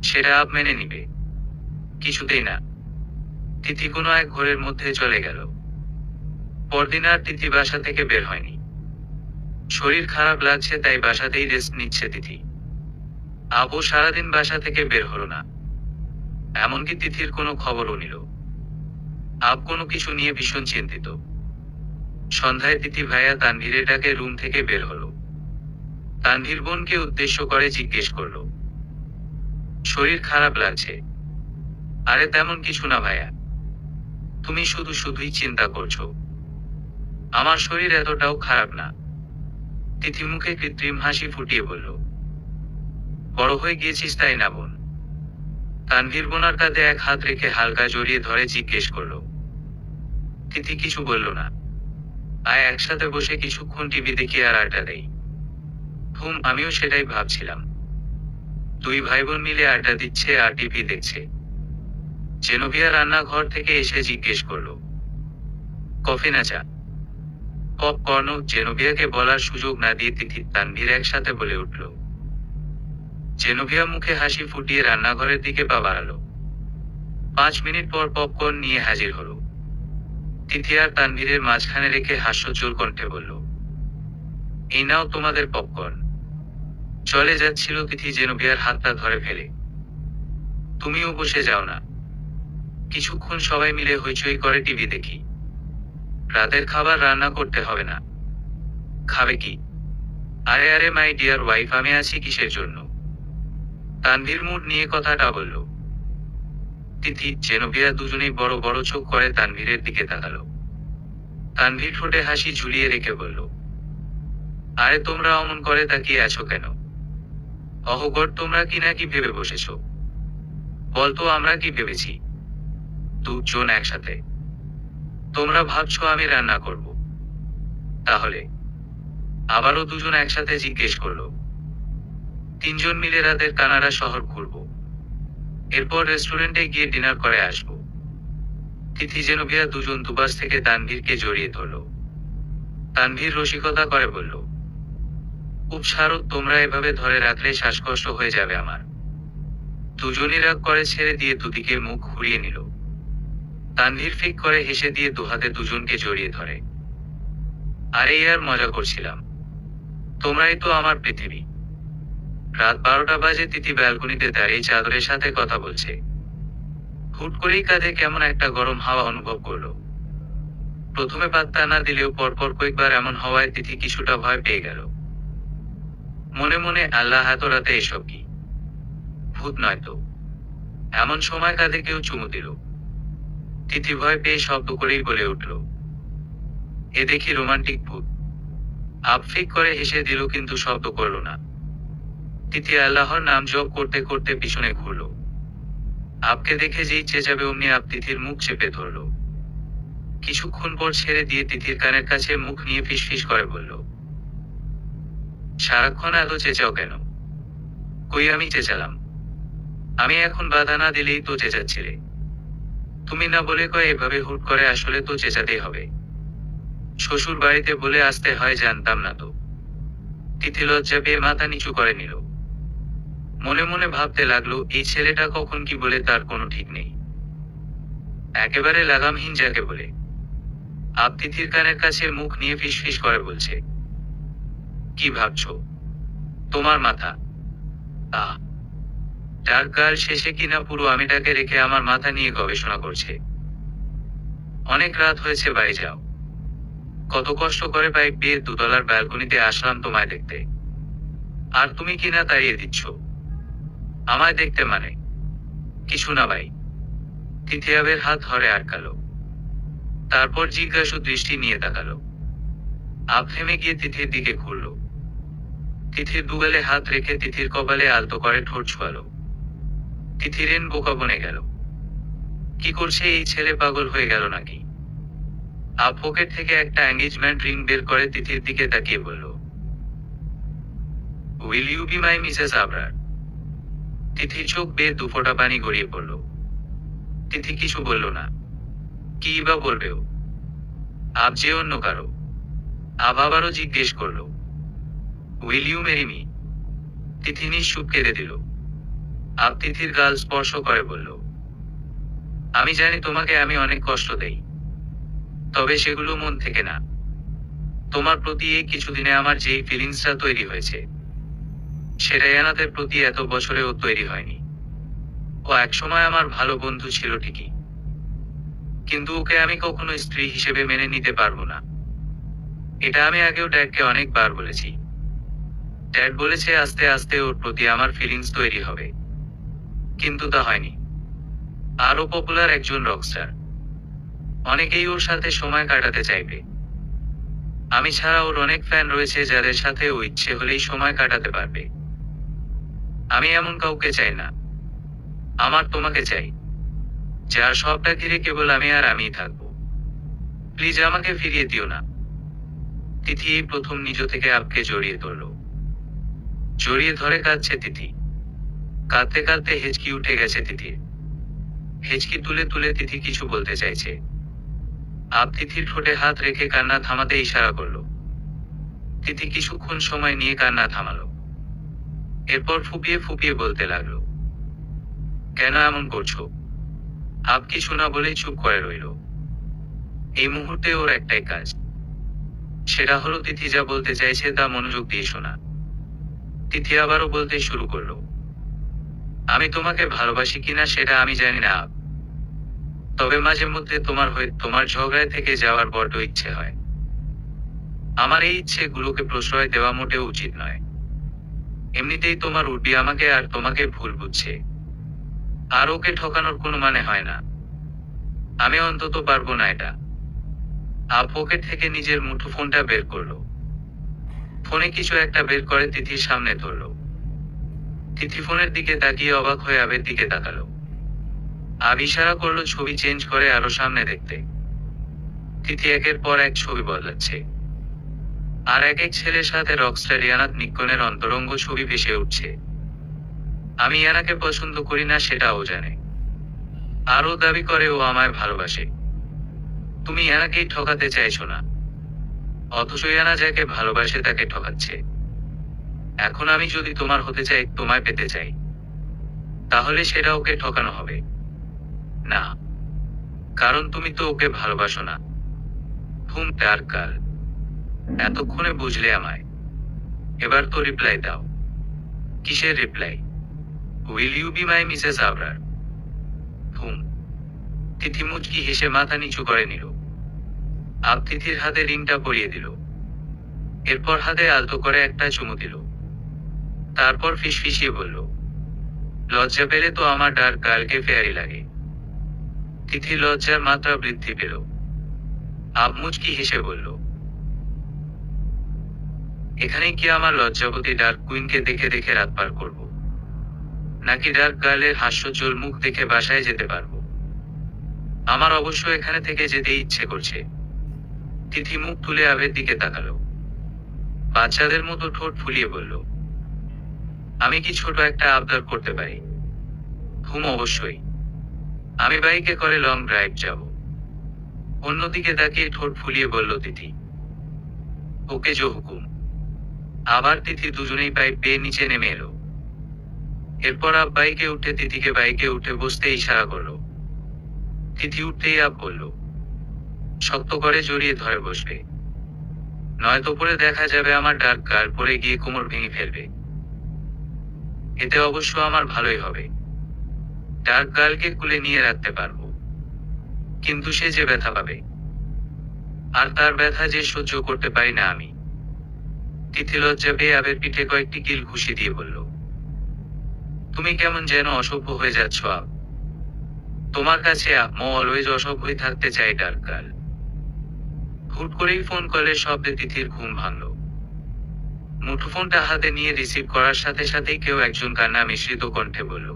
সেটা আব মেনে নিবে? কিছুতেই না। তিথি কোনো এক ঘরের মধ্যে চলে গেল। পরদিন আর তিথি বাসা থেকে বের হয়নি। শরীর খারাপ লাগছে তাই বাসাতেই রেস্ট নিচ্ছে তিথি। আবু সারাদিন বাসা থেকে বের হলো না, এমনকি তিথির কোনো খবরও নিল। আব কোনো কিছু নিয়ে ভীষণ চিন্তিত। সন্ধ্যায় তিথি ভাইয়া তানভীরের ডাকে রুম থেকে বের হলো। তানভীর বোনকে উদ্দেশ্য করে জিজ্ঞেস করলো, শরীর খারাপ লাগছে? আরে তেমন কিছু না ভাইয়া, তুমি শুধু শুধুই চিন্তা করছো। আমার শরীর এতটাও খারাপ না। তিথি মুখে কৃত্রিম হাসি ফুটিয়ে বলল, বড় হয়ে গিয়েছিস তাই না বোন? তানভীর বোনার কাঁধে এক হাত রেখে হালকা জড়িয়ে ধরে জিজ্ঞেস করলো। তিথি কিছু বলল না। আয় একসাথে বসে কিছুক্ষণ টিভি দেখি আর আড্ডা দেই। আমিও সেটাই ভাবছিলাম। দুই ভাই বোন মিলে আড্ডা দিচ্ছে আর টিভি দেখছে। জেনোভিয়া রান্নাঘর থেকে এসে জিজ্ঞেস করলো, কফি না চা? পপকর্ন। জেনোভিয়াকে বলার সুযোগ না দিয়ে তিথি তানভীর একসাথে বলে উঠল। জেনোভিয়া মুখে হাসি ফুটিয়ে রান্নাঘরের দিকে পা বাড়ালো। 5 মিনিট পর পপকর্ন নিয়ে হাজির হলো। তিথি আর তানভীরের মাঝখানে রেখে হাস্যোজ্জ্বল কণ্ঠে বলল, এই নাও তোমাদের পপকর্ন। চলে যাচ্ছিল তিথি জেনোভিয়ার হাতটা ধরে ফেলে, তুমিও বসে যাও না, কিছুক্ষণ সবাই মিলে হইচই করে টিভি দেখি। রাতের খাবার রান্না করতে হবে না। খাবে কি? আরে আরে মাই ডিয়ার ওয়াইফ, আমি আছি কিসের জন্য? তানভীর মুড নিয়ে কথাটা বলল। তিথি জেনোভিয়া দুজনেই বড় বড় চোখ করে তানভীরের দিকে তাকালো। তানভীর ঠোঁটে হাসি ঝুলিয়ে রেখে বলল, আরে তোমরা অমন করে তাকিয়ে আছো কেন? অহগর, তোমরা কি নাকি ভেবে বসেছো? বলতো আমরা কি ভেবেছি? দুজন একসাথে। তোমরা ভাবছো আমি রান্না করব? তাহলে? আবারও দুজন একসাথে জিজ্ঞেস করলো। 3 জন মিলে রাতের কানাডা শহর ঘুরবো, এরপর রেস্টুরেন্টে গিয়ে ডিনার করে আসবো। তিথি জেনোভিয়া দুজন দুপাশ থেকে তানভীরকে জড়িয়ে ধরলো। তানভীর রসিকতা করে বলল, ছাড়ো, তোমরা এভাবে ধরে রাখলে শ্বাসকষ্ট হয়ে যাবে আমার। দুজনই রাগ করে ছেড়ে দিয়ে দুদিকে মুখ ঘুরিয়ে নিল। তানভীর ফিক করে হেসে দিয়ে দুহাতে দুজনকে জড়িয়ে ধরে, আরে ইয়ার মজা করছিলাম। তোমরাই তো আমার পৃথিবী। রাত 12টা বাজে, তিথি ব্যালকনিতে দাঁড়িয়ে চাদরের সাথে কথা বলছে। হুট করেই কাঁধে কেমন একটা গরম হাওয়া অনুভব করলো। প্রথমে পাত্তা না দিলেও পরপর কয়েকবার এমন হওয়ায় তিথি কিছুটা ভয় পেয়ে গেল। মনে মনে, আল্লাহ, এত রাতে এসব কি? ভূত নয় তো? এমন সময় কাঁধে কেউ চুমু দিল। তিথি ভয় পেয়ে শব্দ করেই বলে উঠল, এ দেখি রোমান্টিক ভূত। আফিক করে হেসে দিল, কিন্তু শব্দ করল না। তিথি আল্লাহর নাম জপ করতে করতে পিছনে ঘুরল। আপকে দেখে যেই চেঁচাবে অমনি আপ তিথির মুখ চেপে ধরল। কিছুক্ষণ পর ছেড়ে দিয়ে তিথির কানের কাছে মুখ নিয়ে ফিসফিস করে বলল, সারাক্ষণ এত চেঁচাও কেন? কই আমি চেঁচালাম? আমি এখন বাধা না দিলেই তো চেঁচাচ্ছিলে। তুমি না বলে কয় এভাবে হুট করে, আসলে তো চেঁচাতেই হবে। শ্বশুর বাড়িতে বলে আসতে হয়, জানতাম না তো। তিথি লজ্জা পেয়ে মাথা নিচু করে নিল। মনে মনে ভাবতে লাগলো, এই ছেলেটা কখন কি বলে তার কোনো ঠিক নেই। একেবারে লাগামহীন যাকে বলে। আপ তিথির কানের কাছে মুখ নিয়ে ফিসফিস করে বলছে, কি ভাবছো? তোমার মাথা। আহ, যার কাল শেষে কিনা পুরো আমিটাকে রেখে আমার মাথা নিয়ে গবেষণা করছে। অনেক রাত হয়েছে, বাড়ি যাও। কত কষ্ট করে পাইপ দিয়ে 2 তলার ব্যালকনিতে আসলাম তোমায় দেখতে, আর তুমি কিনা তাড়িয়ে দিচ্ছ। আমায় দেখতে মানে? কিছু না ভাই। তিথি আবের হাত ধরে আটকালো। তারপর জিজ্ঞাসু দৃষ্টি নিয়ে তাকালো। আপ থেমে গিয়ে তিথির দিকে ঘুরল। তিথির দুগালে হাত রেখে তিথির কপালে আলতো করে ঠোঁট ছোঁয়ালো। তিথিরেন বোকা বনে গেল। কি করছে এই ছেলে, পাগল হয়ে গেল নাকি? আপ পকেট থেকে একটা এঙ্গেজমেন্ট রিং বের করে তিথির দিকে তাকিয়ে বলল, will you be my Mrs Abrar? তিথির চোখ বেয়ে 2 ফোঁটা পানি গড়িয়ে পড়ল। তিথি কিছু বলল না। কি বা বলবে ও? আপ যে অন্য কারো। আপ আবারও জিজ্ঞেস করল, উইল ইউ মেরি মি? তিথি নিশ্চুপ কেঁদে দিল। আপ তিথির গাল স্পর্শ করে বলল, আমি জানি তোমাকে আমি অনেক কষ্ট দেই, তবে সেগুলো মন থেকে না। তোমার প্রতি এই কিছুদিনে আমার যেই ফিলিংসটা তৈরি হয়েছে, সেটা এনাদের প্রতি এত বছরেও তৈরি হয়নি। ও একসময় আমার ভালো বন্ধু ছিল ঠিকই, কিন্তু ওকে আমি কখনো স্ত্রী হিসেবে মেনে নিতে পারবো না। এটা আমি আগেও ড্যাডকে অনেকবার বলেছি। ড্যাড বলেছে আস্তে আস্তে ওর প্রতি আমার ফিলিংস তৈরি হবে, কিন্তু তা হয়নি। আরও পপুলার একজন রকস্টার, অনেকেই ওর সাথে সময় কাটাতে চাইবে। আমি ছাড়া ওর অনেক ফ্যান রয়েছে যাদের সাথে ও ইচ্ছে হলেই সময় কাটাতে পারবে। আমি এমন কাউকে চাই না। আমার তোমাকে চাই, যার সবটা ঘিরে কেবল আমি আর আমিই থাকবো। প্লিজ আমাকে ফিরিয়ে দিও না। তিথি এই প্রথম নিজ থেকে আপকে জড়িয়ে ধরল। জড়িয়ে ধরে কাঁদছে তিথি। কাঁদতে কাঁদতে হেঁচকি উঠে গেছে তিথির। হেঁচকি তুলে তুলে তিথি কিছু বলতে চাইছে। আপ তিথির ঠোঁটে হাত রেখে কান্না থামাতে ইশারা করলো। তিথি কিছুক্ষণ সময় নিয়ে কান্না থামালো। এরপর ফুপিয়ে ফুপিয়ে বলতে লাগলো, কেন এমন করছো? আপ কিছু না বলেই চুপ করে রইল। এই মুহূর্তে ওর একটাই কাজ, সেটা হলো তিথি যা বলতে চাইছে তা মনোযোগ দিয়ে শোনা। তিথি আবারও বলতে শুরু করলো, আমি তোমাকে ভালোবাসি কিনা সেটা আমি জানি না আপ, তবে মাঝে মধ্যে তোমার হয়ে তোমার ঝগড়ায় থেকে যাওয়ার বড্ড ইচ্ছে হয়। আমার এই ইচ্ছেগুলোকে প্রশ্রয় দেওয়া মোটেও উচিত নয়। এমনিতেই তোমার উর্বি আমাকে আর তোমাকে ভুল বুঝছে, আর ওকে ঠকানোর কোনো মানে হয় না। আমি অন্তত পারবো না এটা। আপ পকেট থেকে নিজের মুঠোফোনটা বের করলো। ফোনে কিছু একটা বের করে তিথির সামনে ধরলো। তিথি ফোনের দিকে তাকিয়ে অবাক হয়ে আবের দিকে তাকালো। আব ইশারা করলো ছবি চেঞ্জ করে আরো সামনে দেখতে। তিথি একের পর এক ছবি বদলাচ্ছে, আর এক এক ছেলের সাথে রকস্টার ইয়ানাত নিক্কনের অন্তরঙ্গ ছবি ভেসে উঠছে। আমি ইয়ানাকে পছন্দ করি না সেটা ও জানে, আরও দাবি করে ও আমায় ভালোবাসে। তুমি ইয়ানাকেই ঠকাতে চাইছো না, অথচ ইয়ানা যাকে ভালোবাসে তাকে ঠকাচ্ছে। এখন আমি যদি তোমার হতে চাই, তোমায় পেতে চাই, তাহলে সেটা ওকে ঠকানো হবে না, কারণ তুমি তো ওকে ভালোবাসো না। হুম, তার কাল এতক্ষণে বুঝলে আমায়। এবার তো রিপ্লাই দাও। কিসের reply? Will you be my Mrs Abrar? হুম। তিথি মুচকি হেসে মাথা নিচু করে নিল। তিথির হাতে রিংটা পরিয়ে দিল। এরপর হাতে আলতো করে একটা চুমু দিল। তারপর ফিসফিসিয়ে বলল, লজ্জা পেলে তো আমার ডার্ক গার্লকে ফেয়ারি লাগে। তিথি লজ্জার মাত্রা বৃদ্ধি পেল। মুচকি হেসে বলল, এখানে কি আমার লজ্জাবতী ডার্ক কুইনকে দেখে দেখে রাত পার করব, নাকি ডার্ক গার্লের হাস্যোজ্জ্বল মুখ দেখে বাসায় যেতে পারবো? আমার অবশ্য এখানে থেকে যেতে ইচ্ছে করছে। তিথি মুখ তুলে আবের দিকে তাকালো। বাচ্চাদের মতো ঠোঁট ফুলিয়ে বলল, আমি কি ছোট একটা আবদার করতে পারি? হুম, অবশ্যই। আমি বাইকে করে লং ড্রাইভ যাব। অন্যদিকে তাকিয়ে ঠোঁট ফুলিয়ে বলল তিথি। ওকে জো হুকুম। আবার তিথি দুজনেই পাইপ পেয়ে নিচে নেমে এলো। এরপর বাইকে উঠে তিথিকে বাইকে উঠে বসতে ইশারা করলো। তিথি উঠতেই বলল, শক্ত করে জড়িয়ে ধরে বসবে, নয়তো পরে দেখা যাবে আমার ডার্ক গার্ল পরে গিয়ে কোমর ভেঙে ফেলবে। এতে অবশ্য আমার ভালোই হবে। ডার্ক গার্লকে কুলে নিয়ে রাখতে পারবো, কিন্তু সে যে ব্যথা পাবে, আর তার ব্যথা যে সহ্য করতে পারি না আমি। তিথি লজ্জা পেয়ে আবের পিঠে কয়েকটি কিল ঘুষি দিয়ে বলল, তুমি কেমন যেন অসভ্য হয়ে যাচ্ছ আব। তোমার কাছে অলওয়েজ অসভ্যই থাকতে চাই ডার্ক গার্ল। হুট করেই ফোন কলের শব্দে তিথির ঘুম ভাঙল। মুঠোফোনটা হাতে নিয়ে রিসিভ করার সাথে সাথেই কেউ একজন কান্না মিশ্রিত কণ্ঠে বলল,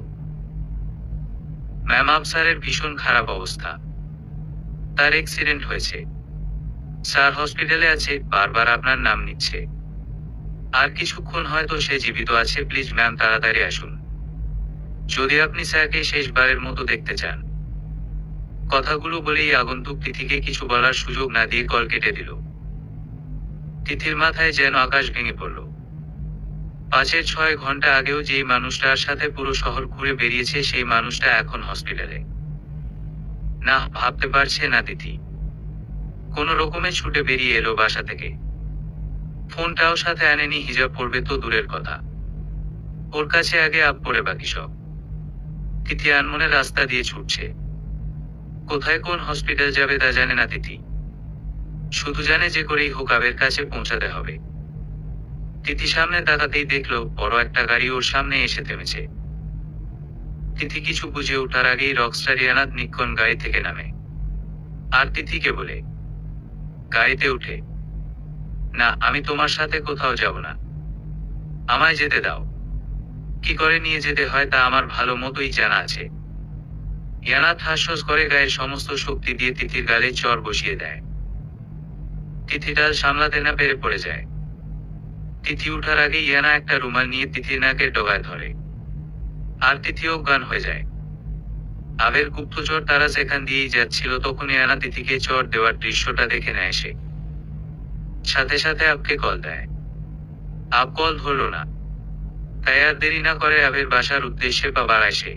ম্যাম, আফসারের ভীষণ খারাপ অবস্থা। তার অ্যাক্সিডেন্ট হয়েছে। স্যার হসপিটালে আছে, বারবার আপনার নাম নিচ্ছে। আর কিছুক্ষণ হয়তো সে জীবিত আছে। প্লিজ ম্যাম, তাড়াতাড়ি আসুন, যদি আপনি স্যারকে শেষবারের মতো দেখতে চান। কথাগুলো বলেই আগন্তুক তিথিকে কিছু বলার সুযোগ না দিয়ে কল কেটে দিল। তিথির মাথায় যেন আকাশ ভেঙে পড়ল। 5-6 ঘন্টা আগেও যেই মানুষটার সাথে পুরো শহর ঘুরে বেরিয়েছে, সেই মানুষটা এখন হসপিটালে। না, ভাবতে পারছে না তিথি। কোন রকমে ছুটে বেরিয়ে এলো বাসা থেকে। ফোনটাও সাথে আনেনি, হিজাব পড়বে তো দূরের কথা, ওর কাছে আগে পড়ে বাকি সব। তিথি আনমনে রাস্তা দিয়ে ছুটছে। কোথায় কোন হসপিটাল যাবে তা জানে না তিথি, শুধু জানে যে করেই হোক আবের কাছে পৌঁছাতে হবে। তিথি সামনে তাকাতেই দেখলো বড় একটা গাড়ি ওর সামনে এসে থেমেছে। তিথি কিছু বুঝে ওঠার আগেই রকস্টার ইয়ানাত নিক্ষণ গাড়ি থেকে নামে আর তিথিকে বলে, গাড়িতে উঠে, না, আমি তোমার সাথে কোথাও যাব না, আমায় যেতে দাও। কি করে নিয়ে যেতে হয় তা আমার ভালো মতোই জানা আছে। ইয়ানাত হাস্যস করে গায়ের সমস্ত শক্তি দিয়ে তিথির গালে চর বসিয়ে দেয়। তিথি ডাল সামলাতে না পেরে পড়ে যায়। তিথি উঠার আগে ইয়ানা একটা রুমাল নিয়ে তিথির নাকের ডগায় ধরে, আর তিথি অজ্ঞান হয়ে যায়। আবের গুপ্তচর তারা সেখান দিয়েই যাচ্ছিল, তখন ইয়ানা তিথিকে চর দেওয়ার দৃশ্যটা দেখে নেয় সে। সাথে সাথে আপকে কল দেয়। আপ কল ধরল না, তাই আর দেরি না করে আবের বাসার উদ্দেশ্যে পা বাড়ায় সে।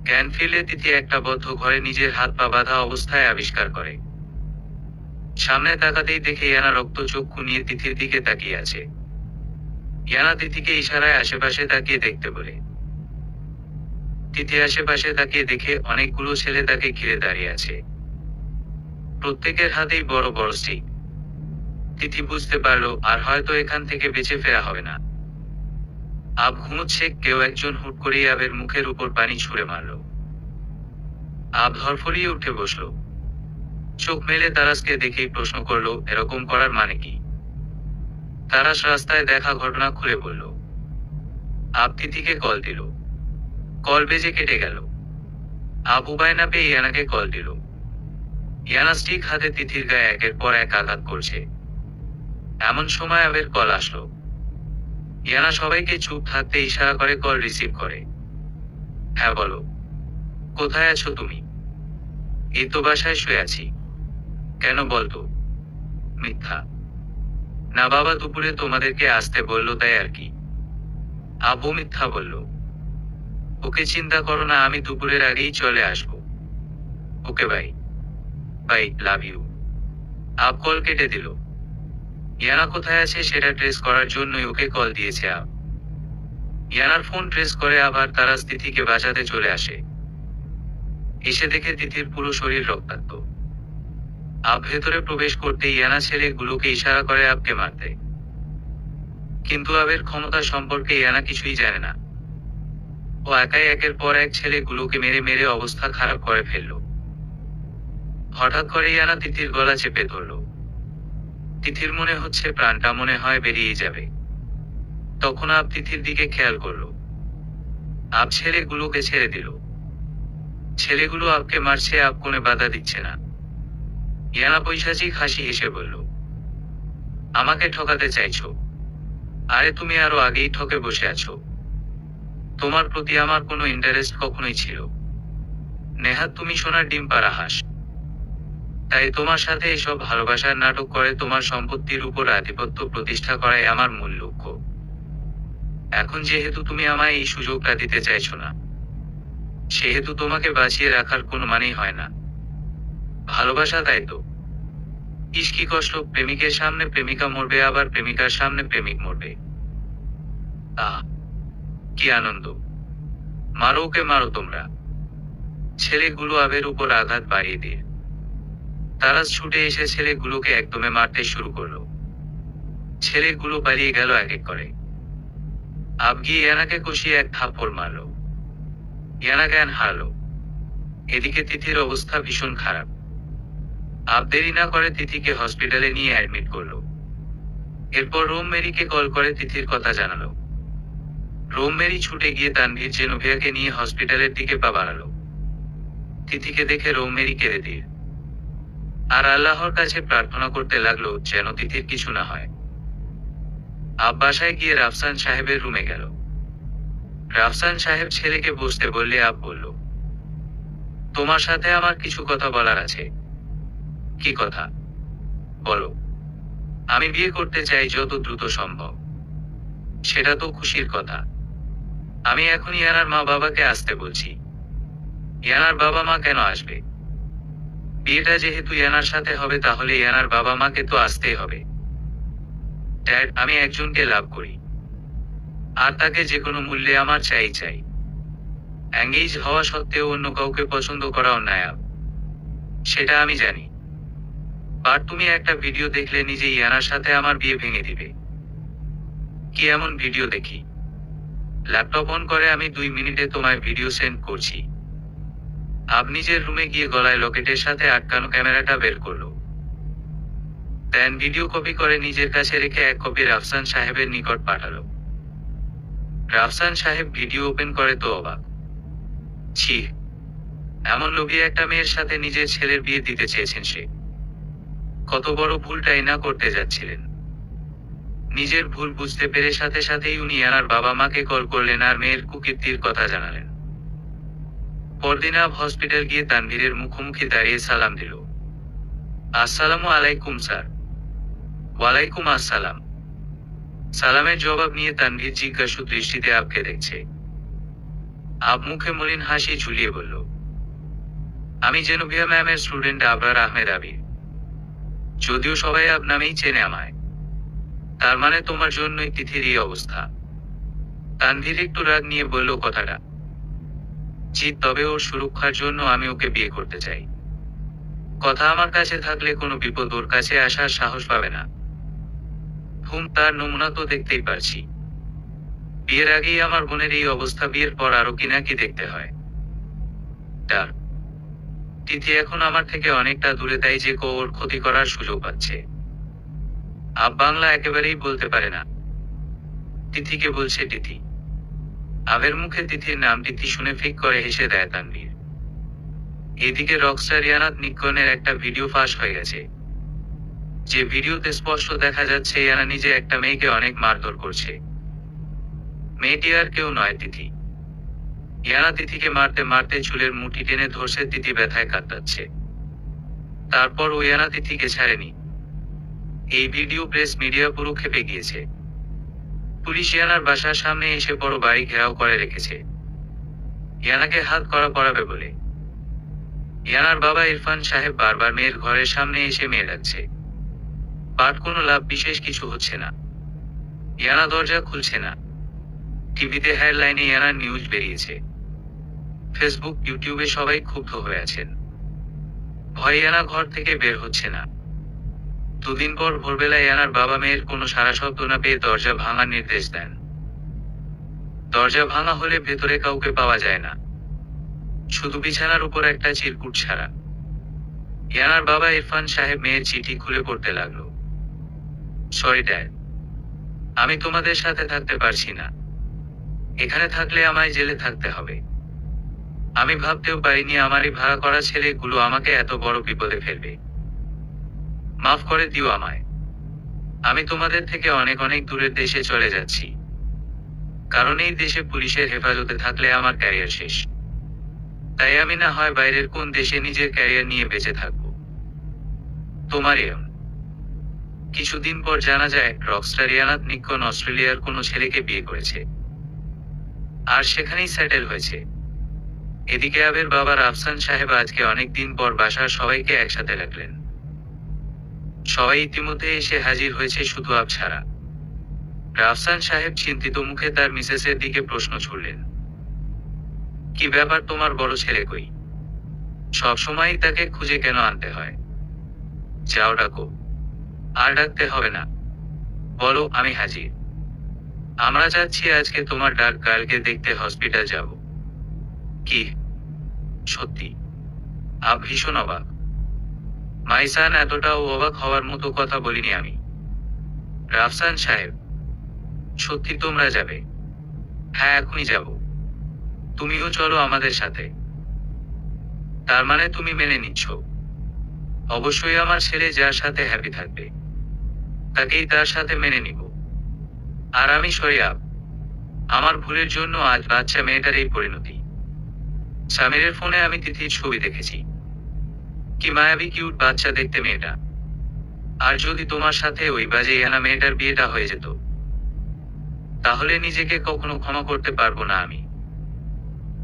জ্ঞান ফিরলে তিথি একটা বদ্ধ ঘরে নিজের হাত পা বাঁধা অবস্থায় আবিষ্কার করে। সামনে তাকাতেই দেখে ইয়ানা রক্ত চক্ষু নিয়ে তিথির দিকে তাকিয়ে আছে। ইয়ানা তিথিকে ইশারায় আশেপাশে তাকিয়ে দেখতে বলে। তিথি আশেপাশে তাকিয়ে দেখে অনেকগুলো ছেলে তাকে ঘিরে দাঁড়িয়ে আছে। প্রত্যেকের হাতেই বড় বড় স্টিক। তিথি বুঝতে পারলো আর হয়তো এখান থেকে বেঁচে ফেরা হবে না। আব ঘুমোচ্ছে। কেউ একজন হুট করেই আবের মুখের উপর পানি ছুঁড়ে মারল। আব ধরফরিয়ে উঠে বসল। চোখ মেলে তারাসকে দেখেই প্রশ্ন করলো, এরকম করার মানে কি? তারাস রাস্তায় দেখা ঘটনা খুলে বলল। আব তিথিকে কল দিল। কল বেজে কেটে গেল। আব উপায় না পেয়ে ইয়ানাকে কল দিল। ইয়ানা স্টিক হাতে তিথির গায়ে একের পর এক আঘাত করছে। এমন সময় আবের কল আসলো। ইয়ানা সবাইকে চুপ থাকতে ইশারা করে কল রিসিভ করে। হ্যাঁ বলো, কোথায় আছো তুমি? এই তো বাসায় শুয়ে আছি। কেন বলতো? মিথ্যা। না বাবা, দুপুরে তোমাদেরকে আসতে বললো তাই আর কি। আবু মিথ্যা বলল। ওকে, চিন্তা করো না, আমি দুপুরের আগেই চলে আসব। Okay bye. Bye, love you. Ab call কেটে দিল। ইয়ানা কোথায় আছে সেটা ট্রেস করার জন্যই ওকে কল দিয়েছে আপ। ইয়ানার ফোন ট্রেস করে আবার তারা তিথিকে বাঁচাতে চলে আসে। এসে দেখে তিথির পুরো শরীর রক্তাক্ত। আপ ভেতরে প্রবেশ করতে ইয়ানা ছেলেগুলোকে ইশারা করে আপকে মারতে, কিন্তু আবের ক্ষমতা সম্পর্কে ইয়ানা কিছুই জানে না। ও একাই একের পর এক ছেলেগুলোকে মেরে মেরে অবস্থা খারাপ করে ফেলল। হঠাৎ করে ইয়ানা তিথির গলা চেপে ধরল। তিথির মনে হচ্ছে প্রাণটা মনে হয় বেরিয়ে যাবে। তখন আপ তিথির দিকে খেয়াল করল। আপ ছেলেগুলোকে ছেড়ে দিল। ছেলেগুলো আপকে মারছে, আপ কোনে বাধা দিচ্ছে না। ইয়ানা পৈশাচিক হাসি হেসে বলল, আমাকে ঠকাতে চাইছো? আরে তুমি আরো আগেই ঠকে বসে আছো। তোমার প্রতি আমার কোনো ইন্টারেস্ট কখনোই ছিল নেহাত, তুমি সোনার ডিম পাড়া হাঁস। তাই তোমার সাথে এসব ভালোবাসার নাটক করে তোমার সম্পত্তির উপর আধিপত্য প্রতিষ্ঠা করাই আমার মূল লক্ষ্য। এখন যেহেতু তুমি আমায় এই সুযোগটা দিতে চাইছো না, সেহেতু তোমাকে বাঁচিয়ে রাখার কোনো মানেই হয় না। ভালোবাসা তাই তো। ইস কি কষ্ট, প্রেমিকের সামনে প্রেমিকা মরবে, আবার প্রেমিকার সামনে প্রেমিক মরবে। আহ, কি আনন্দ! মারো ওকে, মারো তোমরা। ছেলেগুলো আবের উপর আঘাত বাড়িয়ে দিয়ে তারা ছুটে এসে ছেলেগুলোকে একদমে মারতে শুরু করলো। ছেলেগুলো পালিয়ে গেল এক এক করে। আব গিয়ে ইয়ানাকে কষিয়ে এক থাপ্পড় মারল। ইয়ানা জ্ঞান হারলো। এদিকে তিথির অবস্থা ভীষণ খারাপ। আব দেরি না করে তিথিকে হসপিটালে নিয়ে অ্যাডমিট করলো। এরপর রোম মেরিকে কল করে তিথির কথা জানালো। রোম মেরি ছুটে গিয়ে তানভীর জেনোভিয়াকে নিয়ে হসপিটালের দিকে পা বাড়ালো। তিথিকে দেখে রোম মেরি কেঁদে দিয়ে আর আল্লাহর কাছে প্রার্থনা করতে লাগলো যেন তিথির কিছু না হয়। আব বাসায় গিয়ে রাফসান সাহেবের রুমে গেল। রাফসান সাহেব ছেলেকে বসতে বললে আব বলল, তোমার সাথে আমার কিছু কথা বলার আছে। কি কথা? বলো। আমি বিয়ে করতে চাই যত দ্রুত সম্ভব। সেটা তো খুশির কথা। আমি এখন ইয়ানার মা বাবাকে আসতে বলছি। ইয়ানার বাবা মা কেন আসবে? বিয়েটা যেহেতু ইয়ানার সাথে হবে, তাহলে ইয়ানার বাবা মাকে তো আসতেই হবে। ড্যাড, আমি একজনকে লাভ করি, আর তাকে যে কোনো মূল্যে আমার চাই চাই। এঙ্গেজ হওয়া সত্ত্বেও অন্য কাউকে পছন্দ করা অন্যায়। সেটা আমি জানি, বাট তুমি একটা ভিডিও দেখলে নিজে ইয়ানার সাথে আমার বিয়ে ভেঙে দিবে। কি এমন ভিডিও দেখি? ল্যাপটপ অন করে আমি 2 মিনিটে তোমায় ভিডিও সেন্ড করছি। আব নিজের রুমে গিয়ে গলায় লকেটের সাথে আটকানো ক্যামেরাটা বের করলো। দেন ভিডিও কপি করে নিজের কাছে রেখে এক কপি রাফসান সাহেবের নিকট পাঠালো। রাফসান সাহেব ভিডিও ওপেন করে তো অবাক। ছি, এমন লোভী একটা মেয়ের সাথে নিজের ছেলের বিয়ে দিতে চেয়েছেন সে। কত বড় ভুলটাই না করতে যাচ্ছিলেন। নিজের ভুল বুঝতে পেরে সাথে সাথেই উনি ইয়ানার বাবা মাকে কল করলেন আর মেয়ের কুকীর্তির কথা জানালেন। পরদিন আব হসপিটাল গিয়ে তানভীরের মুখোমুখি দাঁড়িয়ে সালাম দিল। আসসালামু আলাইকুম স্যার। ওয়ালাইকুম আসসালাম। সালামের জবাব নিয়ে তানভীর জিজ্ঞাসু দৃষ্টিতে আবকে দেখছে। আব মুখে মলিন হাসি ঝুলিয়ে বলল, আমি জেনোভিয়া ম্যামের স্টুডেন্ট আবরার আহমেদ আবির। যদিও সবাই আব নামেই চেনে আমায়। তার মানে তোমার জন্যই তিথির এই অবস্থা। তানভীর একটু রাগ নিয়ে বলল কথাটা। জি, তবে ওর সুরক্ষার জন্য আমি ওকে বিয়ে করতে চাই। কথা আমার কাছে থাকলে কোনো বিপদ ওর কাছে আসার সাহস পাবে না। তার নমুনা তো দেখতেই পারছি। বিয়ের আগেই আমার বোনের এই অবস্থা, বিয়ের পর আরো কি না কি দেখতে হয়। তার তিথি এখন আমার থেকে অনেকটা দূরে, তাই যে ওর ক্ষতি করার সুযোগ পাচ্ছে। আব বাংলা একেবারেই বলতে পারে না। তিথিকে বলছে তিথি। আবের মুখে তিথির নাম তিথি শুনে ফিক করে হেসে দেয় তানভীর। এদিকে রকস্টার ইয়ানাত নিকনের একটা ভিডিও ফাঁস হয়ে গেছে। যে ভিডিওতে স্পষ্ট দেখা যাচ্ছে ইয়ানা নিজে একটা মেয়েকে অনেক মারধর করছে। মেয়েটি আর কেউ নয়, তিথি। ইয়ানা তিথিকে মারতে মারতে চুলের মুঠি টেনে ধরছে, তিথি ব্যথায় কাতরাচ্ছে। তারপর ও ইয়ানা তিথিকে ছাড়েনি। এই ভিডিও প্রেস মিডিয়া পুরো খেপে গিয়েছে। পুলিশ ইয়ানার বাসার সামনে এসে বড় বাড়ি ঘেরাও করে রেখেছে ইয়ানাকে হাত করা পড়াবে বলে। ইয়ানার বাবা ইরফান সাহেব বারবার মেয়ের ঘরের সামনে এসে মেয়ে ডাকছে। বাট কোনো লাভ বিশেষ কিছু হচ্ছে না। ইয়ানা দরজা খুলছে না। টিভিতে হেডলাইনে ইয়ানার নিউজ বেরিয়েছে। ফেসবুক, ইউটিউবে সবাই ক্ষুব্ধ হয়ে আছেন। ভয়ে ইয়ানা ঘর থেকে বের হচ্ছে না। দুদিন পর ভোরবেলায় ইয়ানার বাবা মেয়ের কোনো সাড়া শব্দ না পেয়ে দরজা ভাঙার নির্দেশ দেন। দরজা ভাঙা হলে ভেতরে কাউকে পাওয়া যায় না, শুধু বিছানার উপর একটা চিরকুট ছাড়া। ইয়ানার বাবা ইরফান সাহেব মেয়ের চিঠি খুলে পড়তে লাগলো। সরি ড্যাড, আমি তোমাদের সাথে থাকতে পারছি না। এখানে থাকলে আমায় জেলে থাকতে হবে। আমি ভাবতেও পারিনি আমারই ভাড়া করা ছেলেগুলো আমাকে এত বড় বিপদে ফেলবে। মাফ করে দিও আমায়। আমি তোমাদের থেকে অনেক অনেক দূরের দেশে চলে যাচ্ছি, কারণ এই দেশে পুলিশের হেফাজতে থাকলে আমার ক্যারিয়ার শেষ। তাই আমি না হয় বাইরের কোন দেশে নিজের ক্যারিয়ার নিয়ে বেঁচে থাকব। তোমার এম। কিছুদিন পর জানা যায় রকস্টার ইয়ানাত নিক্কন অস্ট্রেলিয়ার কোনো ছেলেকে বিয়ে করেছে, আর সেখানেই সেটেল হয়েছে। এদিকে আবের বাবা রাফসান সাহেব আজকে অনেকদিন পর বাসার সবাইকে একসাথে রাখলেন। সবাই ইতিমধ্যে এসে হাজির হয়েছে, শুধু আব ছাড়া। রাফসান সাহেব চিন্তিত মুখে তার মিসেসের দিকে প্রশ্ন ছুড়লেন, কি ব্যাপার, তোমার বড় ছেলে কই? সবসময়ই তাকে খুঁজে কেন আনতে হয়? যাও ডাকো। আর ডাকতে হবে না, বলো আমি হাজির। আমরা যাচ্ছি আজকে তোমার ডার্ক গার্লকে দেখতে, হসপিটাল যাব। কি সত্যি? আব ভীষণ অবাক। মাইসান, এতটাও অবাক হওয়ার মতো কথা বলিনি আমি। রাফসান সাহেব, সত্যি তোমরা যাবে? হ্যাঁ, এখনই যাব। তুমিও চলো আমাদের সাথে। তার মানে তুমি মেনে নিচ্ছ? অবশ্যই আমার ছেলে যার সাথে হ্যাপি থাকবে তাকেই তার সাথে মেনে নিব। আর আমি সরি আব, আমার ভুলের জন্য আজ বাচ্চা মেয়েটার এই পরিণতি। সামিরের ফোনে আমি তিথির ছবি দেখেছি। কি মায়াবী কিউট বাচ্চা দেখতে মেয়েটা। আর যদি তোমার সাথে ওই বাজে ইয়ানা মেয়েটার বিয়েটা হয়ে যেত, তাহলে নিজেকে কখনো ক্ষমা করতে পারবো না আমি।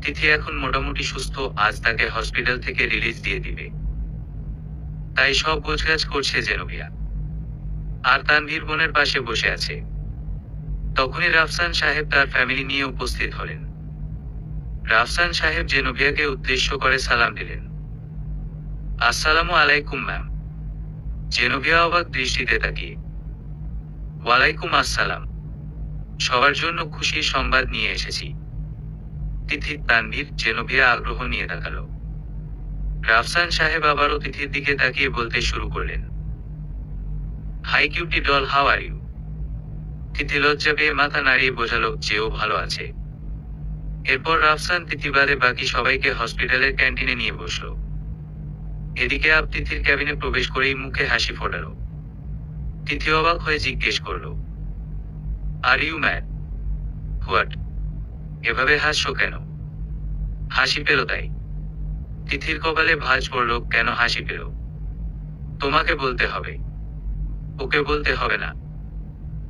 তিথি এখন মোটামুটি সুস্থ, আজ তাকে হসপিটাল থেকে রিলিজ দিয়ে দিবে। তাই সব গোছগাছ করছে জেনোভিয়া। আর তানভীর বোনের পাশে বসে আছে। তখনই রাফসান সাহেব তার ফ্যামিলি নিয়ে উপস্থিত হলেন। রাফসান সাহেব জেনোভিয়াকে উদ্দেশ্য করে সালাম দিলেন। আসসালামু আলাইকুম ম্যাম। জেনোভিয়া অবাক দৃষ্টিতে তাকিয়ে, ওয়ালাইকুম আসসালাম। সবার জন্য খুশির সংবাদ নিয়ে এসেছি। তিথি, তানভীর, জেনোভিয়া আগ্রহ নিয়ে তাকালো। রাফসান সাহেব আবারও তিথির দিকে তাকিয়ে বলতে শুরু করলেন, hi cutie doll, how are you? Tithi লজ্জা পেয়ে মাথা নাড়িয়ে বোঝালো যে ও ভালো আছে। এরপর রাফসান তিথি বাদে বাকি সবাইকে হসপিটালের ক্যান্টিনে নিয়ে বসলো। এদিকে আব তিথির ক্যাবিনে প্রবেশ করেই মুখে হাসি ফোটালো। তিথি অবাক হয়ে জিজ্ঞেস করলো, আর ইউ ম্যাড? হোয়াট? এভাবে হাসছো কেন? হাসি পেল তাই? তিথির কপালে ভাঁজ পড়ল। কেন হাসি পেল? তোমাকে বলতে হবে। ওকে বলতে হবে না।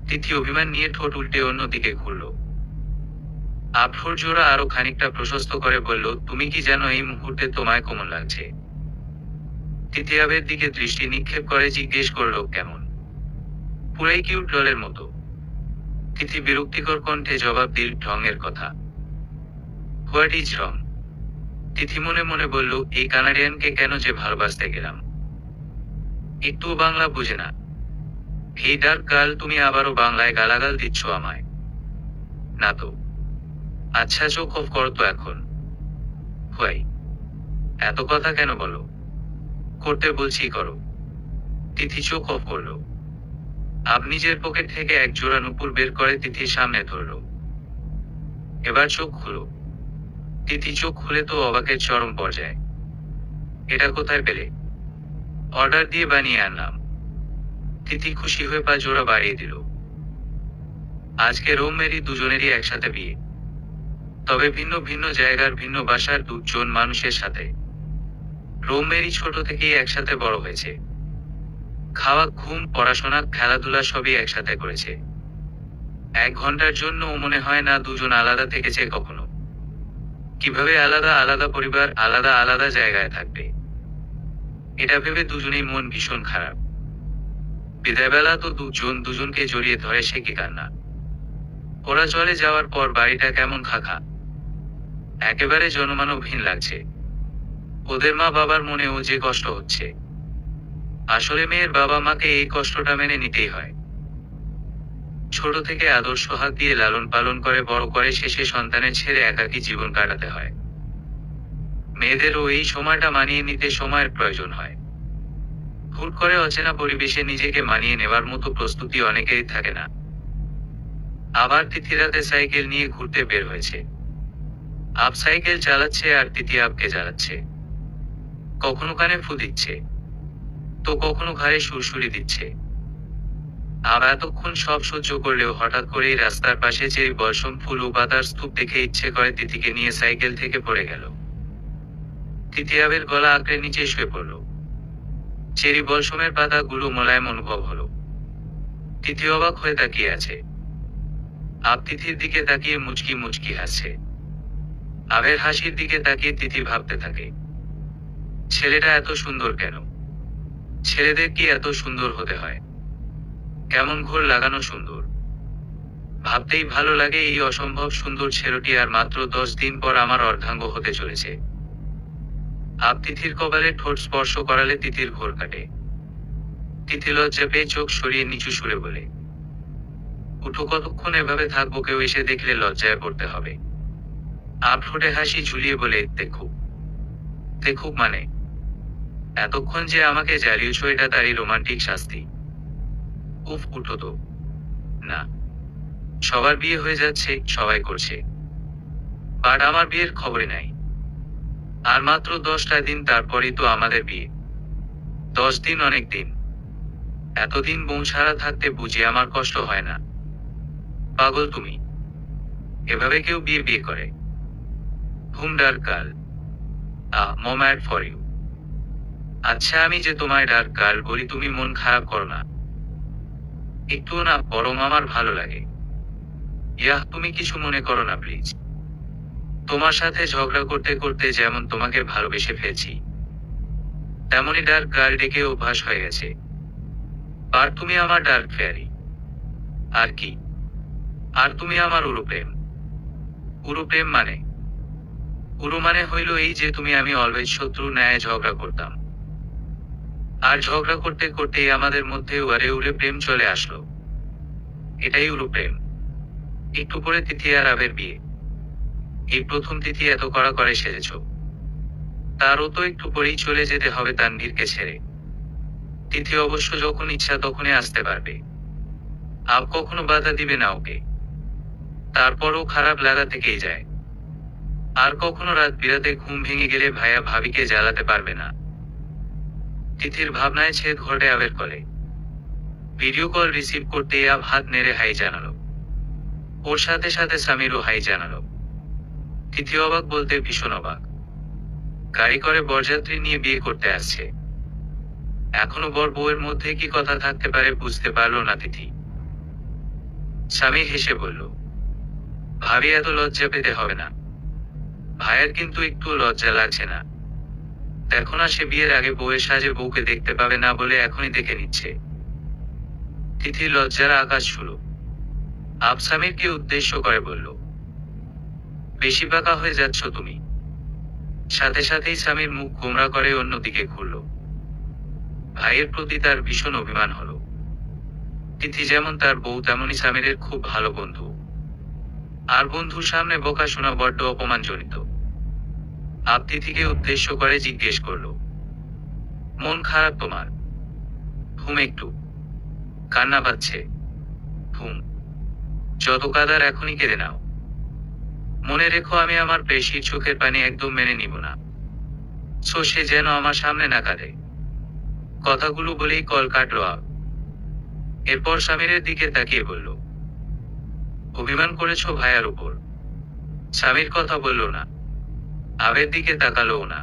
তিথি অভিমান নিয়ে ঠোঁট উল্টে অন্যদিকে ঘুরল। আফ্রোর জোড়া আরো খানিকটা প্রশস্ত করে বলল, তুমি কি জানো এই মুহূর্তে তোমায় কেমন লাগছে? তিথি আবের দিকে দৃষ্টি নিক্ষেপ করে জিজ্ঞেস করল, কেমন? পুরাই কিউট ডলের মতো। তিথি বিরক্তিকর কণ্ঠে জবাব দিল, ঢঙের কথা। What is wrong? তিথি মনে মনে বলল, এই কানাডিয়ানকে কেন যে ভালোবাসতে গেলাম। একটুও বাংলা বুঝে না। এই ডার্ক গার্ল, তুমি আবারও বাংলায় গালাগাল দিচ্ছ আমায়? না তো। আচ্ছা, চোখ অফ করো তো এখন। হোয়াই? এত কথা কেন বলো? করতে বলছি করো। তিথি চোখ অফ করলো। আব নিজের পকেট থেকে এক জোড়া নুপুর বের করে তিথির সামনে ধরল। এবার চোখ খুলো। তিথি চোখ খুলে তো অবাকের চরম পর্যায়ে। এটা কোথায় পেলে? অর্ডার দিয়ে বানিয়ে আনলাম। তিথি খুশি হয়ে পা জোড়া বাড়িয়ে দিল। আজকে রোম মেরি দুজনেরই একসাথে বিয়ে, তবে ভিন্ন ভিন্ন জায়গার ভিন্ন বাসার দুজন মানুষের সাথে। রোম মেরি ছোট থেকেই একসাথে বড় হয়েছে। খাওয়া, ঘুম, পড়াশোনা, খেলাধুলা সবই একসাথে করেছে। 1 ঘন্টার জন্য মনে হয় না দুজন আলাদা থেকেছে কখনো। কিভাবে আলাদা আলাদা পরিবার, আলাদা আলাদা জায়গায় থাকবে, এটা ভেবে দুজনেই মন ভীষণ খারাপ। বিদায়বেলা তো দুজন দুজনকে জড়িয়ে ধরে সে কি কান্না। ওরা চলে যাওয়ার পর বাড়িটা কেমন খাখা, একেবারে জনমানবহীন লাগছে। ওদের মা বাবার মনেও যে কষ্ট হচ্ছে। আসলে মেয়ের বাবা মাকে এই কষ্টটা মেনে নিতেই হয়। ছোট থেকে আদর সোহাগ দিয়ে লালন পালন করে বড় করে শেষে সন্তানের ছেড়ে একাকী জীবন কাটাতে হয়। মেয়েদেরও এই সময়টা মানিয়ে নিতে সময়ের প্রয়োজন হয়। হুট করে অচেনা পরিবেশে নিজেকে মানিয়ে নেবার মতো প্রস্তুতি অনেকেরই থাকে না। আবার তিথি রাতে সাইকেল নিয়ে ঘুরতে বের হয়েছে। আপ সাইকেল চালাচ্ছে আর তিথি আপকে জ্বালাচ্ছে। কখনো কানে ফু দিচ্ছে, তো কখনো ঘাড়ে সুরসুরি দিচ্ছে। আপ এতক্ষণ সব সহ্য করলেও হঠাৎ করেই রাস্তার পাশে চেরি বলসম ফুল ও পাতার স্তূপ দেখে ইচ্ছে করে তিথিকে নিয়ে সাইকেল থেকে পড়ে গেল। তিথি আবের গলা আঁকড়ে নিচে শুয়ে পড়ল। চেরি বলসমের পাতাগুলো মোলায়েম অনুভব হলো। তিথি অবাক হয়ে তাকিয়ে আছে। আপ তিথির দিকে তাকিয়ে মুচকি মুচকি হাসছে। আবের হাসির দিকে তাকিয়ে তিথি ভাবতে থাকে, ছেলেটা এত সুন্দর কেন? ছেলেদের কি এত সুন্দর হতে হয়? কেমন ঘোর লাগানো সুন্দর। ভাবতেই ভালো লাগে এই অসম্ভব সুন্দর ছেলেটি আর মাত্র 10 দিন পর আমার অর্ধাঙ্গ হতে চলেছে। আপ তিথির কপালে ঠোঁট স্পর্শ করালে তিথির ঘোর কাটে। তিথি লজ্জা পেয়ে চোখ সরিয়ে নিচু সুরে বলে, উঠো, কতক্ষণ এভাবে থাকবো? কেউ এসে দেখলে লজ্জায় পড়তে হবে। আপ ঠোঁটে হাসি ঝুলিয়ে বলে, দেখুক। দেখুক মানে? এতক্ষণ যে আমাকে জ্বালিয়েছ এটা তারই রোমান্টিক শাস্তি। উফ, উঠো তো। না, সবার বিয়ে হয়ে যাচ্ছে, সবাই করছে, বাট আমার বিয়ের খবরে নাই। আর মাত্র 10টা দিন, তারপরই তো আমাদের বিয়ে। 10 দিন অনেক দিন। এতদিন বউ ছাড়া থাকতে বুঝি আমার কষ্ট হয় না? পাগল তুমি? এভাবে কেউ বিয়ে করে? Hmm dark girl, mom add for you. আচ্ছা, আমি যে তোমায় ডার্ক গার্ল বলি তুমি মন খারাপ করো না? একটুও না, বরং আমার ভালো লাগে। ইয়াহ, তুমি কিছু মনে করো না প্লিজ। তোমার সাথে ঝগড়া করতে করতে যেমন তোমাকে ভালোবেসে ফেলছি, তেমনি ডার্ক গার্ল ডেকে অভ্যাস হয়ে গেছে। আর তুমি আমার ডার্ক ফেয়ারি। আর কি? আর তুমি আমার উরু প্রেম। উরু প্রেম মানে? উরু মানে হইল এই যে তুমি আমি অলওয়েজ শত্রু ন্যায় ঝগড়া করতাম, আর ঝগড়া করতে করতেই আমাদের মধ্যে উড়ে উড়ে প্রেম চলে আসলো। এটাই উরু প্রেম। একটু পরে তিথি আর আবের বিয়ে। এই প্রথম তিথি এত কড়া করে সেজেছ, তারও তো একটু পরেই চলে যেতে হবে তানভীরকে ছেড়ে। তিথি অবশ্য যখন ইচ্ছা তখনই আসতে পারবে। আপ কখনো বাধা দিবে না ওকে। তারপরও খারাপ লাগা থেকেই যায়। আর কখনো রাত বিরাতে ঘুম ভেঙে গেলে ভাইয়া ভাবিকে জ্বালাতে পারবে না। তিথির ভাবনায় ছেদ ঘটে আবের কলে। ভিডিও কল রিসিভ করতে আব হাত নেড়ে হাই জানালো। ওর সাথে সাথে সামিরও হাই জানালো। তিথি অবাক বলতে ভীষণ অবাক। গাড়ি করে বরযাত্রী নিয়ে বিয়ে করতে আসছে। এখনো বর বউয়ের মধ্যে কি কথা থাকতে পারে বুঝতে পারলো না তিথি। স্বামী হেসে বলল, ভাবি এত লজ্জা পেতে হবে না। ভাইয়ের কিন্তু একটু লজ্জা লাগছে না? দেখো না, সে বিয়ের আগে বউয়ের সাজে বউকে দেখতে পাবে না বলে এখনই দেখে নিচ্ছে। তিথি লজ্জার আকাশ ছুলো। আপ স্বামীরকে উদ্দেশ্য করে বলল, বেশি পাকা হয়ে যাচ্ছ তুমি। সাথে সাথেই স্বামীর মুখ গোমরা করে অন্যদিকে ঘুরল। ভাইয়ের প্রতি তার ভীষণ অভিমান হলো। তিথি যেমন তার বউ তেমনি স্বামীরের খুব ভালো বন্ধু, আর বন্ধুর সামনে বোকা শোনা বড্ড অপমানজনিত। আপ তিথিকে উদ্দেশ্য করে জিজ্ঞেস করল, মন খারাপ তোমার? হুম, একটু। কান্না পাচ্ছে? হুম। যত কাদার এখনই কেঁদে নাও। মনে রেখো, আমি আমার পেশির চোখের পানি একদম মেনে নিব না। সো সে যেন আমার সামনে না কাঁদে। কথাগুলো বলেই কল কাটল আপ। এরপর স্বামীরের দিকে তাকিয়ে বলল, অভিমান করেছো ভাইয়ার উপর? স্বামীর কথা বলল না, আবের দিকে তাকালোও না।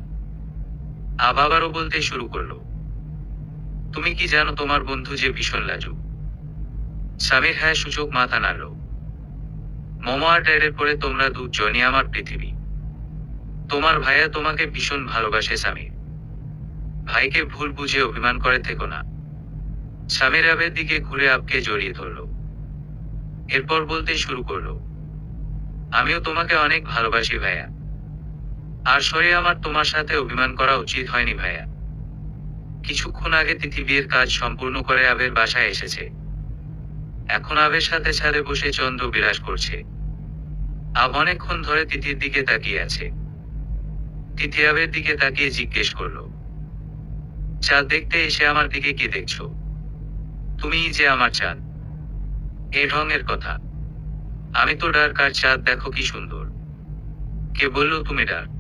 আব আবারও বলতে শুরু করলো, তুমি কি জানো তোমার বন্ধু যে ভীষণ লাজুক? স্বামীর হ্যাঁ সূচক মাথা নাড়ল। মম আর ড্যাডের পরে তোমরা দুজনই আমার পৃথিবী। তোমার ভাইয়া তোমাকে ভীষণ ভালোবাসে স্বামী। ভাইকে ভুল বুঝে অভিমান করে থেকো না। স্বামীর আবের দিকে ঘুরে আবকে জড়িয়ে ধরলো। এরপর বলতে শুরু করলো, আমিও তোমাকে অনেক ভালোবাসি ভাইয়া। আর সরে আমার তোমার সাথে অভিমান করা উচিত হয়নি ভাইয়া। কিছুক্ষণ আগে তিথি বিয়ের কাজ সম্পূর্ণ করে আবের বাসায় এসেছে। এখন আবের সাথে ছাদে বসে চন্দ্র বিরাজ করছে। আব অনেকক্ষণ ধরে তিথির দিকে তাকিয়ে আছে। তিথি আবের দিকে তাকিয়ে জিজ্ঞেস করলো, চাঁদ দেখতে এসে আমার দিকে কি দেখছো? তুমিই যে আমার চাঁদ। এই ঢঙের কথা। আমি তো ডার্ক, আর চাঁদ দেখো কি সুন্দর। কে বললো তুমি ডার্ক?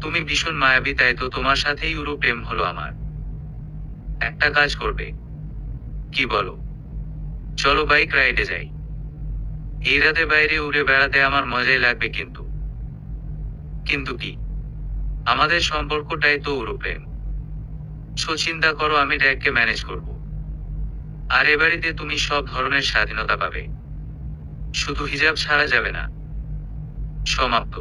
তুমি ভীষণ মায়াবী, তাই তো তোমার সাথেই উড়ো প্রেম হলো আমার। একটা কাজ করবে? কি বলো? চলো বাইক রাইডে যাই। এই রাতে বাইরে উড়ে বেড়াতে আমার মজাই লাগবে। কিন্তু কিন্তু কি? আমাদের সম্পর্কটাই তো উড়ো প্রেম। চিন্তা করো, আমি ড্যাগকে ম্যানেজ করব। আর এ বাড়িতে তুমি সব ধরনের স্বাধীনতা পাবে, শুধু হিজাব ছাড়া যাবে না। সমাপ্ত।